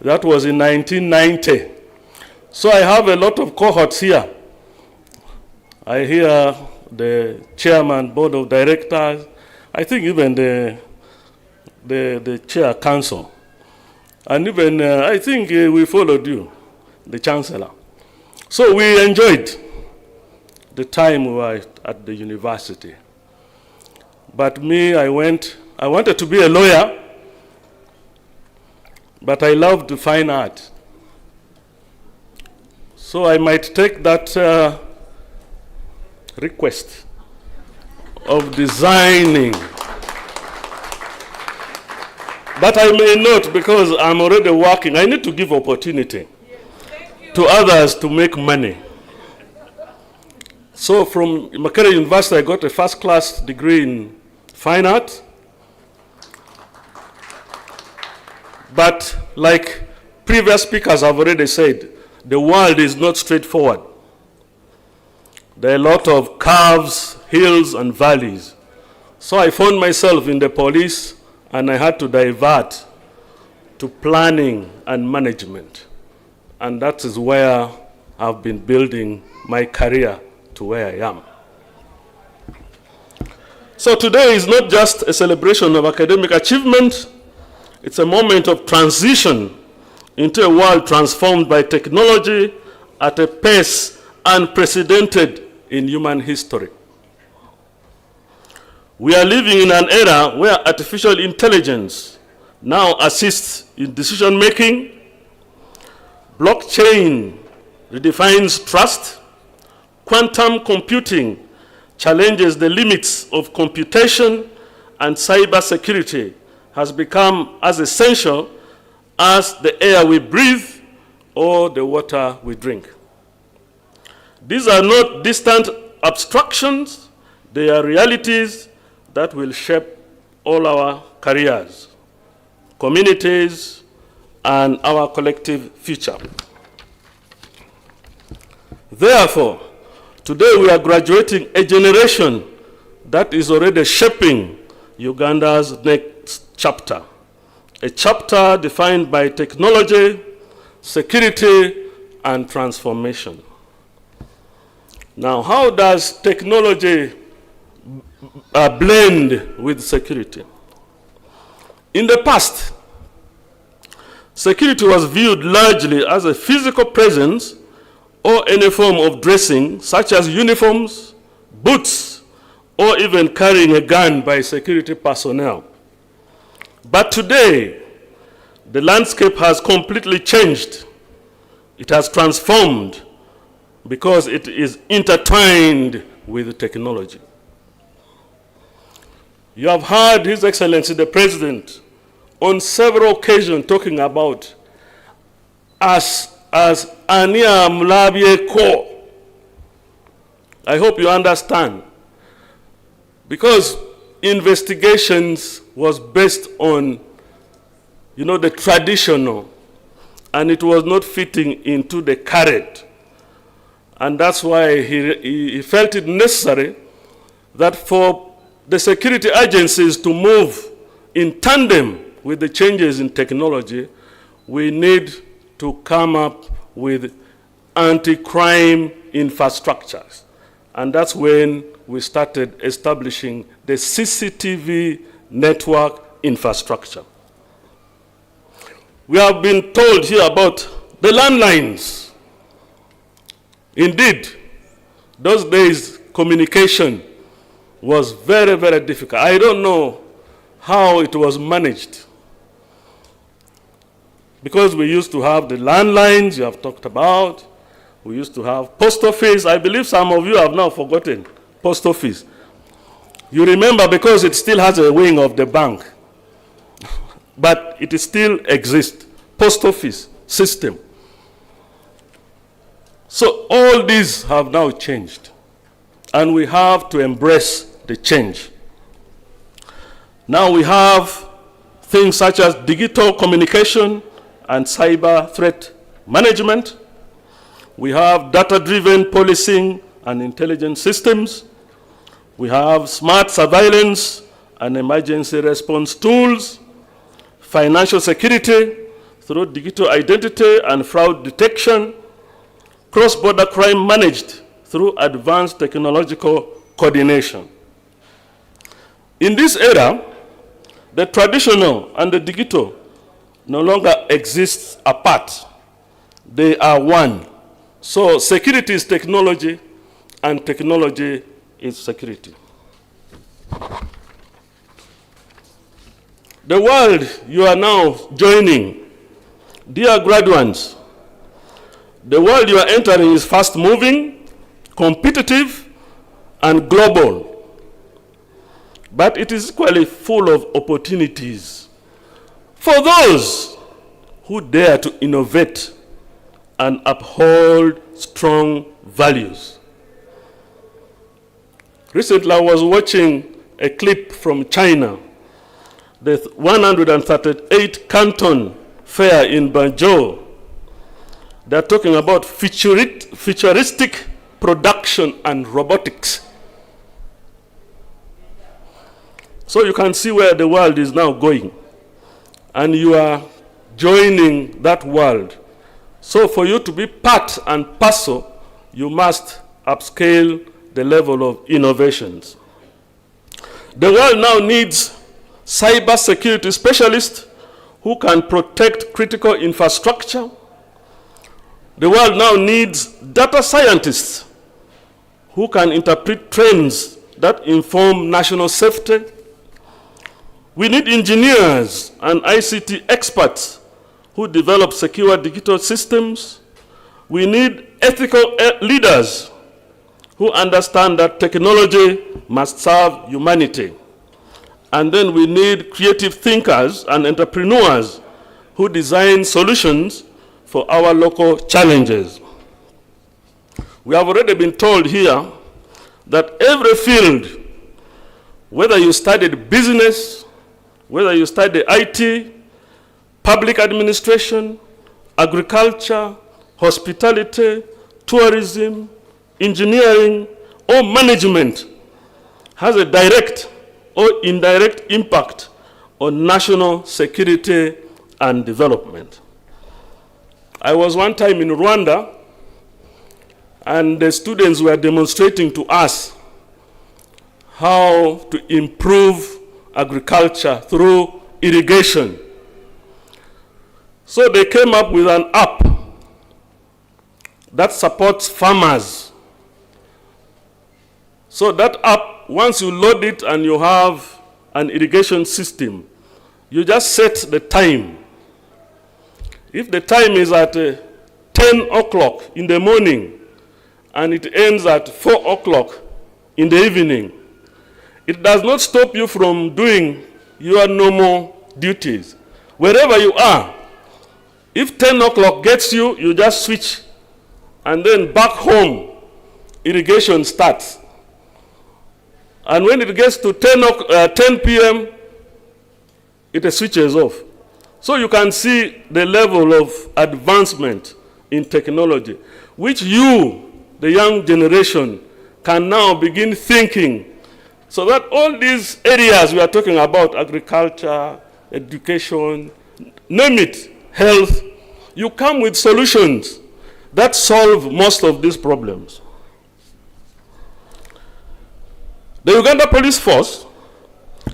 That was in 1990. So I have a lot of cohorts here. I hear the chairman, board of directors, I think even the chair council. And even, I think we followed you, the chancellor. So we enjoyed the time we were at the university. But me, I wanted to be a lawyer, but I loved fine art. So I might take that request of designing. But I may not, because I'm already working. I need to give opportunity to others to make money. So from Makerere University, I got a first-class degree in fine art. But like previous speakers have already said, the world is not straightforward. There are a lot of curves, hills, and valleys. So I found myself in the police, and I had to divert to planning and management. And that is where I've been building my career to where I am. So today is not just a celebration of academic achievement, it's a moment of transition into a world transformed by technology at a pace unprecedented in human history. We are living in an era where artificial intelligence now assists in decision-making. Blockchain redefines trust. Quantum computing challenges the limits of computation, and cybersecurity has become as essential as the air we breathe or the water we drink. These are not distant abstractions, they are realities that will shape all our careers, communities, and our collective future. Therefore, today we are graduating a generation that is already shaping Uganda's next chapter, a chapter defined by technology, security, and transformation. Now, how does technology blend with security? In the past, security was viewed largely as a physical presence or any form of dressing, such as uniforms, boots, or even carrying a gun by security personnel. But today, the landscape has completely changed. It has transformed because it is intertwined with technology. You have heard His Excellency the President on several occasions talking about us as Ania Mlabye Ko. I hope you understand. Because investigations was based on, the traditional, and it was not fitting into the current. And that's why he felt it necessary that for the security agencies to move in tandem with the changes in technology, we need to come up with anti-crime infrastructures. And that's when we started establishing the CCTV network infrastructure. We have been told here about the landlines. Indeed, those days communication was very, very difficult. I don't know how it was managed, because we used to have the landlines you have talked about. We used to have post office. I believe some of you have now forgotten post office. You remember because it still has a wing of the bank, but it still exists. Post office system. So all these have now changed, and we have to embrace the change. Now we have things such as digital communication and cyber threat management. We have data-driven policing and intelligence systems. We have smart surveillance and emergency response tools, financial security through digital identity and fraud detection, cross-border crime managed through advanced technological coordination. In this era, the traditional and the digital no longer exist apart. They are one. So security is technology, and technology is security. The world you are now joining, dear graduates, the world you are entering is fast-moving, competitive, and global. But it is equally full of opportunities for those who dare to innovate and uphold strong values. Recently, I was watching a clip from China, the 138 Canton Fair in Banzhou. They're talking about futuristic production and robotics. So you can see where the world is now going, and you are joining that world. So for you to be part and parcel, you must upscale the level of innovations. The world now needs cyber security specialists who can protect critical infrastructure. The world now needs data scientists who can interpret trends that inform national safety. We need engineers and ICT experts who develop secure digital systems. We need ethical leaders who understand that technology must serve humanity. And then we need creative thinkers and entrepreneurs who design solutions for our local challenges. We have already been told here that every field, whether you studied business, whether you study IT, public administration, agriculture, hospitality, tourism, engineering, or management, has a direct or indirect impact on national security and development. I was one time in Rwanda, and the students were demonstrating to us how to improve agriculture through irrigation. So they came up with an app that supports farmers. So that app, once you load it and you have an irrigation system, you just set the time. If the time is at 10 o'clock in the morning and it ends at 4 o'clock in the evening, it does not stop you from doing your normal duties. Wherever you are, if 10 o'clock gets you, you just switch, and then back home, irrigation starts. And when it gets to 10 p.m., it switches off. So you can see the level of advancement in technology, which you, the young generation, can now begin thinking, so that all these areas we are talking about, agriculture, education, name it, health, you come with solutions that solve most of these problems. The Uganda Police Force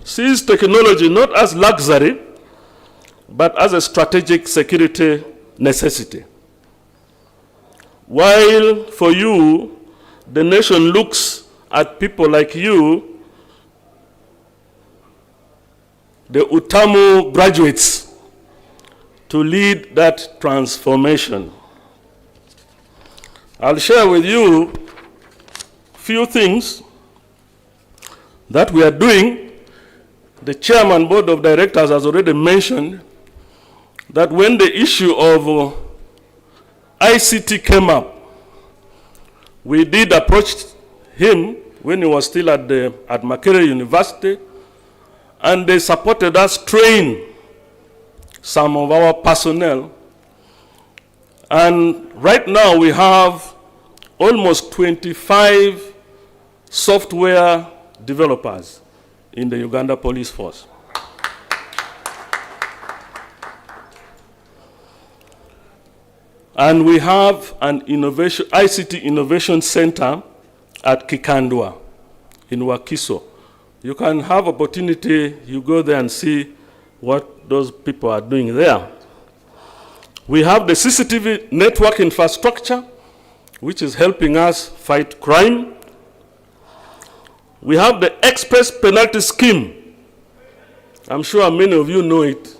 sees technology not as luxury, but as a strategic security necessity. While for you, the nation looks at people like you, the UTAMU graduates, to lead that transformation. I'll share with you a few things that we are doing. The chairman board of directors has already mentioned that when the issue of ICT came up, we did approach him when he was still at Makerere University, and they supported us train some of our personnel. And right now we have almost 25 software developers in the Uganda Police Force. And we have an ICT Innovation Center at Kikandwa in Wakiso. You can have opportunity, you go there and see what those people are doing there. We have the CCTV network infrastructure, which is helping us fight crime. We have the Express Penalty Scheme. I'm sure many of you know it.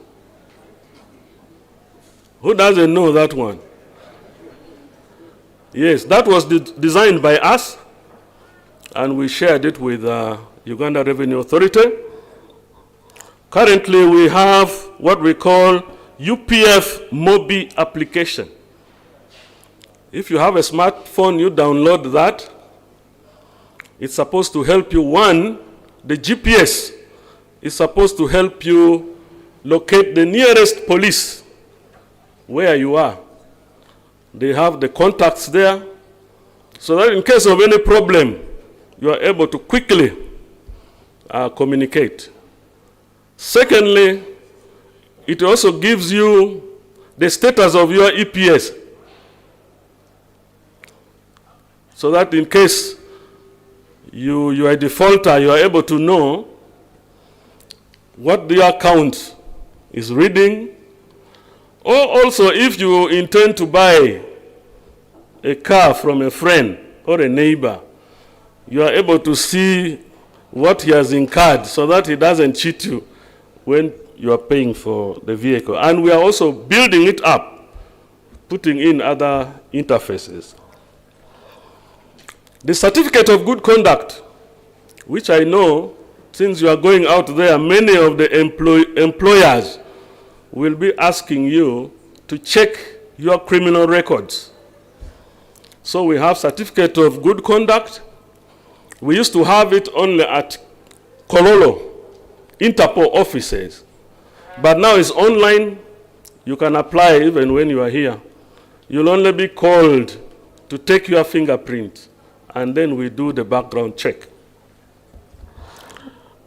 Who doesn't know that one? Yes, that was designed by us, and we shared it with Uganda Revenue Authority. Currently, we have what we call UPF Mobi application. If you have a smartphone, you download that. It's supposed to help you. One, the GPS is supposed to help you locate the nearest police where you are. They have the contacts there, so that in case of any problem, you are able to quickly communicate. Secondly, it also gives you the status of your EPS, so that in case you are a defaulter, you are able to know what your account is reading. Or also, if you intend to buy a car from a friend or a neighbor, you are able to see what he has incurred so that he doesn't cheat you when you are paying for the vehicle. And we are also building it up, putting in other interfaces. The certificate of good conduct, which I know, since you are going out there, many of the employers will be asking you to check your criminal records. So we have certificate of good conduct. We used to have it only at Kololo, Interpol offices. But now it's online. You can apply even when you are here. You'll only be called to take your fingerprint, and then we do the background check.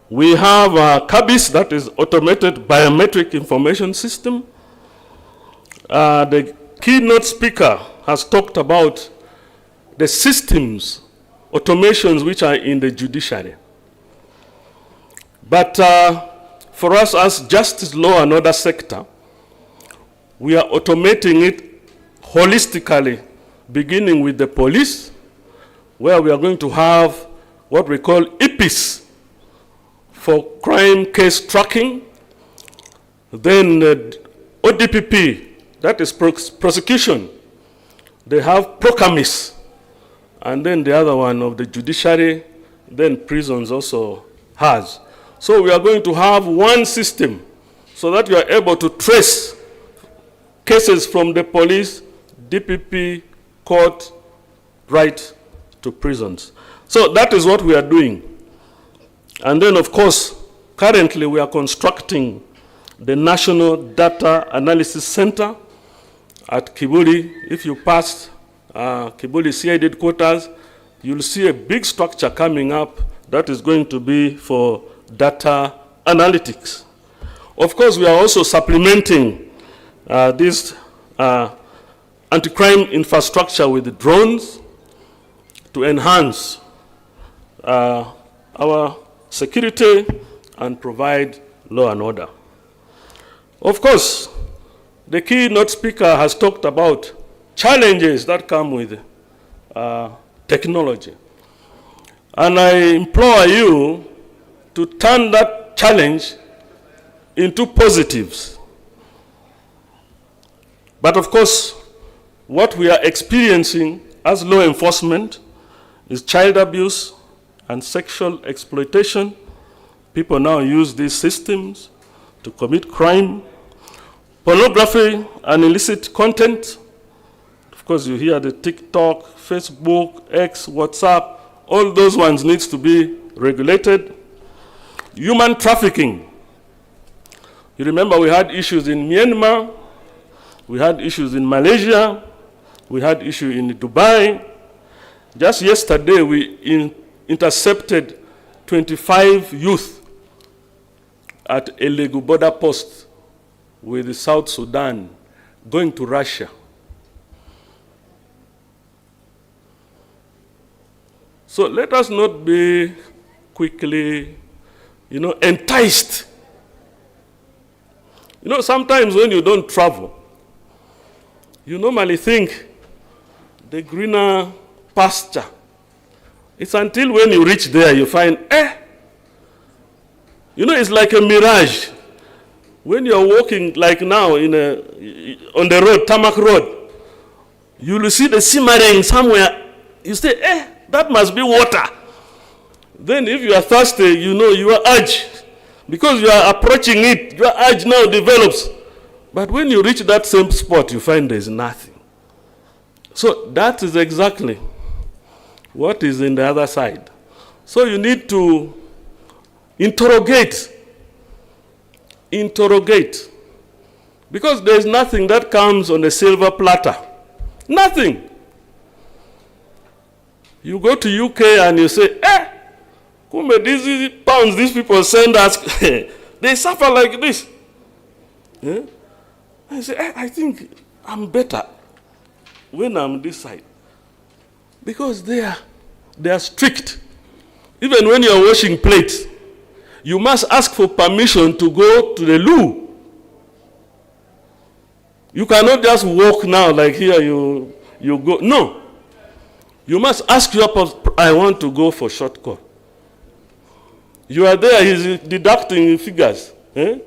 We have CABIS, that is Automated Biometric Information System. The keynote speaker has talked about the systems, automations which are in the judiciary. But for us as justice, law, and other sector, we are automating it holistically, beginning with the police, where we are going to have what we call EPIS, for crime case tracking, then ODPP, that is prosecution. They have PROCAMIS, and then the other one of the judiciary, then prisons also has. So we are going to have one system so that you are able to trace cases from the police, DPP, court, right to prisons. So that is what we are doing. And then, of course, currently we are constructing the National Data Analysis Center at Kibuli. If you pass Kibuli CID headquarters, you'll see a big structure coming up that is going to be for data analytics. Of course, we are also supplementing this anti-crime infrastructure with drones to enhance our security and provide law and order. Of course, the keynote speaker has talked about challenges that come with technology. And I implore you to turn that challenge into positives. But of course, what we are experiencing as law enforcement is child abuse and sexual exploitation. People now use these systems to commit crime. Pornography and illicit content. Of course, you hear the TikTok, Facebook, X, WhatsApp, all those ones needs to be regulated. Human trafficking. You remember we had issues in Myanmar, we had issues in Malaysia, we had issues in Dubai. Just yesterday, we intercepted 25 youth at a Legu border post with South Sudan going to Russia. So let us not be quickly, enticed. Sometimes when you don't travel, you normally think the greener pasture. It's until when you reach there you find, it's like a mirage. When you're walking like now on the road, tarmac road, you will see the simmering somewhere. You say, that must be water. Then if you are thirsty, your urge, because you are approaching it, your urge now develops. But when you reach that same spot, you find there's nothing. So that is exactly what is in the other side. So you need to interrogate. Because there's nothing that comes on a silver platter. Nothing. You go to UK and you say, Kumbe, these pounds these people send us, they suffer like this. Yeah? I say, I think I'm better when I'm this side. Because they are strict. Even when you're washing plates, you must ask for permission to go to the loo. You cannot just walk now like here you go. No. You must ask your boss, I want to go for shortcut. You are there, he's deducting figures. The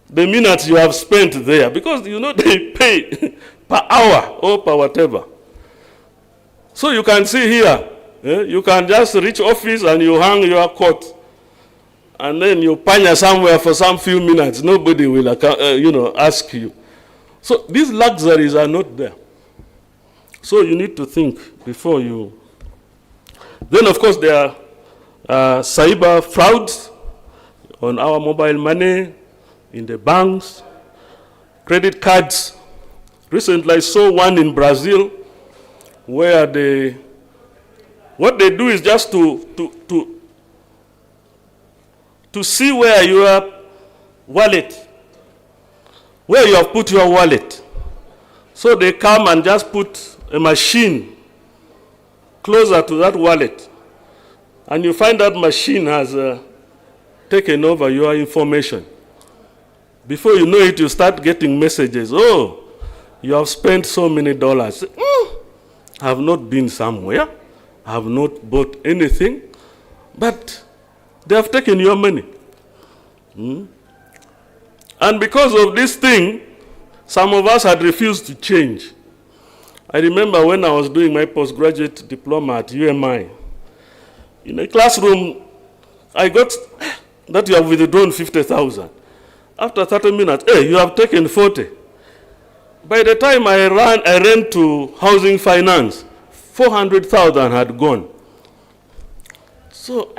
minutes you have spent there. Because they pay per hour or per whatever. So you can see here, you can just reach office and you hang your coat. And then you panya somewhere for some few minutes. Nobody will ask you. So these luxuries are not there. So you need to think before you. Then, of course, there are cyber frauds on our mobile money, in the banks, credit cards. Recently, I saw one in Brazil where what they do is just to see where your wallet, where you have put your wallet. So they come and just put a machine closer to that wallet. And you find that machine has taken over your information. Before you know it, you start getting messages. Oh, you have spent so many dollars. I have not been somewhere. I have not bought anything. But they have taken your money. And because of this thing, some of us had refused to change. I remember when I was doing my postgraduate diploma at UMI, in a classroom, I got that you have withdrawn 50,000. After 30 minutes, you have taken 40. By the time I ran to housing finance, 400,000 had gone. So,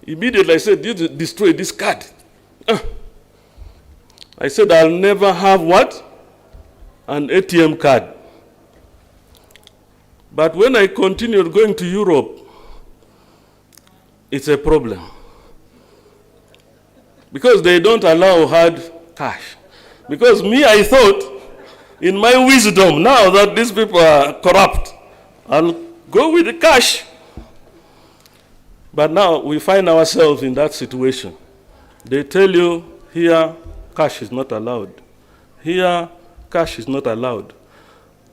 Immediately I said, you destroy this card. I said, I'll never have what? An ATM card. But when I continued going to Europe, it's a problem. Because they don't allow hard cash. Because me, I thought, in my wisdom, now that these people are corrupt, I'll go with the cash. But now we find ourselves in that situation. They tell you, here, cash is not allowed. Here, cash is not allowed.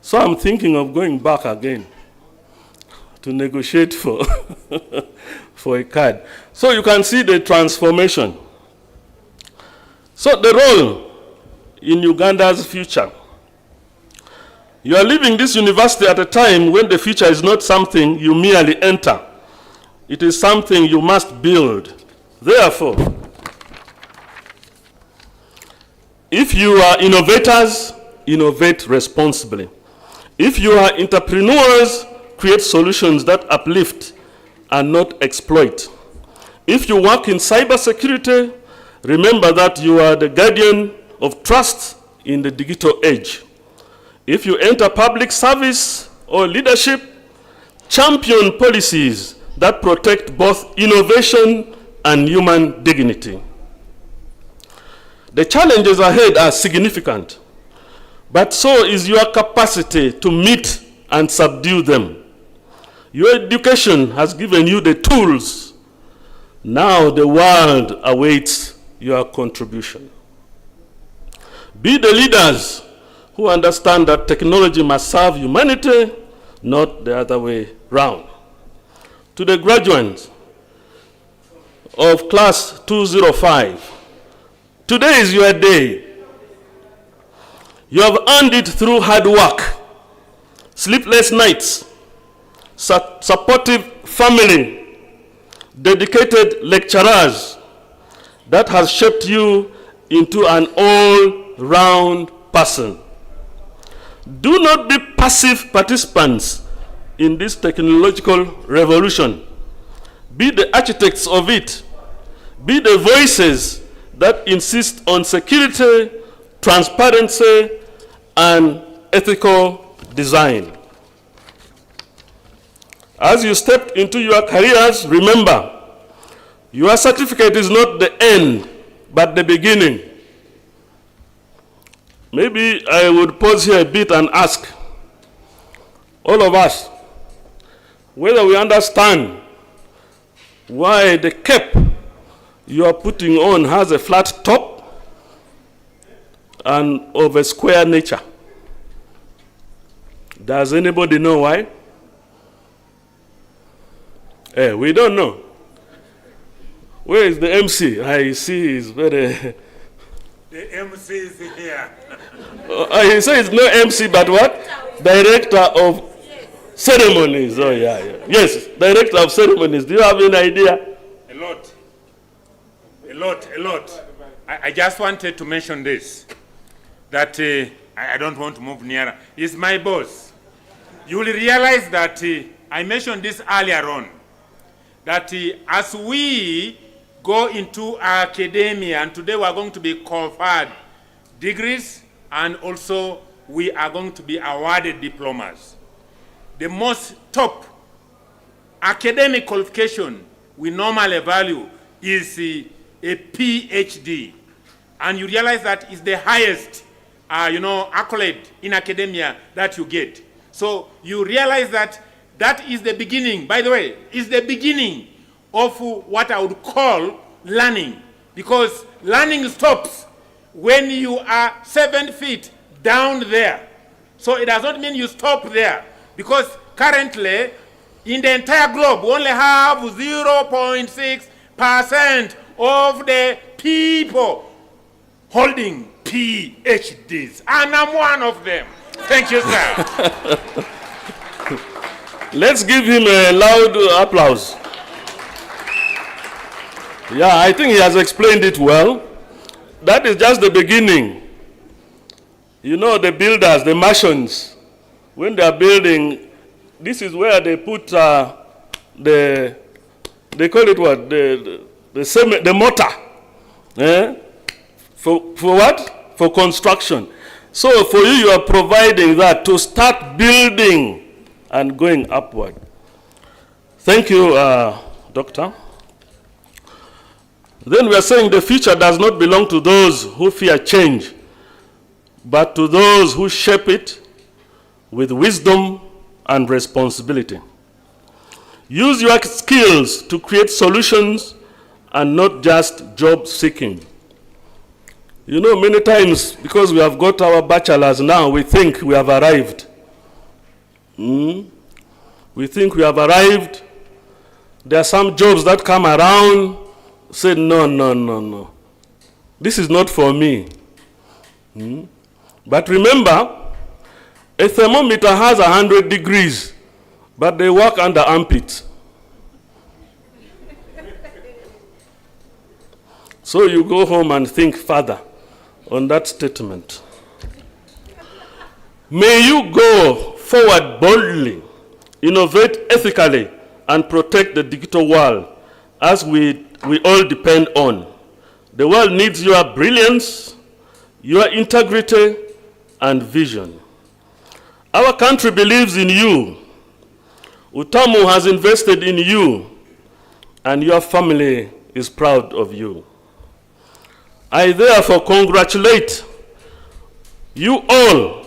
So I'm thinking of going back again to negotiate for, for a card. So you can see the transformation. So the role in Uganda's future. You are leaving this university at a time when the future is not something you merely enter. It is something you must build. Therefore, if you are innovators, innovate responsibly. If you are entrepreneurs, create solutions that uplift and not exploit. If you work in cybersecurity, remember that you are the guardian of trust in the digital age. If you enter public service or leadership, champion policies that protect both innovation and human dignity. The challenges ahead are significant, but so is your capacity to meet and subdue them. Your education has given you the tools. Now the world awaits your contribution. Be the leaders who understand that technology must serve humanity, not the other way round. To the graduates of class 205, today is your day. You have earned it through hard work, sleepless nights, supportive family, dedicated lecturers that has shaped you into an all-round person. Do not be passive participants in this technological revolution. Be the architects of it. Be the voices that insist on security, transparency, and ethical design. As you step into your careers, remember, your certificate is not the end, but the beginning. Maybe I would pause here a bit and ask all of us whether we understand why the cap you are putting on has a flat top and of a square nature. Does anybody know why? We don't know. Where is the MC? I see he's very... The MC is here. He says no MC, but what? Director of ceremonies. Oh, yeah. Yes, director of ceremonies. Do you have any idea? A lot. I just wanted to mention this, that I don't want to move nearer. He's my boss. You will realize that I mentioned this earlier on, that as we go into academia, and today we are going to be conferred degrees, and also we are going to be awarded diplomas. The most top academic qualification we normally value is a PhD. And you realize that is the highest accolade in academia that you get. So you realize that that is the beginning, by the way, is the beginning of what I would call learning. Because learning stops when you are 7 feet down there. So it does not mean you stop there. Because currently, in the entire globe, we only have 0.6% of the people holding PhDs. And I'm one of them. Thank you, sir. Let's give him a loud applause. Yeah, I think he has explained it well. That is just the beginning. You know, the builders, the Martians, when they are building, this is where they put the they call it what? The mortar. For what? For construction. So for you, you are providing that to start building and going upward. Thank you, Doctor. Then we are saying the future does not belong to those who fear change, but to those who shape it with wisdom and responsibility. Use your skills to create solutions and not just job seeking. You know, many times, because we have got our bachelors now, we think we have arrived. We think we have arrived. There are some jobs that come around, say, no. This is not for me. But remember, a thermometer has 100 degrees, but they work under armpits. So you go home and think further on that statement. May you go forward boldly, innovate ethically, and protect the digital world as we all depend on. The world needs your brilliance, your integrity, and vision. Our country believes in you. UTAMU has invested in you, and your family is proud of you. I therefore congratulate you all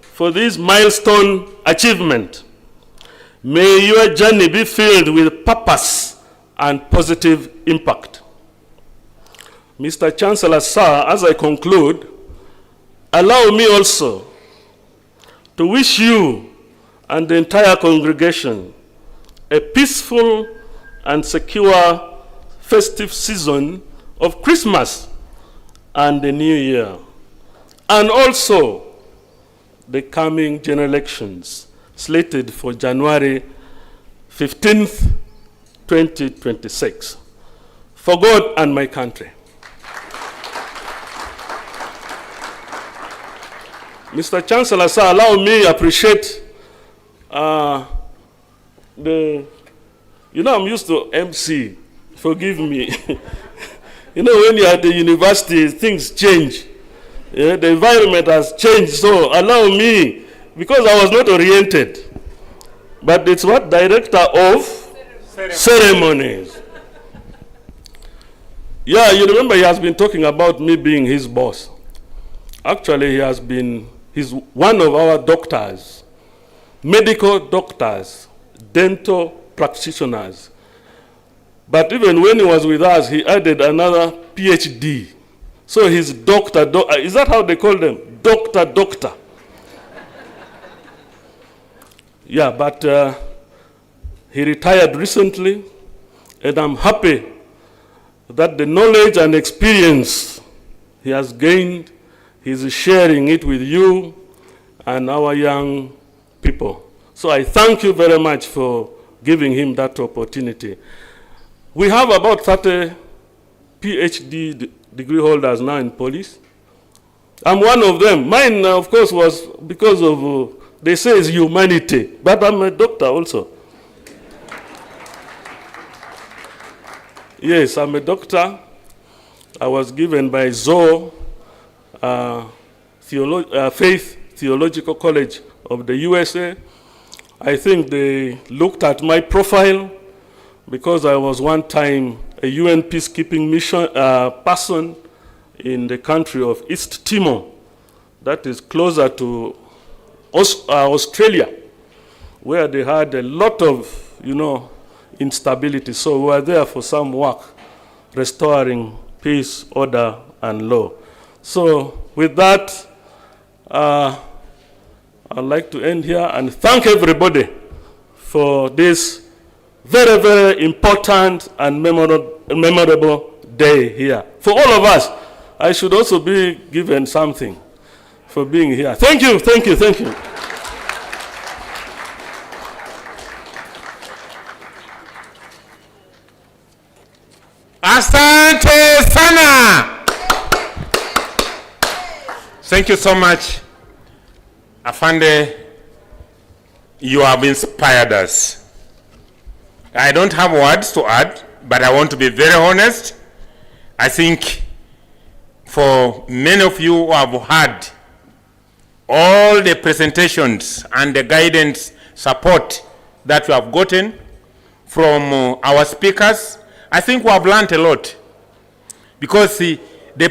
for this milestone achievement. May your journey be filled with purpose and positive impact. Mr. Chancellor, sir, as I conclude, allow me also to wish you and the entire congregation a peaceful and secure festive season of Christmas and the New Year, and also the coming general elections slated for January 15th, 2026. For God and my country. Mr. Chancellor, sir, allow me to appreciate I'm used to MC, forgive me. You know, when you're at the university, things change. Yeah, the environment has changed, so allow me, because I was not oriented, but it's what? Director of ceremonies. Yeah, you remember he has been talking about me being his boss. Actually, he's one of our doctors, medical doctors, dental practitioners. But even when he was with us, he added another PhD. So he's doctor, is that how they call them? Doctor. Yeah, but he retired recently, and I'm happy that the knowledge and experience he has gained, he's sharing it with you and our young people. So I thank you very much for giving him that opportunity. We have about 30 PhD degree holders now in police. I'm one of them. Mine, of course, was because of, they say it's humanity, but I'm a doctor also. Yes, I'm a doctor. I was given by ZO, Faith Theological College of the USA. I think they looked at my profile because I was one time a UN peacekeeping mission person in the country of East Timor, that is closer to Australia, where they had a lot of, instability. So we were there for some work, restoring peace, order, and law. So with that, I'd like to end here and thank everybody for this very, very important and memorable day here. For all of us, I should also be given something for being here. Thank you. Asante sana. Thank you so much. Afande, you have inspired us. I don't have words to add. but I want to be very honest. I think for many of you who have had all the presentations and the guidance support that we have gotten from our speakers, I think we have learned a lot. Because the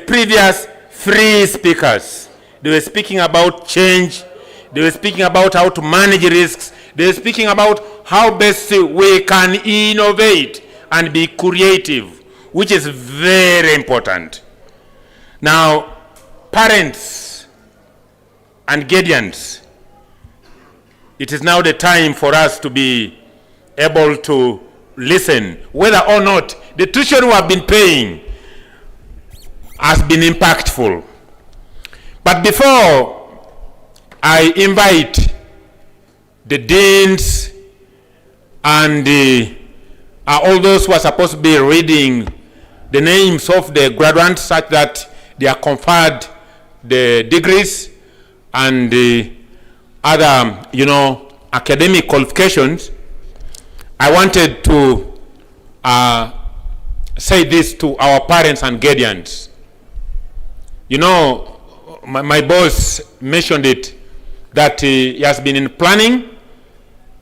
previous 3 speakers, they were speaking about change, they were speaking about how to manage risks, they were speaking about how best we can innovate and be creative, which is very important. Now, parents and guardians, it is now the time for us to be able to listen, whether or not the tuition we have been paying has been impactful. But before I invite the deans and all those who are supposed to be reading the names of the graduates such that they are conferred the degrees and other, academic qualifications, I wanted to say this to our parents and guardians. My boss mentioned it, that he has been in planning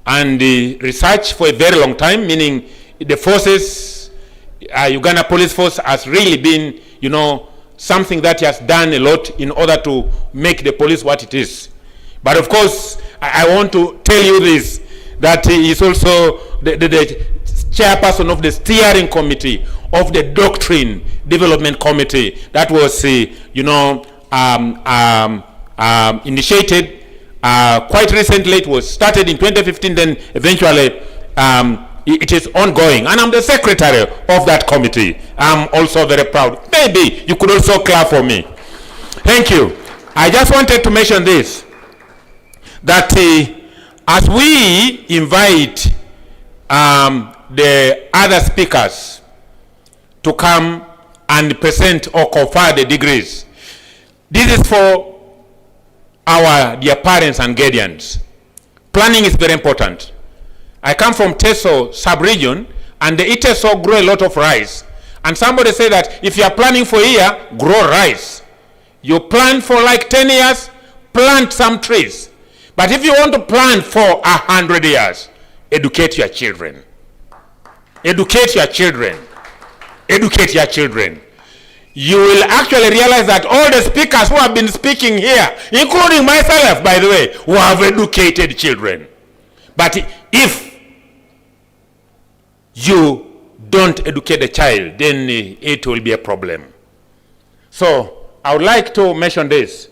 and research for a very long time, meaning the forces, Uganda Police Force has really been, something that he has done a lot in order to make the police what it is. But of course, I want to tell you this, that he is also the chairperson of the steering committee of the Doctrine Development Committee that was, initiated quite recently. It was started in 2015, then eventually it is ongoing. And I'm the secretary of that committee. I'm also very proud. Maybe you could also clap for me. Thank you. I just wanted to mention this, that as we invite the other speakers to come and present or confer the degrees, this is for our dear parents and guardians. Planning is very important. I come from Teso sub-region, and the Teso grow a lot of rice. And somebody said that if you are planning for a year, grow rice. You plan for like 10 years, plant some trees. But if you want to plan for 100 years, educate your children. Educate your children. Educate your children. You will actually realize that all the speakers who have been speaking here, including myself, by the way, who have educated children. But if you don't educate the child, then it will be a problem. So I would like to mention this.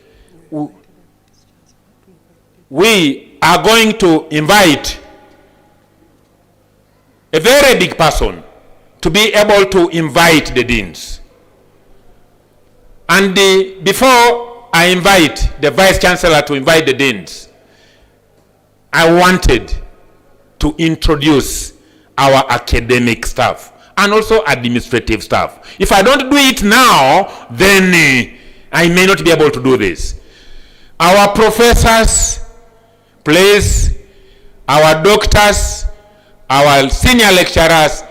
We are going to invite a very big person to be able to invite the deans. And before I invite the Vice Chancellor to invite the deans, I wanted to introduce our academic staff and also administrative staff. If I don't do it now, then I may not be able to do this. Our professors, please, our doctors, our senior lecturers,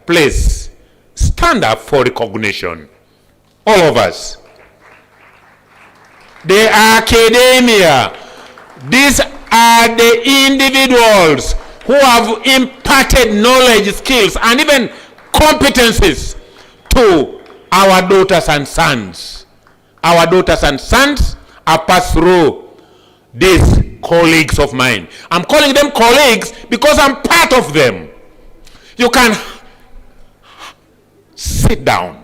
please, stand up for recognition. All of us. The academia, these are the individuals who have imparted knowledge, skills, and even competencies to our daughters and sons. Our daughters and sons are passed through these colleagues of mine. I'm calling them colleagues because I'm part of them. You can sit down.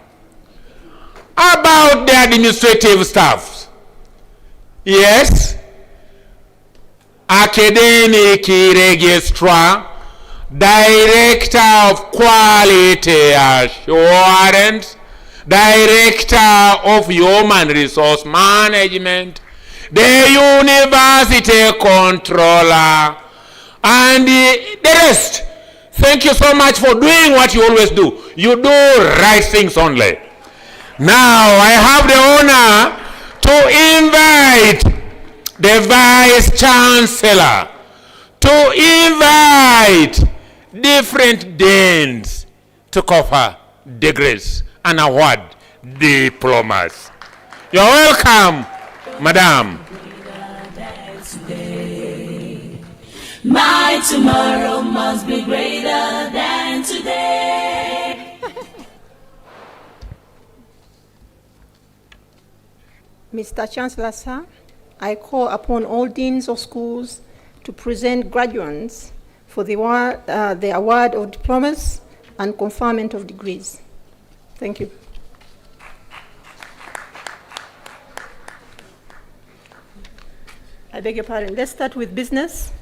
About the administrative staff. Yes. Academic registrar, director of quality assurance, director of human resource management, the university controller, and the rest. Thank you so much for doing what you always do. You do right things only. Now I have the honor to invite the Vice Chancellor, to invite different deans to confer degrees and award diplomas. You're welcome, Madam. My tomorrow must be greater than today. Mr. Chancellor, sir, I call upon all deans of schools to present graduates for the award of diplomas and conferment of degrees. Thank you. I beg your pardon. Let's start with business.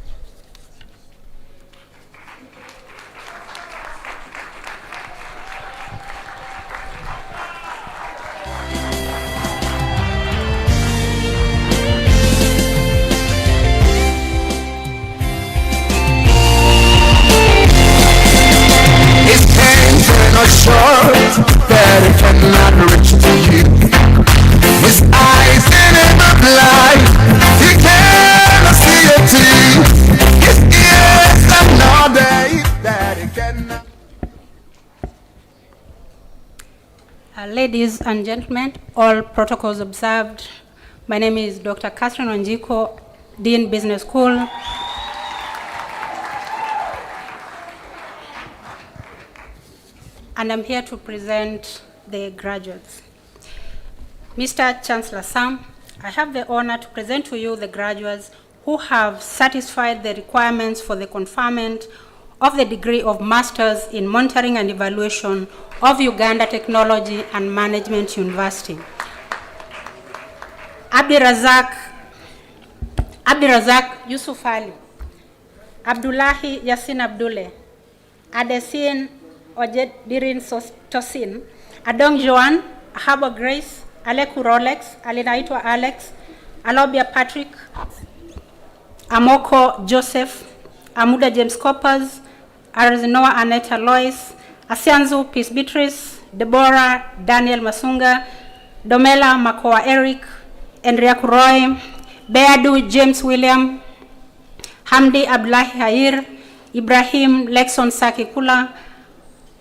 That it cannot reach to you. His eyes in the blind, he cannot see a thing. His ears are not there, that it cannot. Ladies and gentlemen, all protocols observed. My name is Dr. Catherine Wanjiko, Dean Business School. And I'm here to present the graduates. Mr. Chancellor Sam, I have the honor to present to you the graduates who have satisfied the requirements for the conferment of the degree of Masters in Monitoring and Evaluation of Uganda Technology and Management University. Abdirazak Yusuf Ali, Abdullahi Yasin Abdule, Adesin Ojet Dirin Tosin, Adong Joan, Habo Grace, Aleku Rolex, Alinaitwa Alex, Alobia Patrick, Amoko Joseph, Amuda James Coppers, Arizinoa Aneta Lois, Asianzu Peace Beatrice, Deborah Daniel Masunga, Domela Makoa Eric, Enriaku Roy, Beadu James William, Hamdi Abdullahi Hair, Ibrahim Lexon Sakikula,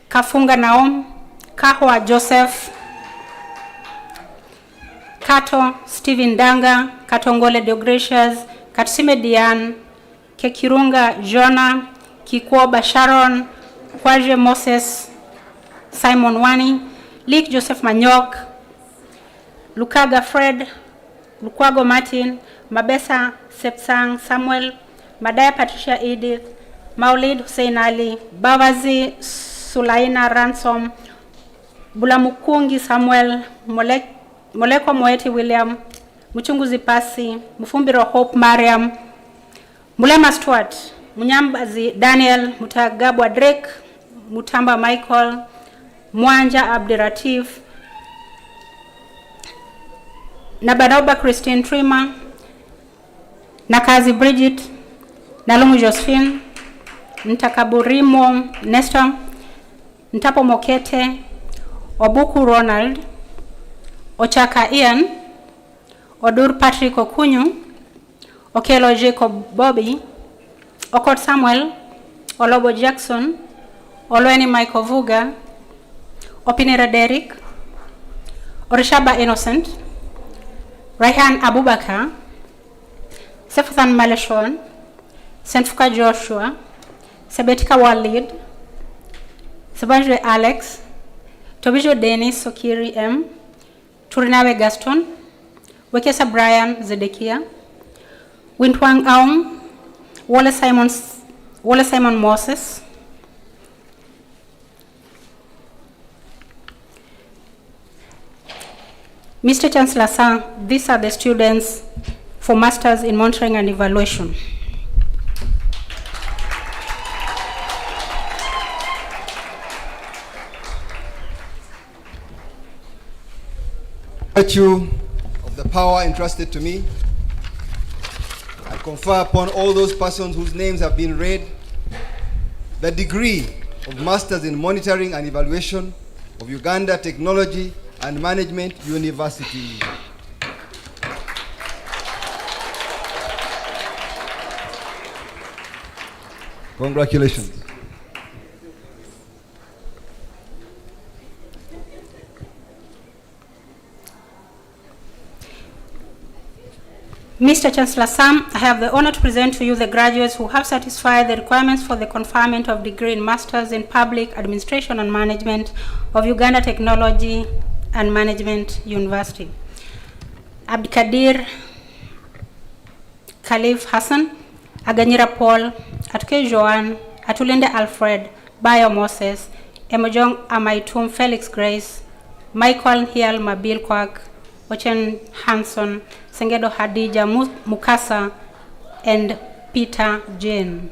Kafunga Naom, Kahwa Joseph, Kato Stephen Danga, Katongole Deogratias, Katsime Dian, Kekirunga Jonah, Kikwoba Sharon, Kwaje Moses, Simon Wani, Lik Joseph Manyok, Lukaga Fred, Lukwago Martin, Mabesa Sepsang Samuel, Madaya Patricia Edith, Maulid Hussein Ali, Bawazi Sulaina Ransom, Bulamukungi Samuel, Moleko Moeti William, Muchunguzi Pasi, Mufumbiro Hope Mariam, Mulema Stuart, Munyambazi Daniel, Mutagabwa Drake, Mutamba Michael, Mwanja Abdiratif, Nabanoba Christine Trima, Nakazi Bridget, Nalumu Josephine, Ntakaburimo Nestor, Ntapo Mokete, Obuku Ronald, Ochaka Ian, Odur Patrick Okunyu, Okelo Jacob Bobby, Okot Samuel, Olobo Jackson, Olweni Michael Vuga, Opinera Derek, Orishaba Innocent, Raihan Abubakar, Sefuthan Maleshon, Senfuka Joshua, Sebetika Walid, Sabajwe Alex, Tobijo Dennis Sokiri M, Turinawe Gaston, Wekesa Brian Zedekia, Wintwang Aung, Wole Simon Moses, Mr. Chancellor Sir, these are the students for Masters in Monitoring and Evaluation. By virtue of the power entrusted to me, I confer upon all those persons whose names have been read the degree of Masters in Monitoring and Evaluation of Uganda Technology and Management University. Congratulations. Mr. Chancellor Sam, I have the honor to present to you the graduates who have satisfied the requirements for the conferment of degree in Masters in Public Administration and Management of Uganda Technology and Management University. Abdikadir Khalif Hassan, Aganyira Paul, Atuke Joan, Atulende Alfred, Bayo Moses, Emojong Amaitum Felix Grace, Michael Hial Mabil Kwak, Ochen Hanson, Sengedo Hadija Mukasa, and Peter Jane.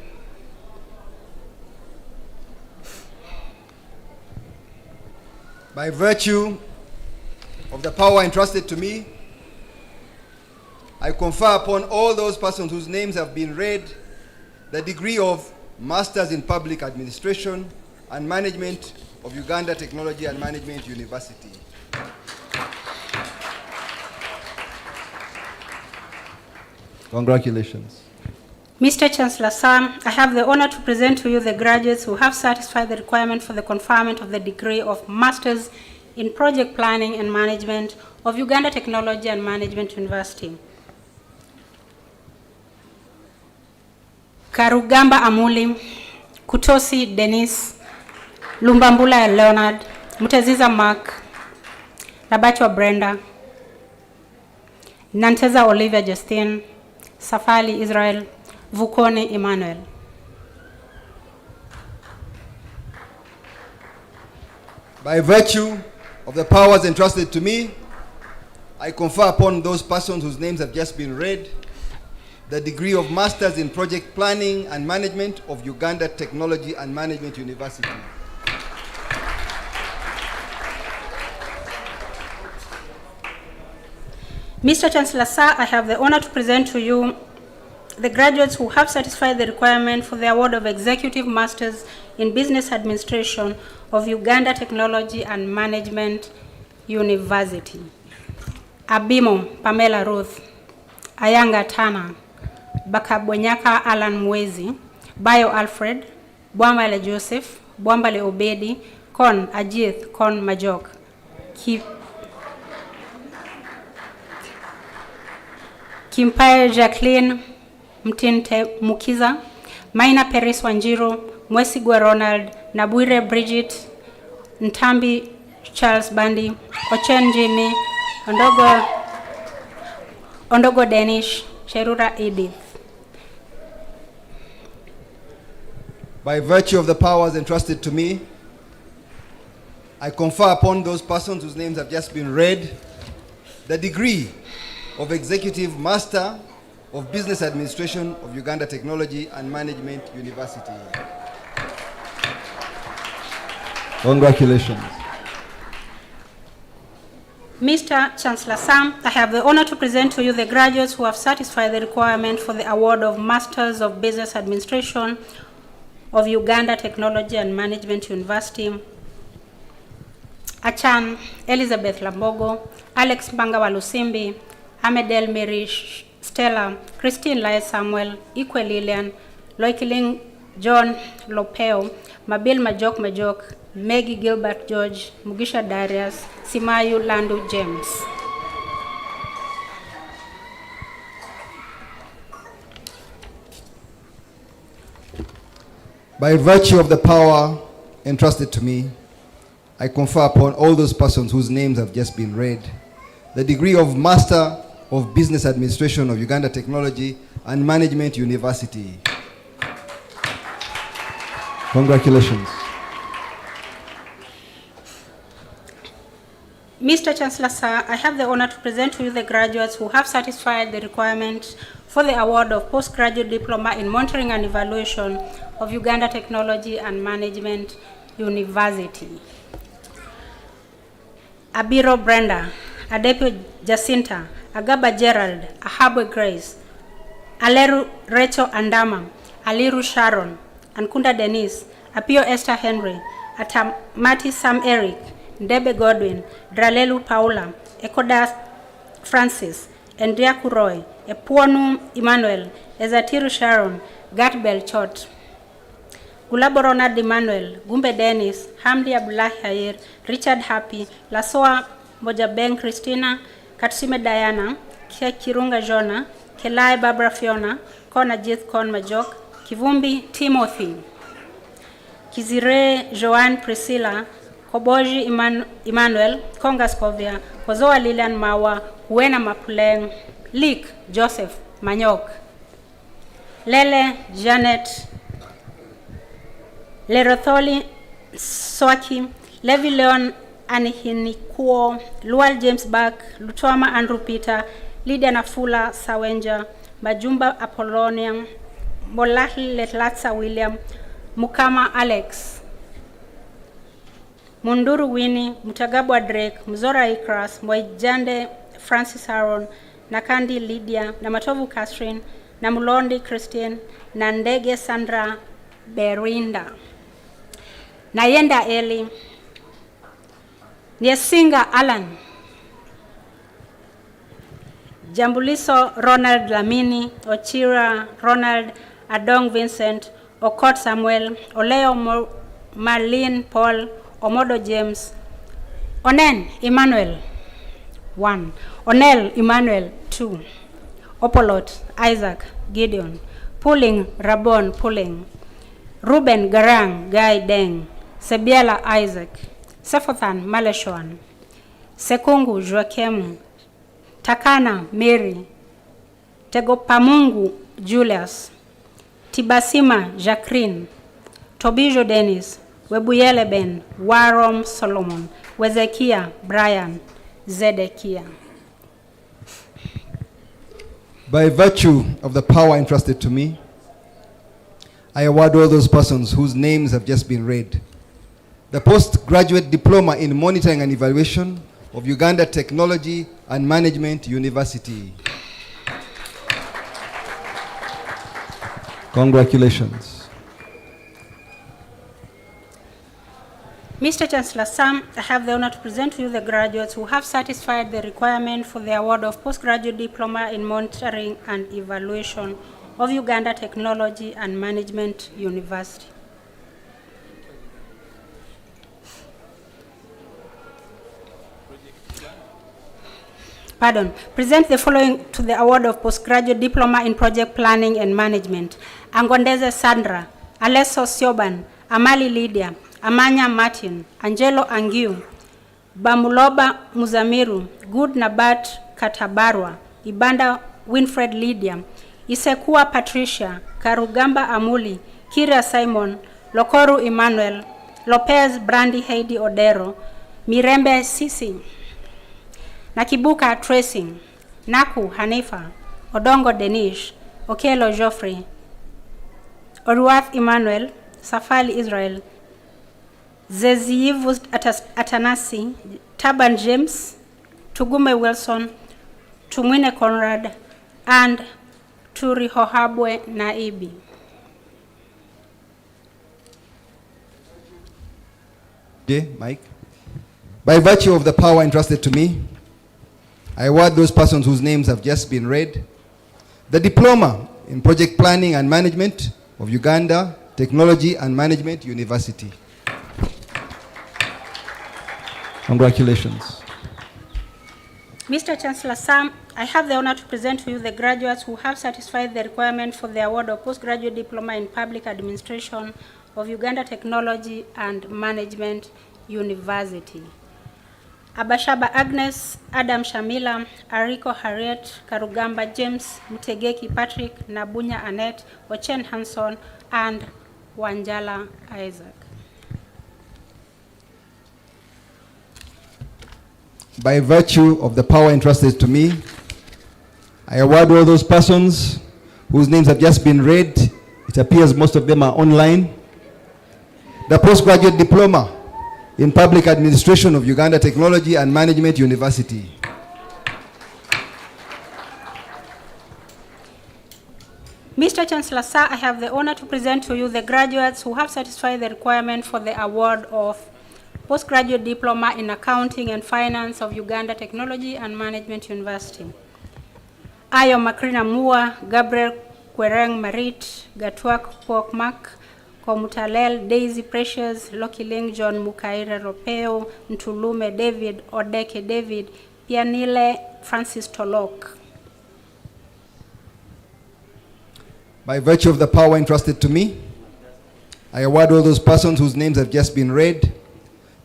By virtue of the power entrusted to me, I confer upon all those persons whose names have been read the degree of Masters in Public Administration and Management of Uganda Technology and Management University. Congratulations. Mr. Chancellor Sam, I have the honor to present to you the graduates who have satisfied the requirement for the conferment of the degree of Masters in Project Planning and Management of Uganda Technology and Management University. Karugamba Amuli, Kutosi Dennis, Lumbambula Leonard, Muteziza Mark, Labachwa Brenda, Nanteza Olivia Justine, Safali Israel, Vukone Emmanuel. By virtue of the powers entrusted to me, I confer upon those persons whose names have just been read the degree of Masters in Project Planning and Management of Uganda Technology and Management University. Mr. Chancellor Sir, I have the honor to present to you the graduates who have satisfied the requirement for the award of Executive Masters in Business Administration of Uganda Technology and Management University. Abimo Pamela Ruth, Ayanga Tana, Bakabonyaka Alan Mwezi, Bayo Alfred, Bwambale Joseph, Bwambale Obedi, Kon Ajith, Kon Majok, Kimpaye Jacqueline Mtinte Mukiza, Maina Peris Wanjiru, Mwesigwa Ronald, Nabwire Bridget, Ntambi Charles Bandi, Ochen Jimmy, Ondogo Danish, Cherura Edith. By virtue of the powers entrusted to me, I confer upon those persons whose names have just been read the degree of Executive Master of Business Administration of Uganda Technology and Management University. Congratulations. Mr. Chancellor Sam, I have the honor to present to you the graduates who have satisfied the requirement for the award of Masters of Business Administration of Uganda Technology and Management University. Achan Elizabeth Lambogo, Alex Bangawa Lusimbi, Amedel Mary Stella, Christine Lai Samuel, Ikwe Lilian, Loikiling John Lopeo, Mabil Majok, Maggie Gilbert George, Mugisha Darius, Simayu Landu James. By virtue of the power entrusted to me, I confer upon all those persons whose names have just been read the degree of Master of Business Administration of Uganda Technology and Management University. Congratulations. Mr. Chancellor Sir, I have the honor to present to you the graduates who have satisfied the requirements for the award of Postgraduate Diploma in Monitoring and Evaluation of Uganda Technology and Management University. Abiro Brenda, Adepo Jacinta, Agaba Gerald, Ahabwe Grace, Aleru Rachel Andama, Aliru Sharon, Ankunda Denise, Apio Esther Henry, Atamati Sam Eric, Ndebe Godwin, Dralelu Paula, Ekoda Francis, Endiaku Roy, Epuonu Emmanuel, Ezatiru Sharon, Gatbel Chot, Gulabo Ronald Emmanuel, Gumbe Dennis, Hamdi Abdullahi Hayir, Richard Happy, Lasoa Mojabeng Christina, Katsime Diana, Kia Kirunga Jona, Kelai Barbara Fiona, Kona Jith Kon Majok, Kivumbi Timothy, Kizire Joanne Priscilla, Koboji Emmanuel, Konga Scovia, Kozoa Lilian Mawa, Huena Mapuleng, Leek Joseph Manyok, Lele Janet, Lerotholi Swaki, Levi Leon Anihinikuo, Lual James Bak, Lutwama Andrew Peter, Lydia Nafula Sawenja, Majumba Apollonian, Molahi Letlatsa William, Mukama Alex, Munduru Winnie, Mutagabwa Drake, Mzora Ikras, Mwaijande Francis Aaron, Nakandi Lydia, Namatovu Catherine, Namulondi Christine, Nandege Sandra Berinda, Nayenda Eli, Nyesinga Alan, Jambuliso Ronald Lamini, Ochira Ronald, Adong Vincent, Okot Samuel, Oleo Marlene Paul, Omodo James, Onen Emmanuel 1, Onel Emmanuel 2, Opolot Isaac Gideon, Pulling Rabon Pulling, Ruben Garang Guy Deng, Sebiela Isaac, Sefothan Maleshwan, Sekungu Joachim, Takana Mary, Tegopamungu Julius, Tibasima Jacqueline, Tobijo Dennis, Webuyele Ben, Warom Solomon, Wezekia Brian, Zedekia. By virtue of the power entrusted to me, I award all those persons whose names have just been read the postgraduate diploma in monitoring and evaluation of Uganda Technology and Management University. Congratulations. Mr. Chancellor Sam, I have the honor to present to you the graduates who have satisfied the requirement for the award of postgraduate diploma in monitoring and evaluation of Uganda Technology and Management University. Present the following to the award of postgraduate diploma in project planning and management: Angondeze Sandra, Alesso Sioban, Amali Lydia, Amanya Martin, Angelo Angiu, Bamuloba Muzamiru, Good Nabat Katabarwa, Ibanda Winfred Lydia, Isekua Patricia, Karugamba Amuli, Kira Simon, Lokoru Emmanuel, Lopez Brandy Heidi Odero, Mirembe Sisi, Nakibuka Tracing, Naku Hanifa, Odongo Denish, Okelo Geoffrey, Oruath Emmanuel, Safali Israel, Zeziyivus Atanasi, Taban James, Tugume Wilson, Tumwine Conrad, and Turi Hohabwe Naibi. Mike. By virtue of the power entrusted to me, I award those persons whose names have just been read the diploma in project planning and management of Uganda Technology and Management University. Congratulations. Mr. Chancellor Sam, I have the honor to present to you the graduates who have satisfied the requirement for the award of postgraduate diploma in public administration of Uganda Technology and Management University. Abashaba Agnes, Adam Shamila, Ariko Harriet, Karugamba James, Mutegeki Patrick, Nabunya Annette, Ochen Hanson, and Wanjala Isaac. By virtue of the power entrusted to me, I award all those persons whose names have just been read. It appears most of them are online. The postgraduate diploma in public administration of Uganda Technology and Management University. Mr. Chancellor, sir, I have the honor to present to you the graduates who have satisfied the requirement for the award of postgraduate diploma in accounting and finance of Uganda Technology and Management University. Ayo Makrina Mua, Gabriel Kwereng Marit, Gatwak Pokmak, Komutalel, Daisy Precious, Loki Ling John Mukaire Ropeo, Ntulume David, Odeke David, Pianile Francis Tolok. By virtue of the power entrusted to me, I award all those persons whose names have just been read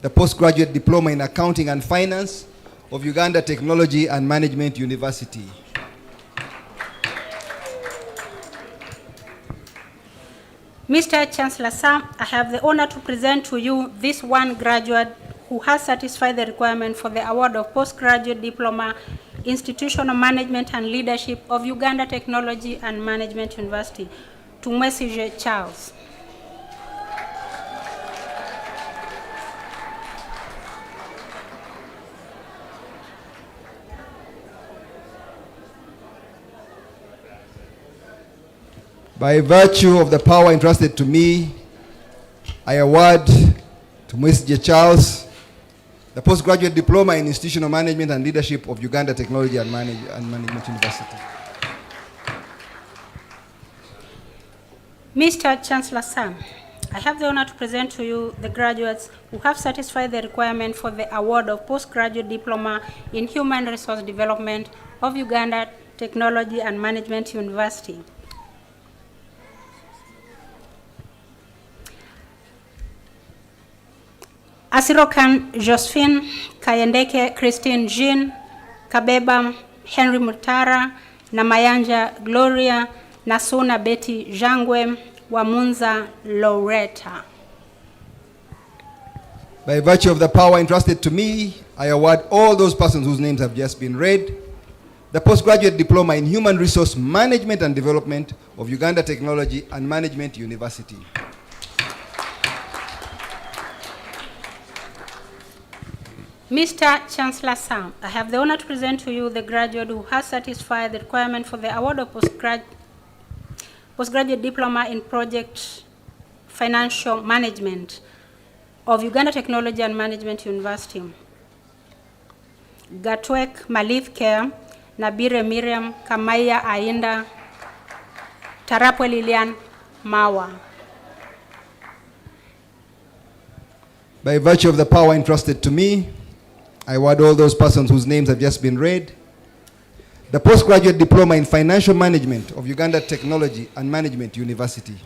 the postgraduate diploma in accounting and finance of Uganda Technology and Management University. Mr. Chancellor Sam, I have the honor to present to you this one graduate who has satisfied the requirement for the award of postgraduate diploma, institutional management and leadership of Uganda Technology and Management University, Tumwesije Charles. By virtue of the power entrusted to me, I award to Mr. Charles the postgraduate diploma in institutional management and leadership of Uganda Technology and Management University. Mr. Chancellor Sam, I have the honor to present to you the graduates who have satisfied the requirement for the award of postgraduate diploma in human resource development of Uganda Technology and Management University. Asirokan Josephine, Kayendeke Christine Jean, Kabeba Henry Mutara, Namayanja Gloria, Nasuna Betty Jangwe, Wamunza Loretta. By virtue of the power entrusted to me, I award all those persons whose names have just been read the postgraduate diploma in human resource management and development of Uganda Technology and Management University. Mr. Chancellor Sam, I have the honor to present to you the graduate who has satisfied the requirement for the award of postgraduate diploma in project financial management of Uganda Technology and Management University. Gatwek Malif Care, Nabire Miriam, Kamaya Ainda, Tarapwe Lilian Mawa. By virtue of the power entrusted to me, I award all those persons whose names have just been read the postgraduate diploma in financial management of Uganda Technology and Management University.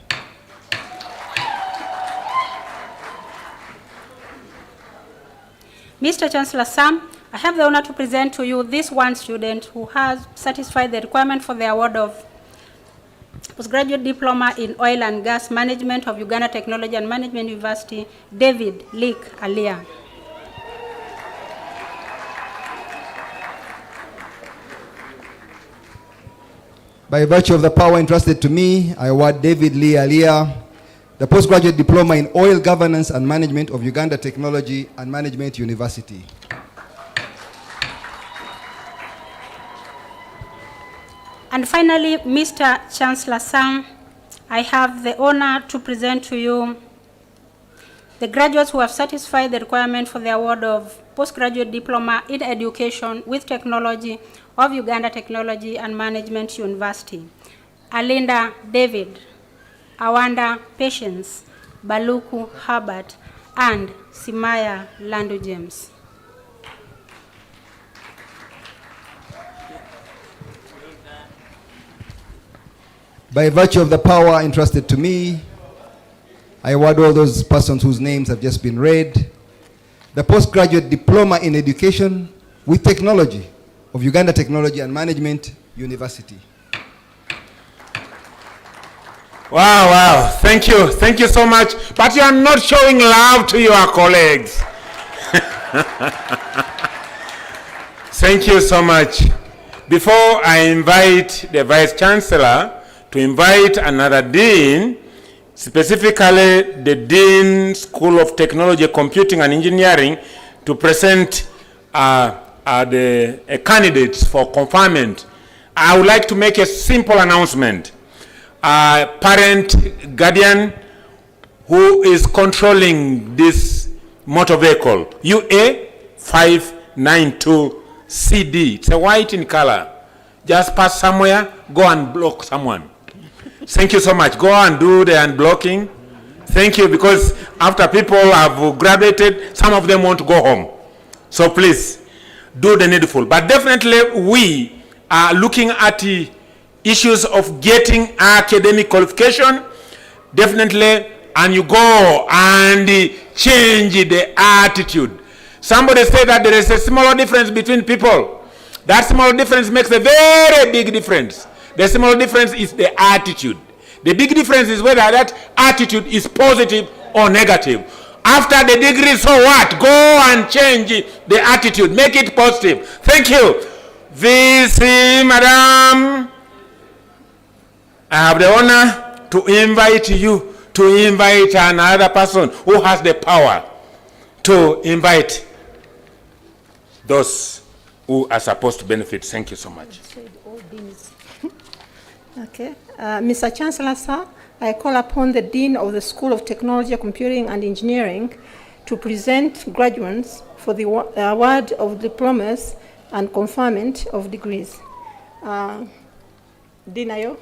Mr. Chancellor Sam, I have the honor to present to you this one student who has satisfied the requirement for the award of postgraduate diploma in oil and gas management of Uganda Technology and Management University, David Leak Alia. By virtue of the power entrusted to me, I award David Lee Alia the postgraduate diploma in oil governance and management of Uganda Technology and Management University. And finally, Mr. Chancellor Sam, I have the honor to present to you the graduates who have satisfied the requirement for the award of postgraduate diploma in education with technology of Uganda Technology and Management University. Alinda David, Awanda Patience, Baluku Herbert, and Simaya Landu James. By virtue of the power entrusted to me, I award all those persons whose names have just been read the postgraduate diploma in education with technology of Uganda Technology and Management University. Wow, wow. Thank you. Thank you so much. But you are not showing love to your colleagues. Thank you so much. Before I invite the Vice Chancellor to invite another Dean, specifically the Dean School of Technology, Computing and Engineering, to present the candidates for conferment, I would like to make a simple announcement. Parent, guardian, who is controlling this motor vehicle, UA 592 CD. It's a white in color. Just pass somewhere, go and block someone. Thank you so much. Go and do the unblocking. Thank you, because after people have graduated, some of them want to go home. So please, do the needful. But definitely we are looking at issues of getting academic qualification, definitely, and you go and change the attitude. Somebody said that there is a small difference between people. That small difference makes a very big difference. The small difference is the attitude. The big difference is whether that attitude is positive or negative. After the degree, so what? Go and change the attitude. Make it positive. Thank you. VC, Madam. I have the honor to invite you to invite another person who has the power to invite those who are supposed to benefit. Thank you so much. Okay. Mr. Chancellor, sir, I call upon the Dean of the School of Technology, Computing and Engineering to present graduates for the award of diplomas and conferment of degrees. Dean Ayo.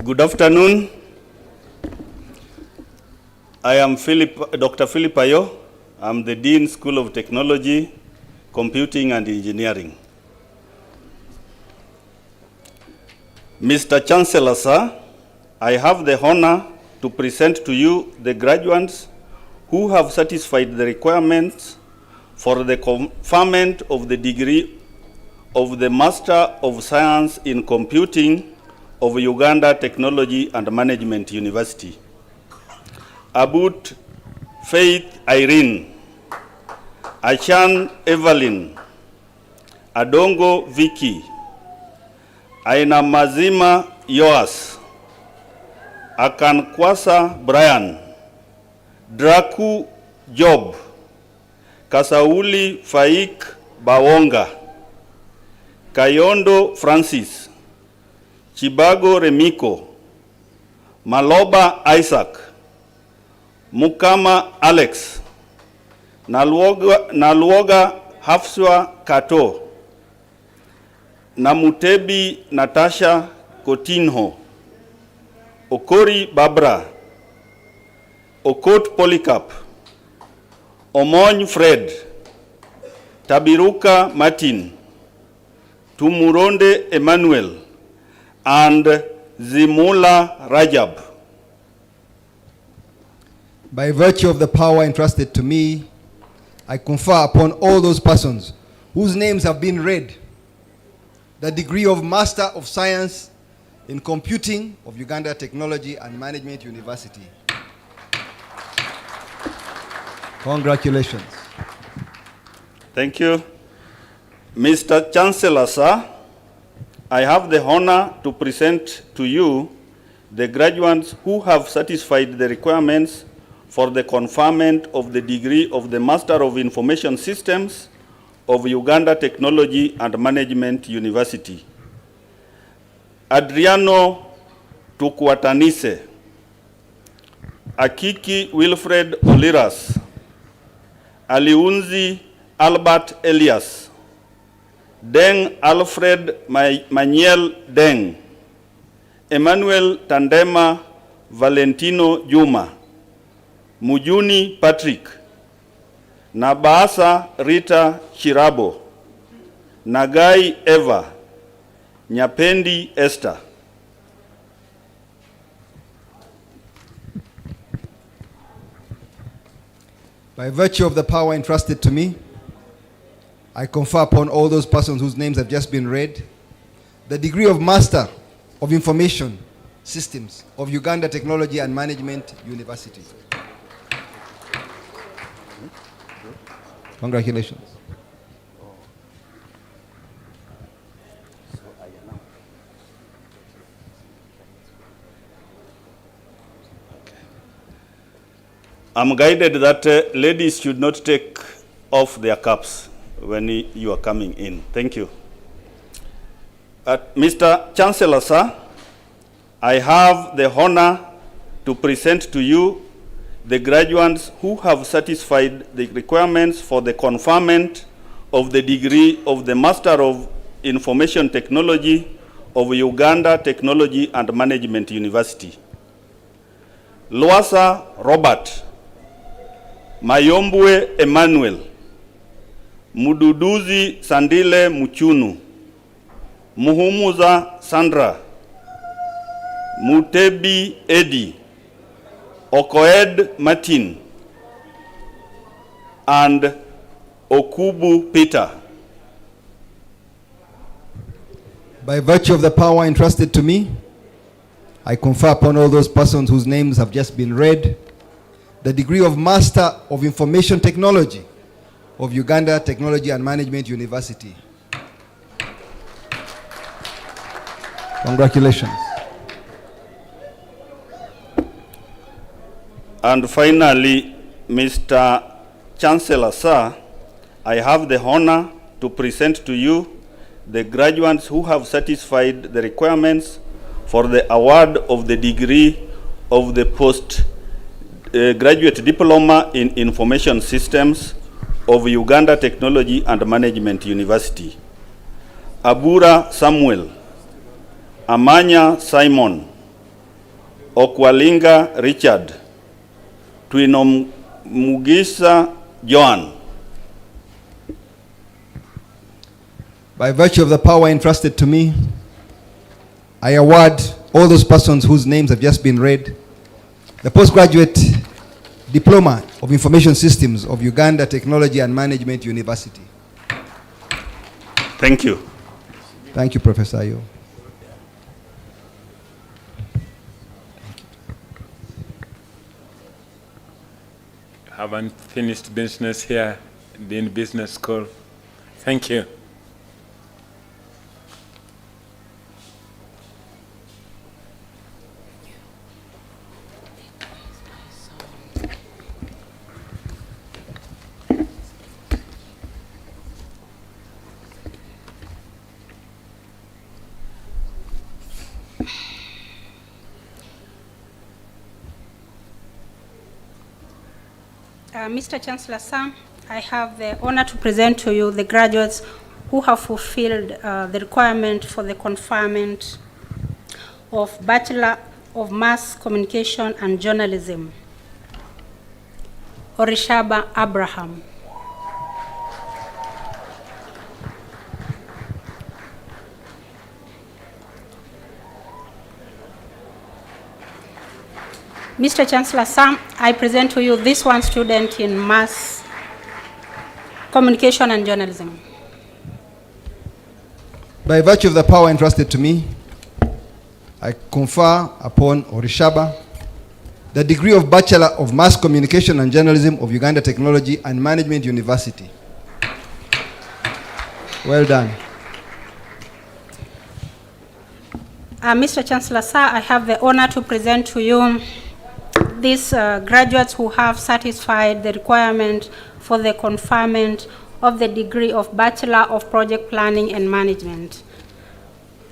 Good afternoon. I am Dr. Philip Ayo. I'm the Dean, School of Technology, Computing and Engineering. Mr. Chancellor, sir, I have the honor to present to you the graduates who have satisfied the requirements for the conferment of the degree of the Master of Science in Computing of Uganda Technology and Management University. Abut Faith Irene, Achan Evelyn, Adongo Vicky, Aina Mazima Yoas, Akankwasa Brian, Draku Job, Kasauli Faik Bawonga, Kayondo Francis, Chibago Remiko, Maloba Isaac, Mukama Alex, Nalwoga Hafswa Kato, Namutebi Natasha Kotinho, Okori Barbara, Okot Polycarp, Omony Fred, Tabiruka Martin, Tumuronde Emmanuel, and Zimula Rajab. By virtue of the power entrusted to me, I confer upon all those persons whose names have been read the degree of Master of Science in Computing of Uganda Technology and Management University. Congratulations. Thank you. Mr. Chancellor, sir, I have the honor to present to you the graduates who have satisfied the requirements for the conferment of the degree of the Master of Information Systems of Uganda Technology and Management University. Adriano Tukwatanise, Akiki Wilfred Oliras, Aliunzi Albert Elias, Deng Alfred Maniel Deng, Emmanuel Tandema Valentino Juma, Mujuni Patrick, Nabasa Rita Chirabo, Nagai Eva, Nyapendi Esther. By virtue of the power entrusted to me, I confer upon all those persons whose names have just been read the degree of Master of Information Systems of Uganda Technology and Management University. Congratulations. I'm guided that ladies should not take off their caps when you are coming in. Thank you. Mr. Chancellor, sir, I have the honor to present to you the graduates who have satisfied the requirements for the conferment of the degree of the Master of Information Technology of Uganda Technology and Management University. Lwasa Robert, Mayombwe Emmanuel, Mududuzi Sandile Muchunu, Muhumuza Sandra, Mutebi Eddie, Okoed Martin, and Okubu Peter. By virtue of the power entrusted to me, I confer upon all those persons whose names have just been read the degree of Master of Information Technology of Uganda Technology and Management University. Congratulations. And finally, Mr. Chancellor, sir, I have the honor to present to you the graduates who have satisfied the requirements for the award of the degree of the postgraduate diploma in information systems of Uganda Technology and Management University. Abura Samuel, Amanya Simon, Okwalinga Richard, Twinomugisa Joan. By virtue of the power entrusted to me, I award all those persons whose names have just been read the postgraduate diploma of information systems of Uganda Technology and Management University. Thank you. Thank you, Professor Ayo. Haven't finished business here in business school. Thank you. Mr. Chancellor, sir, I have the honor to present to you the graduates who have fulfilled the requirement for the conferment of Bachelor of Mass Communication and Journalism. Orishaba Abraham. Mr. Chancellor, sir, I present to you this one student in Mass Communication and Journalism. By virtue of the power entrusted to me, I confer upon Orishaba the degree of Bachelor of Mass Communication and Journalism of Uganda Technology and Management University. Well done. Mr. Chancellor, sir, I have the honor to present to you these graduates who have satisfied the requirement for the conferment of the degree of Bachelor of Project Planning and Management.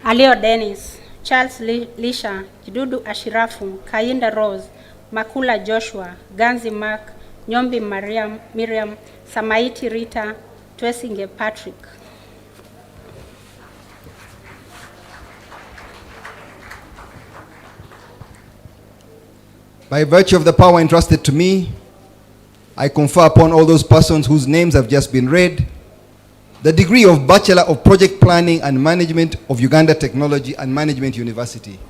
Alio Dennis, Charles Lisha, Kidudu Ashirafu, Kayinda Rose, Makula Joshua, Ganzi Mark, Nyombi Miriam, Samaiti Rita, Twesinge Patrick. By virtue of the power entrusted to me, I confer upon all those persons whose names have just been read the degree of Bachelor of Project Planning and Management of Uganda Technology and Management University.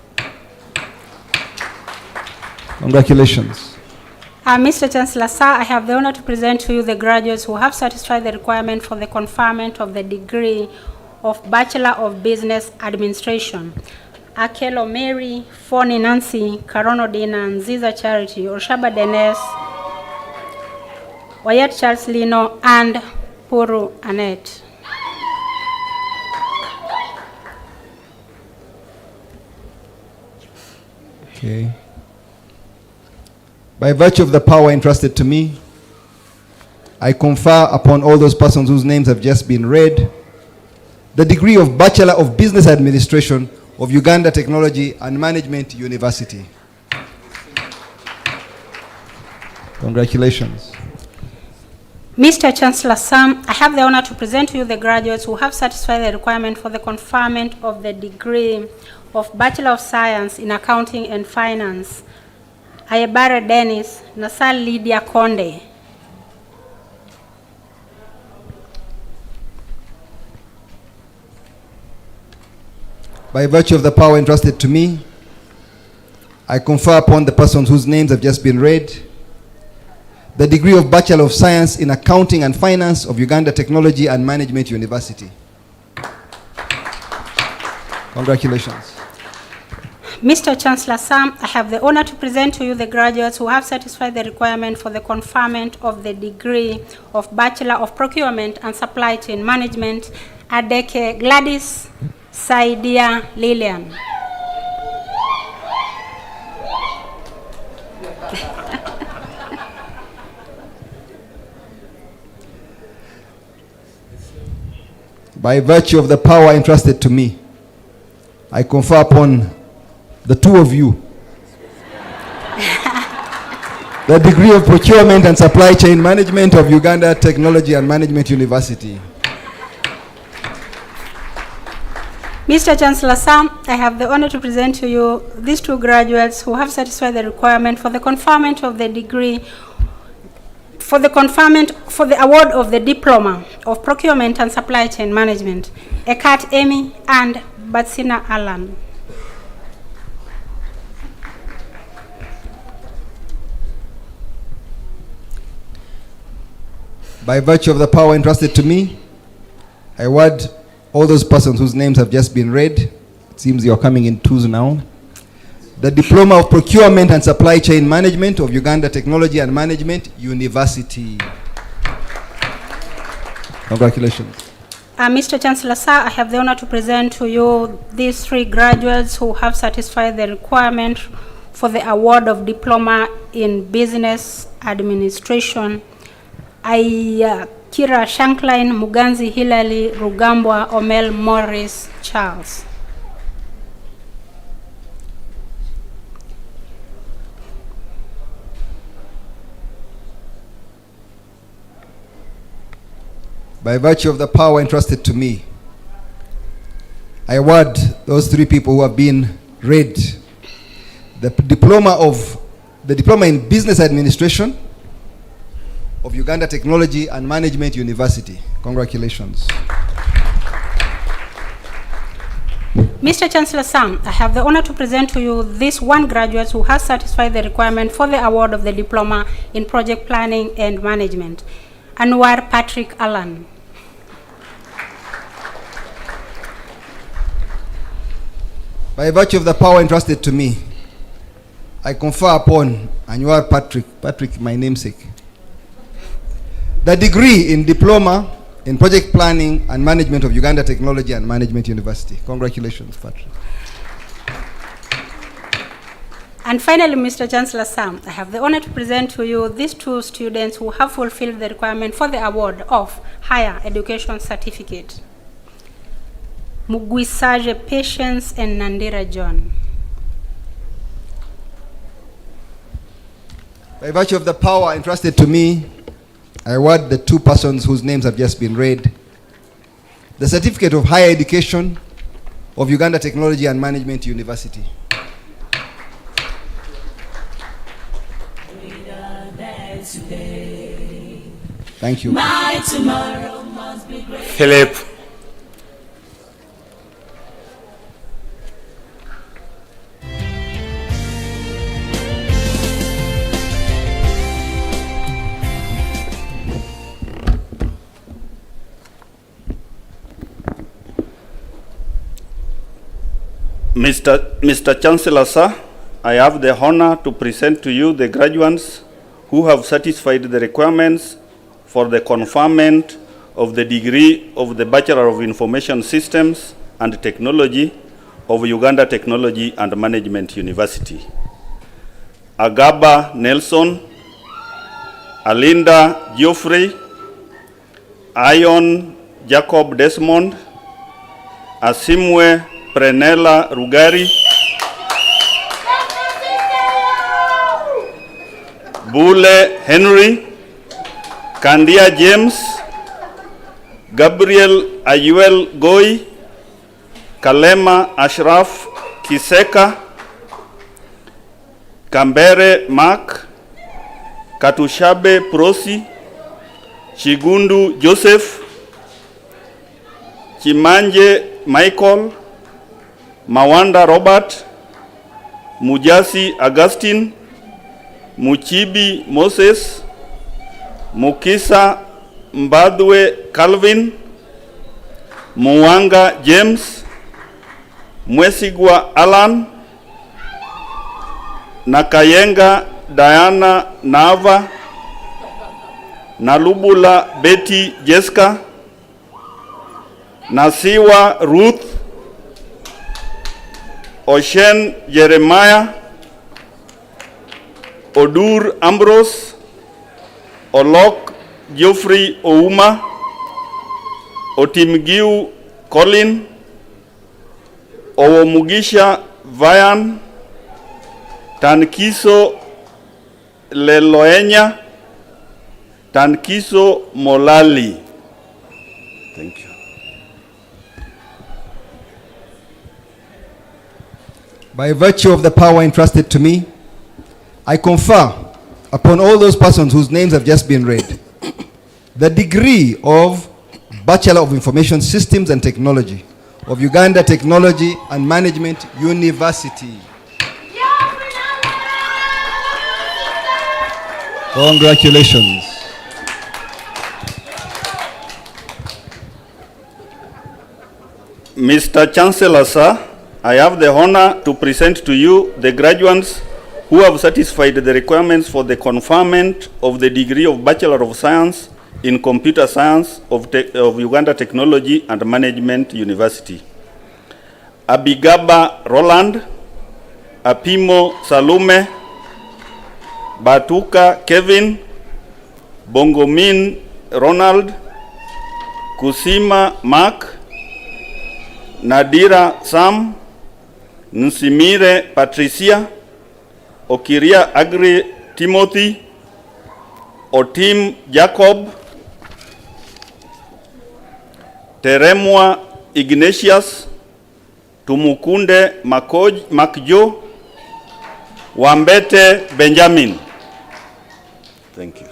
Congratulations. Mr. Chancellor, sir, I have the honor to present to you the graduates who have satisfied the requirement for the conferment of the degree of Bachelor of Business Administration. Akelo Mary, Foni Nancy, Karono Dina, Nziza Charity, Orshaba Dennis, Wyatt Charles Lino, and Puru Annette. Okay. By virtue of the power entrusted to me, I confer upon all those persons whose names have just been read the degree of Bachelor of Business Administration of Uganda Technology and Management University. Congratulations. Mr. Chancellor Sam, I have the honor to present to you the graduates who have satisfied the requirement for the conferment of the degree of Bachelor of Science in Accounting and Finance. Ayebare Dennis, Nasal Lydia Konde. By virtue of the power entrusted to me, I confer upon the persons whose names have just been read the degree of Bachelor of Science in Accounting and Finance of Uganda Technology and Management University. Congratulations. Mr. Chancellor Sam, I have the honor to present to you the graduates who have satisfied the requirement for the conferment of the degree of Bachelor of Procurement and Supply Chain Management, Adeke Gladys Saidia Lillian. By virtue of the power entrusted to me, I confer upon the two of you the degree of Procurement and Supply Chain Management of Uganda Technology and Management University. Mr. Chancellor Sam, I have the honor to present to you these two graduates who have satisfied the requirement for the conferment of the degree, for the award of the Diploma of Procurement and Supply Chain Management, Ekat Amy and Batsina Alan. By virtue of the power entrusted to me, I award all those persons whose names have just been read, it seems you're coming in twos now, the Diploma of Procurement and Supply Chain Management of Uganda Technology and Management University. Congratulations. Mr. Chancellor Sir, I have the honor to present to you these three graduates who have satisfied the requirement for the award of Diploma in Business Administration. Kira Shankline, Muganzi Hilali, Rugambwa, Omel Morris, Charles. By virtue of the power entrusted to me, I award those three people who have been read the diploma in Business Administration of Uganda Technology and Management University. Congratulations. Mr. Chancellor Sam, I have the honor to present to you these one graduates who has satisfied the requirement for the award of the Diploma in Project Planning and Management. Anwar Patrick Allen. By virtue of the power entrusted to me, I confer upon Anwar Patrick, my namesake, the degree in Diploma in Project Planning and Management of Uganda Technology and Management University. Congratulations, Patrick. And finally, Mr. Chancellor Sam, I have the honor to present to you these two students who have fulfilled the requirement for the award of Higher Education Certificate. Mugwisaje Patience and Nandira John. By virtue of the power entrusted to me, I award the two persons whose names have just been read the Certificate of Higher Education of Uganda Technology and Management University. Thank you. My tomorrow must be great. Philip. Mr. Chancellor, sir, I have the honor to present to you the graduates who have satisfied the requirements for the conferment of the degree of the Bachelor of Information Systems and Technology of Uganda Technology and Management University. Agaba Nelson, Alinda Geoffrey, Ion Jacob Desmond, Asimwe Prenella Rugari, Bule Henry, Kandia James, Gabriel Ayuel Goi, Kalema Ashraf Kiseka, Kambere Mark, Katushabe Prosi, Chigundu Joseph, Chimanje Michael, Mawanda Robert, Mujasi Augustine, Muchibi Moses, Mukisa Mbadwe Calvin, Muwanga James, Mwesigwa Alan, Nakayenga Diana Nava, Nalubula Betty Jessica, Nasiwa Ruth, Oshen Jeremiah, Odur Ambrose, Olok Geoffrey Ouma, Otimgiu Colin, Owomugisha Vayan, Tankiso Leloenya, Tankiso Molali. Thank you. By virtue of the power entrusted to me, I confer upon all those persons whose names have just been read the degree of Bachelor of Information Systems and Technology of Uganda Technology and Management University. Congratulations. Mr. Chancellor, sir, I have the honor to present to you the graduates who have satisfied the requirements for the conferment of the degree of Bachelor of Science in Computer Science of Uganda Technology and Management University. Abigaba Roland, Apimo Salume, Batuka Kevin, Bongomin Ronald, Kusima Mark, Nadira Sam, Nsimire Patricia, Okiria Agri Timothy, Otim Jacob, Teremwa Ignatius, Tumukunde Makjo, Wambete Benjamin. Thank you.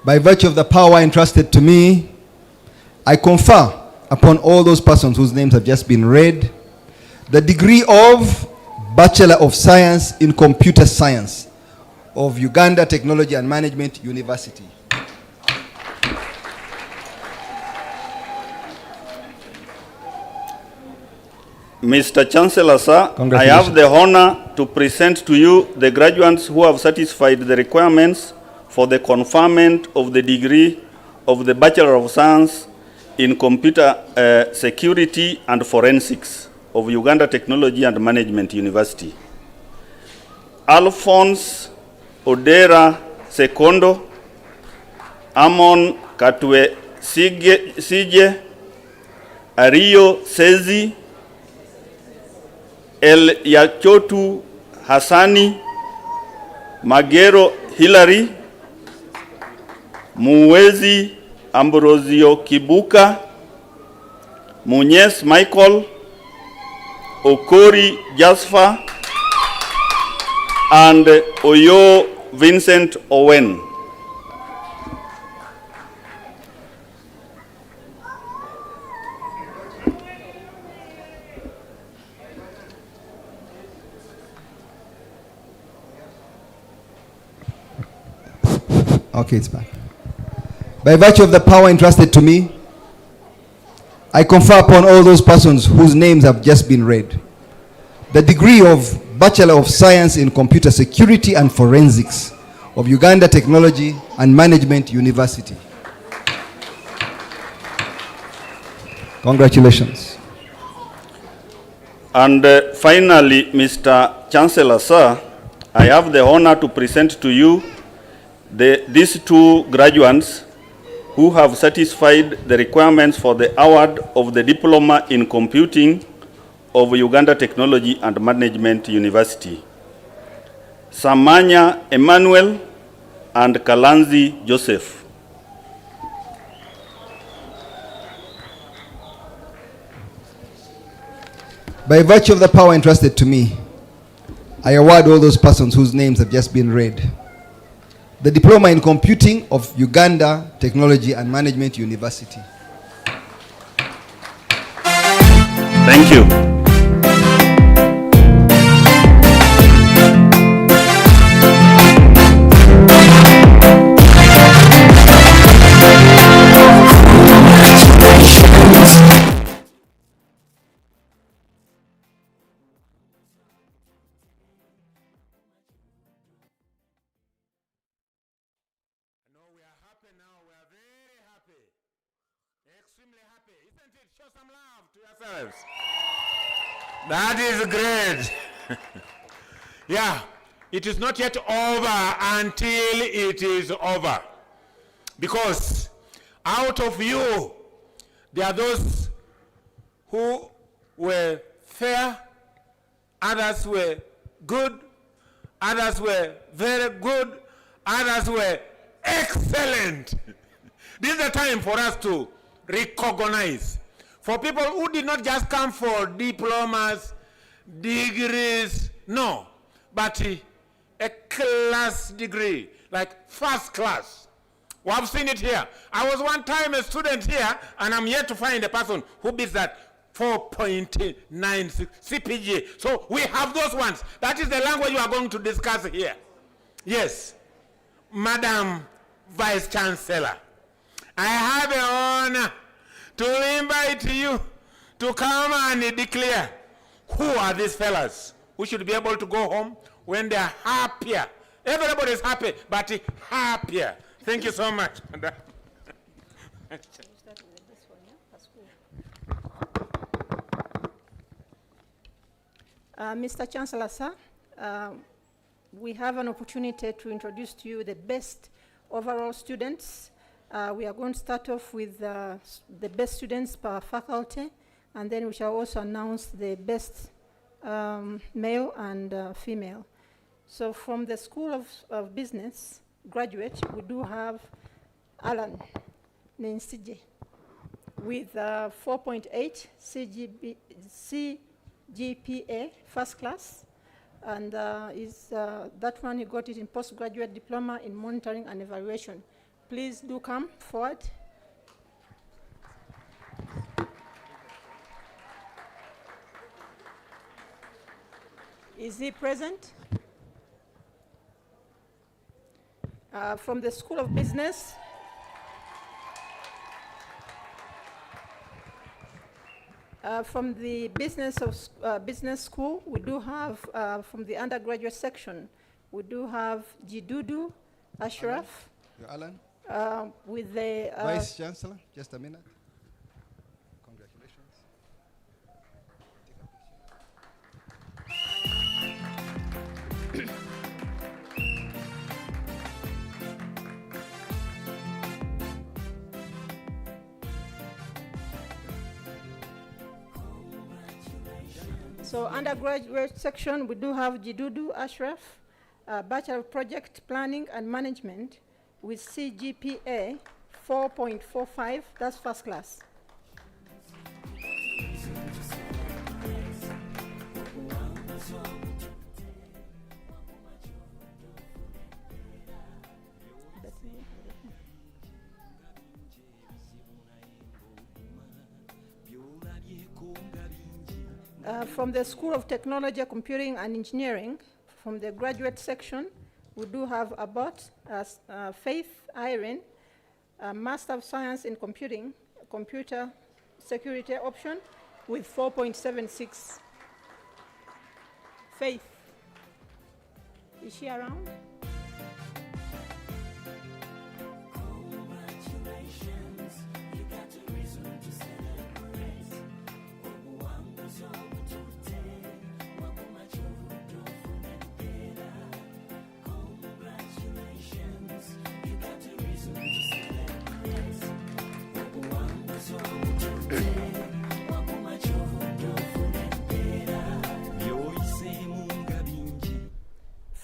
By virtue of the power entrusted to me, I confer upon all those persons whose names have just been read the degree of Bachelor of Science in Computer Science of Uganda Technology and Management University. Mr. Chancellor, sir, I have the honor to present to you the graduates who have satisfied the requirements for the conferment of the degree of the Bachelor of Science in Computer Security and Forensics of Uganda Technology and Management University. Alphonse Odera Sekondo, Amon Katwe Sije, Ario Sezi, El Yachotu Hassani, Magero Hilary, Muwezi Ambrosio Kibuka, Munyes Michael, Okori Jasfa, and Oyo Vincent Owen. Okay, it's back. By virtue of the power entrusted to me, I confer upon all those persons whose names have just been read the degree of Bachelor of Science in Computer Security and Forensics of Uganda Technology and Management University. Congratulations. And finally, Mr. Chancellor, sir, I have the honor to present to you these two graduates who have satisfied the requirements for the award of the Diploma in Computing of Uganda Technology and Management University. Samanya Emmanuel, and Kalanzi Joseph. By virtue of the power entrusted to me, I award all those persons whose names have just been read the Diploma in Computing of Uganda Technology and Management University. Thank you. That is great. Yeah, it is not yet over until it is over. Because out of you, there are those who were fair, others were good, others were very good, others were excellent. This is the time for us to recognize. For people who did not just come for diplomas, degrees, no, but a class degree, like first class. We have seen it here. I was one time a student here, and I'm yet to find a person who beats that 4.96 CPG. So we have those ones. That is the language we are going to discuss here. Yes, Madam Vice Chancellor, I have the honor to invite you to come and declare who are these fellas who should be able to go home when they are happier. Everybody is happy, but happier. Thank you so much. Mr. Chancellor, sir, we have an opportunity to introduce to you the best overall students. We are going to start off with the best students per faculty, and then we shall also announce the best male and female. So from the School of Business graduate, we do have Alan Nensije with 4.8 CGPA first class, and that one he got it in postgraduate diploma in monitoring and evaluation. Please do come forward. Is he present? From the School of Business, from the business school, we do have, from the undergraduate section, we do have Jidudu Ashraf. Alan? With the Vice Chancellor, just a minute. Congratulations. So undergraduate section, we do have Jidudu Ashraf, Bachelor of Project Planning and Management with CGPA 4.45, that's first class. From the School of Technology, Computing and Engineering, from the graduate section, we do have Abbott, Faith Irene, Master of Science in Computing, Computer Security option with 4.76. Faith, is she around?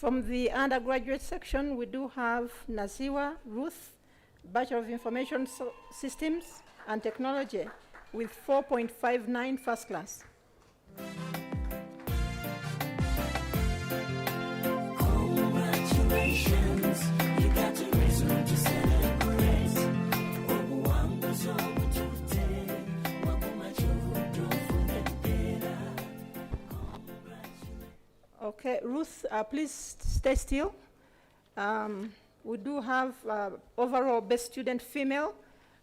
From the undergraduate section, we do have Naziwa Ruth, Bachelor of Information Systems and Technology with 4.59 first class. Congratulations, you got a reason to celebrate. Okay, Ruth, please stay still. We do have overall best student female.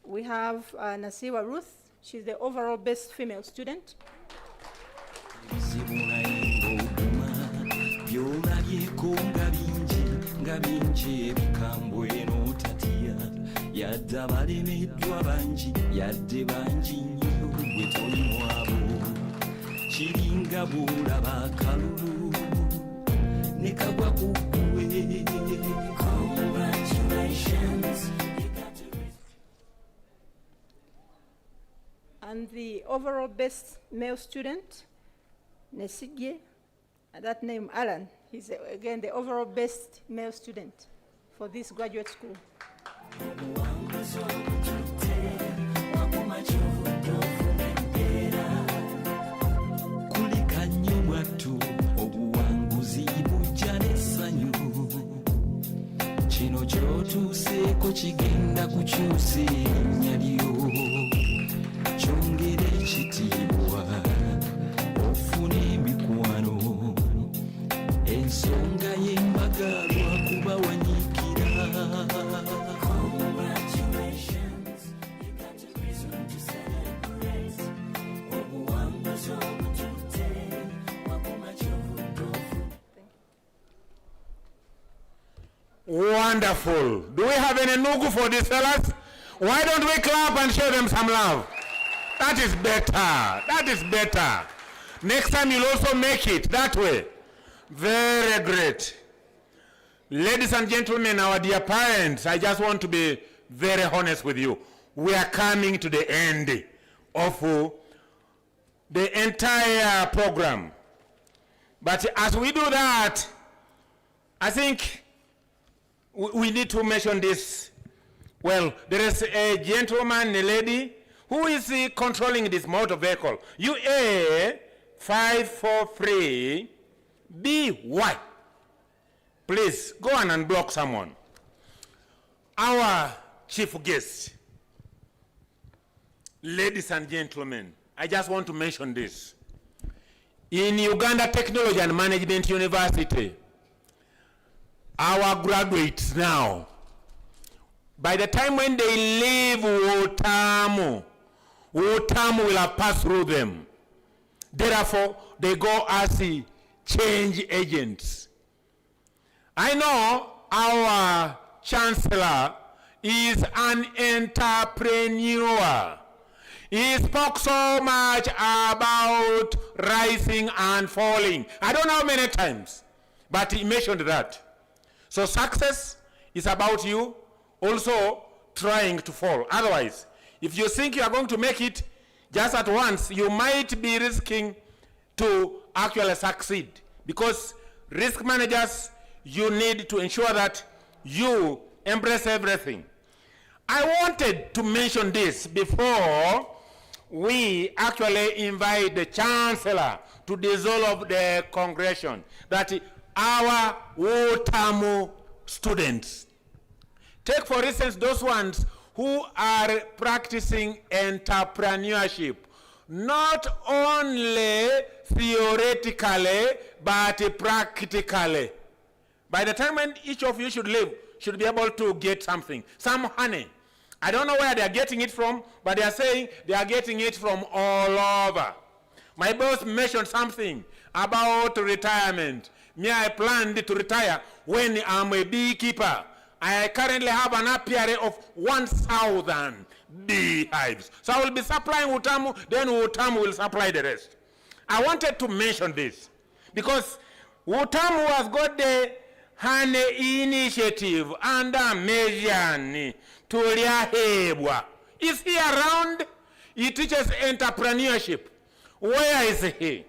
We have Nasiwa Ruth. She's the overall best female student. Congratulations. And the overall best male student, Nesigye, and that name Alan, he's again the overall best male student for this graduate school. Chino kyotuuseeko kigenda kukyusa erinnya lyo kyongere ekitiibwa ofune emikwano ensonga y'embaga lwakuba wanyiikira. Congratulations, you got a reason to celebrate. Obuwanguzi obututte wakuma kyovuddeofu. Wonderful. Do we have any nugu for these fellas? Why don't we clap and show them some love? That is better. That is better. Next time you'll also make it that way. Very great. Ladies and gentlemen, our dear parents, I just want to be very honest with you. We are coming to the end of the entire program. But as we do that, I think we need to mention this. Well, there is a gentleman, a lady, who is controlling this motor vehicle. UA 543BY. Please, go on and block someone. Our chief guest, ladies and gentlemen, I just want to mention this. In Uganda Technology and Management University, our graduates now, by the time when they leave UTAMU, UTAMU will have passed through them. Therefore, they go as the change agents. I know our Chancellor is an entrepreneur. He spoke so much about rising and falling. I don't know how many times, but he mentioned that. So success is about you also trying to fall. Otherwise, if you think you are going to make it just at once, you might be risking to actually succeed. Because risk managers, you need to ensure that you embrace everything. I wanted to mention this before we actually invite the Chancellor to dissolve the congregation, that our UTAMU students, take for instance those ones who are practicing entrepreneurship, not only theoretically, but practically. By the time when each of you should leave, should be able to get something, some honey. I don't know where they are getting it from, but they are saying they are getting it from all over. My boss mentioned something about retirement. Me, I planned to retire when I'm a beekeeper. I currently have an apiary of 1,000 beehives. So I will be supplying UTAMU, then UTAMU will supply the rest. I wanted to mention this because UTAMU has got the honey initiative under Mejani Tuliahebwa. Is he around? He teaches entrepreneurship. Where is he?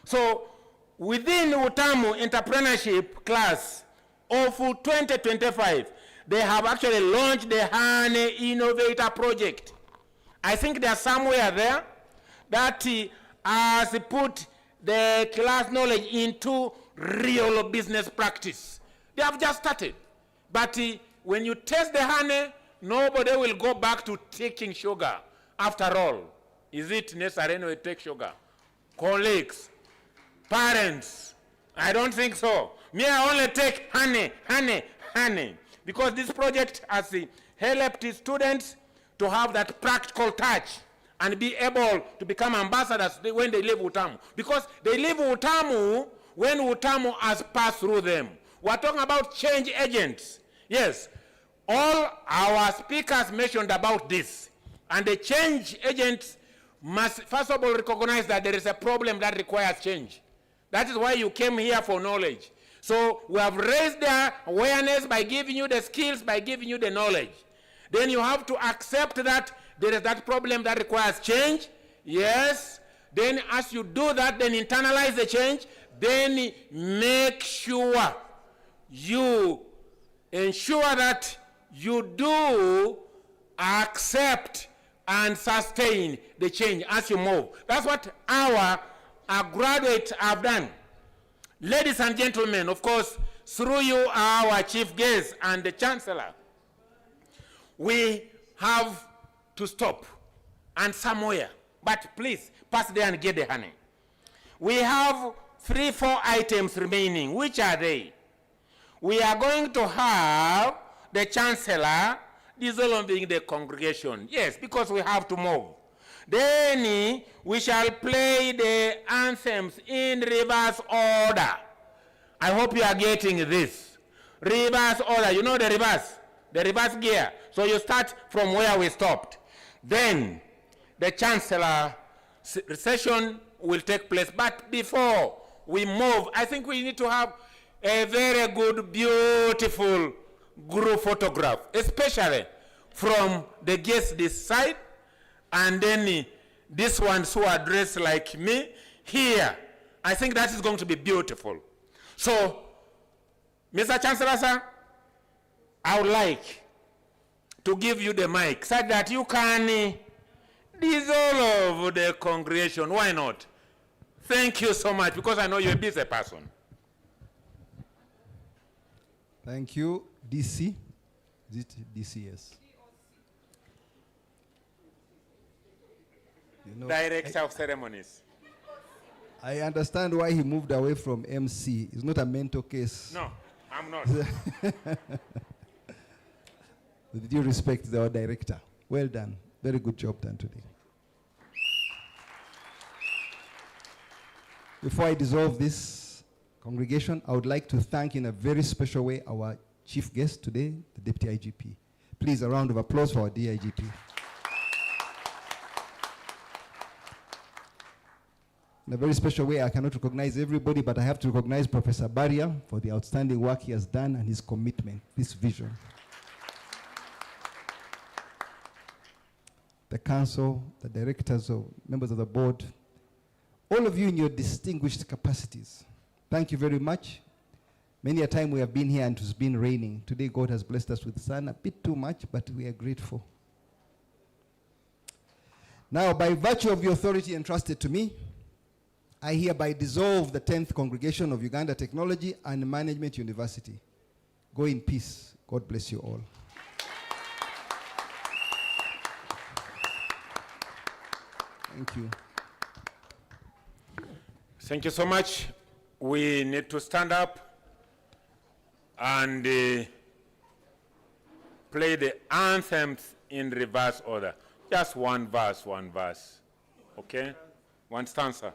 So within UTAMU entrepreneurship class of 2025, they have actually launched the Honey Innovator Project. I think there's somewhere there that has put the class knowledge into real business practice. They have just started. But when you taste the honey, nobody will go back to taking sugar. After all, is it necessary to take sugar? Colleagues, parents, I don't think so. Me, I only take honey, honey, honey. Because this project has helped students to have that practical touch and be able to become ambassadors when they leave UTAMU. Because they leave UTAMU when UTAMU has passed through them. We're talking about change agents. Yes, all our speakers mentioned about this. And the change agents must first of all recognize that there is a problem that requires change. That is why you came here for knowledge. So we have raised their awareness by giving you the skills, by giving you the knowledge. Then you have to accept that there is that problem that requires change. Yes. Then as you do that, then internalize the change. Then make sure you ensure that you do accept and sustain the change as you move. That's what our graduates have done. Ladies and gentlemen, of course, through you, our chief guest and the Chancellor, we have to stop and somewhere, but please pass there and get the honey. We have 3-4 items remaining. Which are they? We are going to have the Chancellor dissolving the congregation. Yes, because we have to move. Then we shall play the anthems in reverse order. I hope you are getting this. Reverse order. You know the reverse gear. So you start from where we stopped. Then the Chancellor session will take place. But before we move, I think we need to have a very good, beautiful group photograph, especially from the guests this side, and then these ones who are dressed like me here. I think that is going to be beautiful. So, Mr. Chancellor, sir, I would like to give you the mic so that you can dissolve the congregation. Why not? Thank you so much, because I know you're a busy person. Thank you. DC? Is it DCS? You know, Director of Ceremonies. I understand why he moved away from MC. It's not a mental case. No, I'm not. With due respect to our director. Well done. Very good job done today. Before I dissolve this congregation, I would like to thank in a very special way our chief guest today, the Deputy IGP. Please, a round of applause for our dear IGP. In a very special way, I cannot recognize everybody, but I have to recognize Professor Barria for the outstanding work he has done and his commitment, this vision. The council, the directors, members of the board, all of you in your distinguished capacities, thank you very much. Many a time we have been here and it has been raining. Today God has blessed us with sun, a bit too much, but we are grateful. Now, by virtue of the authority entrusted to me, I hereby dissolve the 10th congregation of Uganda Technology and Management University. Go in peace. God bless you all. Thank you. Thank you so much. We need to stand up and play the anthems in reverse order. Just one verse, okay? One stanza.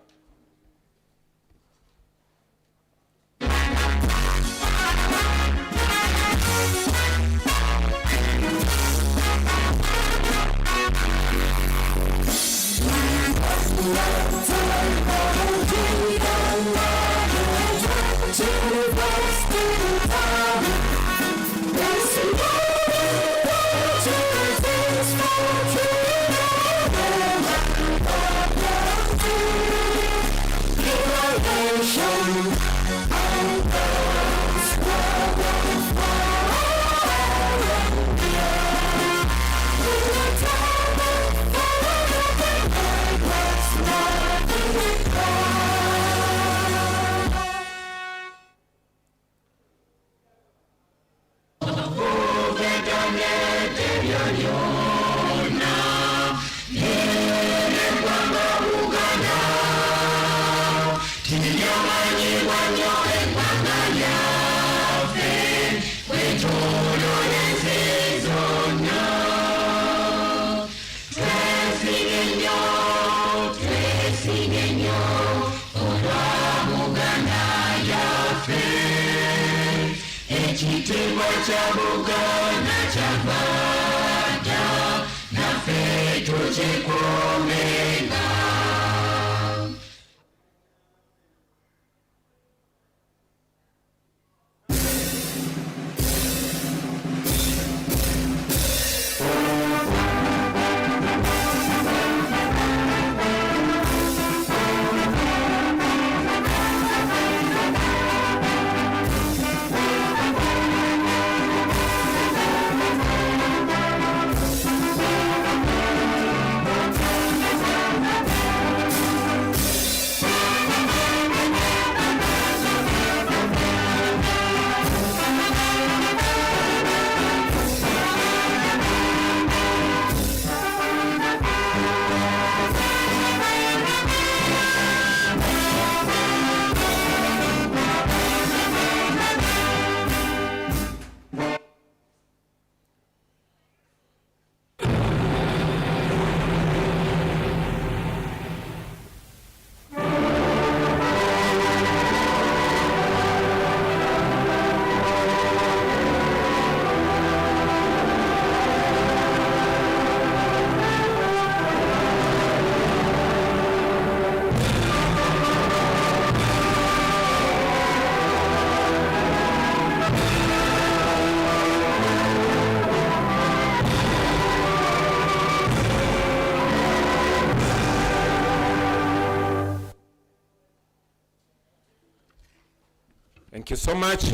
Thank you so much.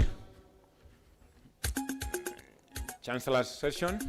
Chancellor's session.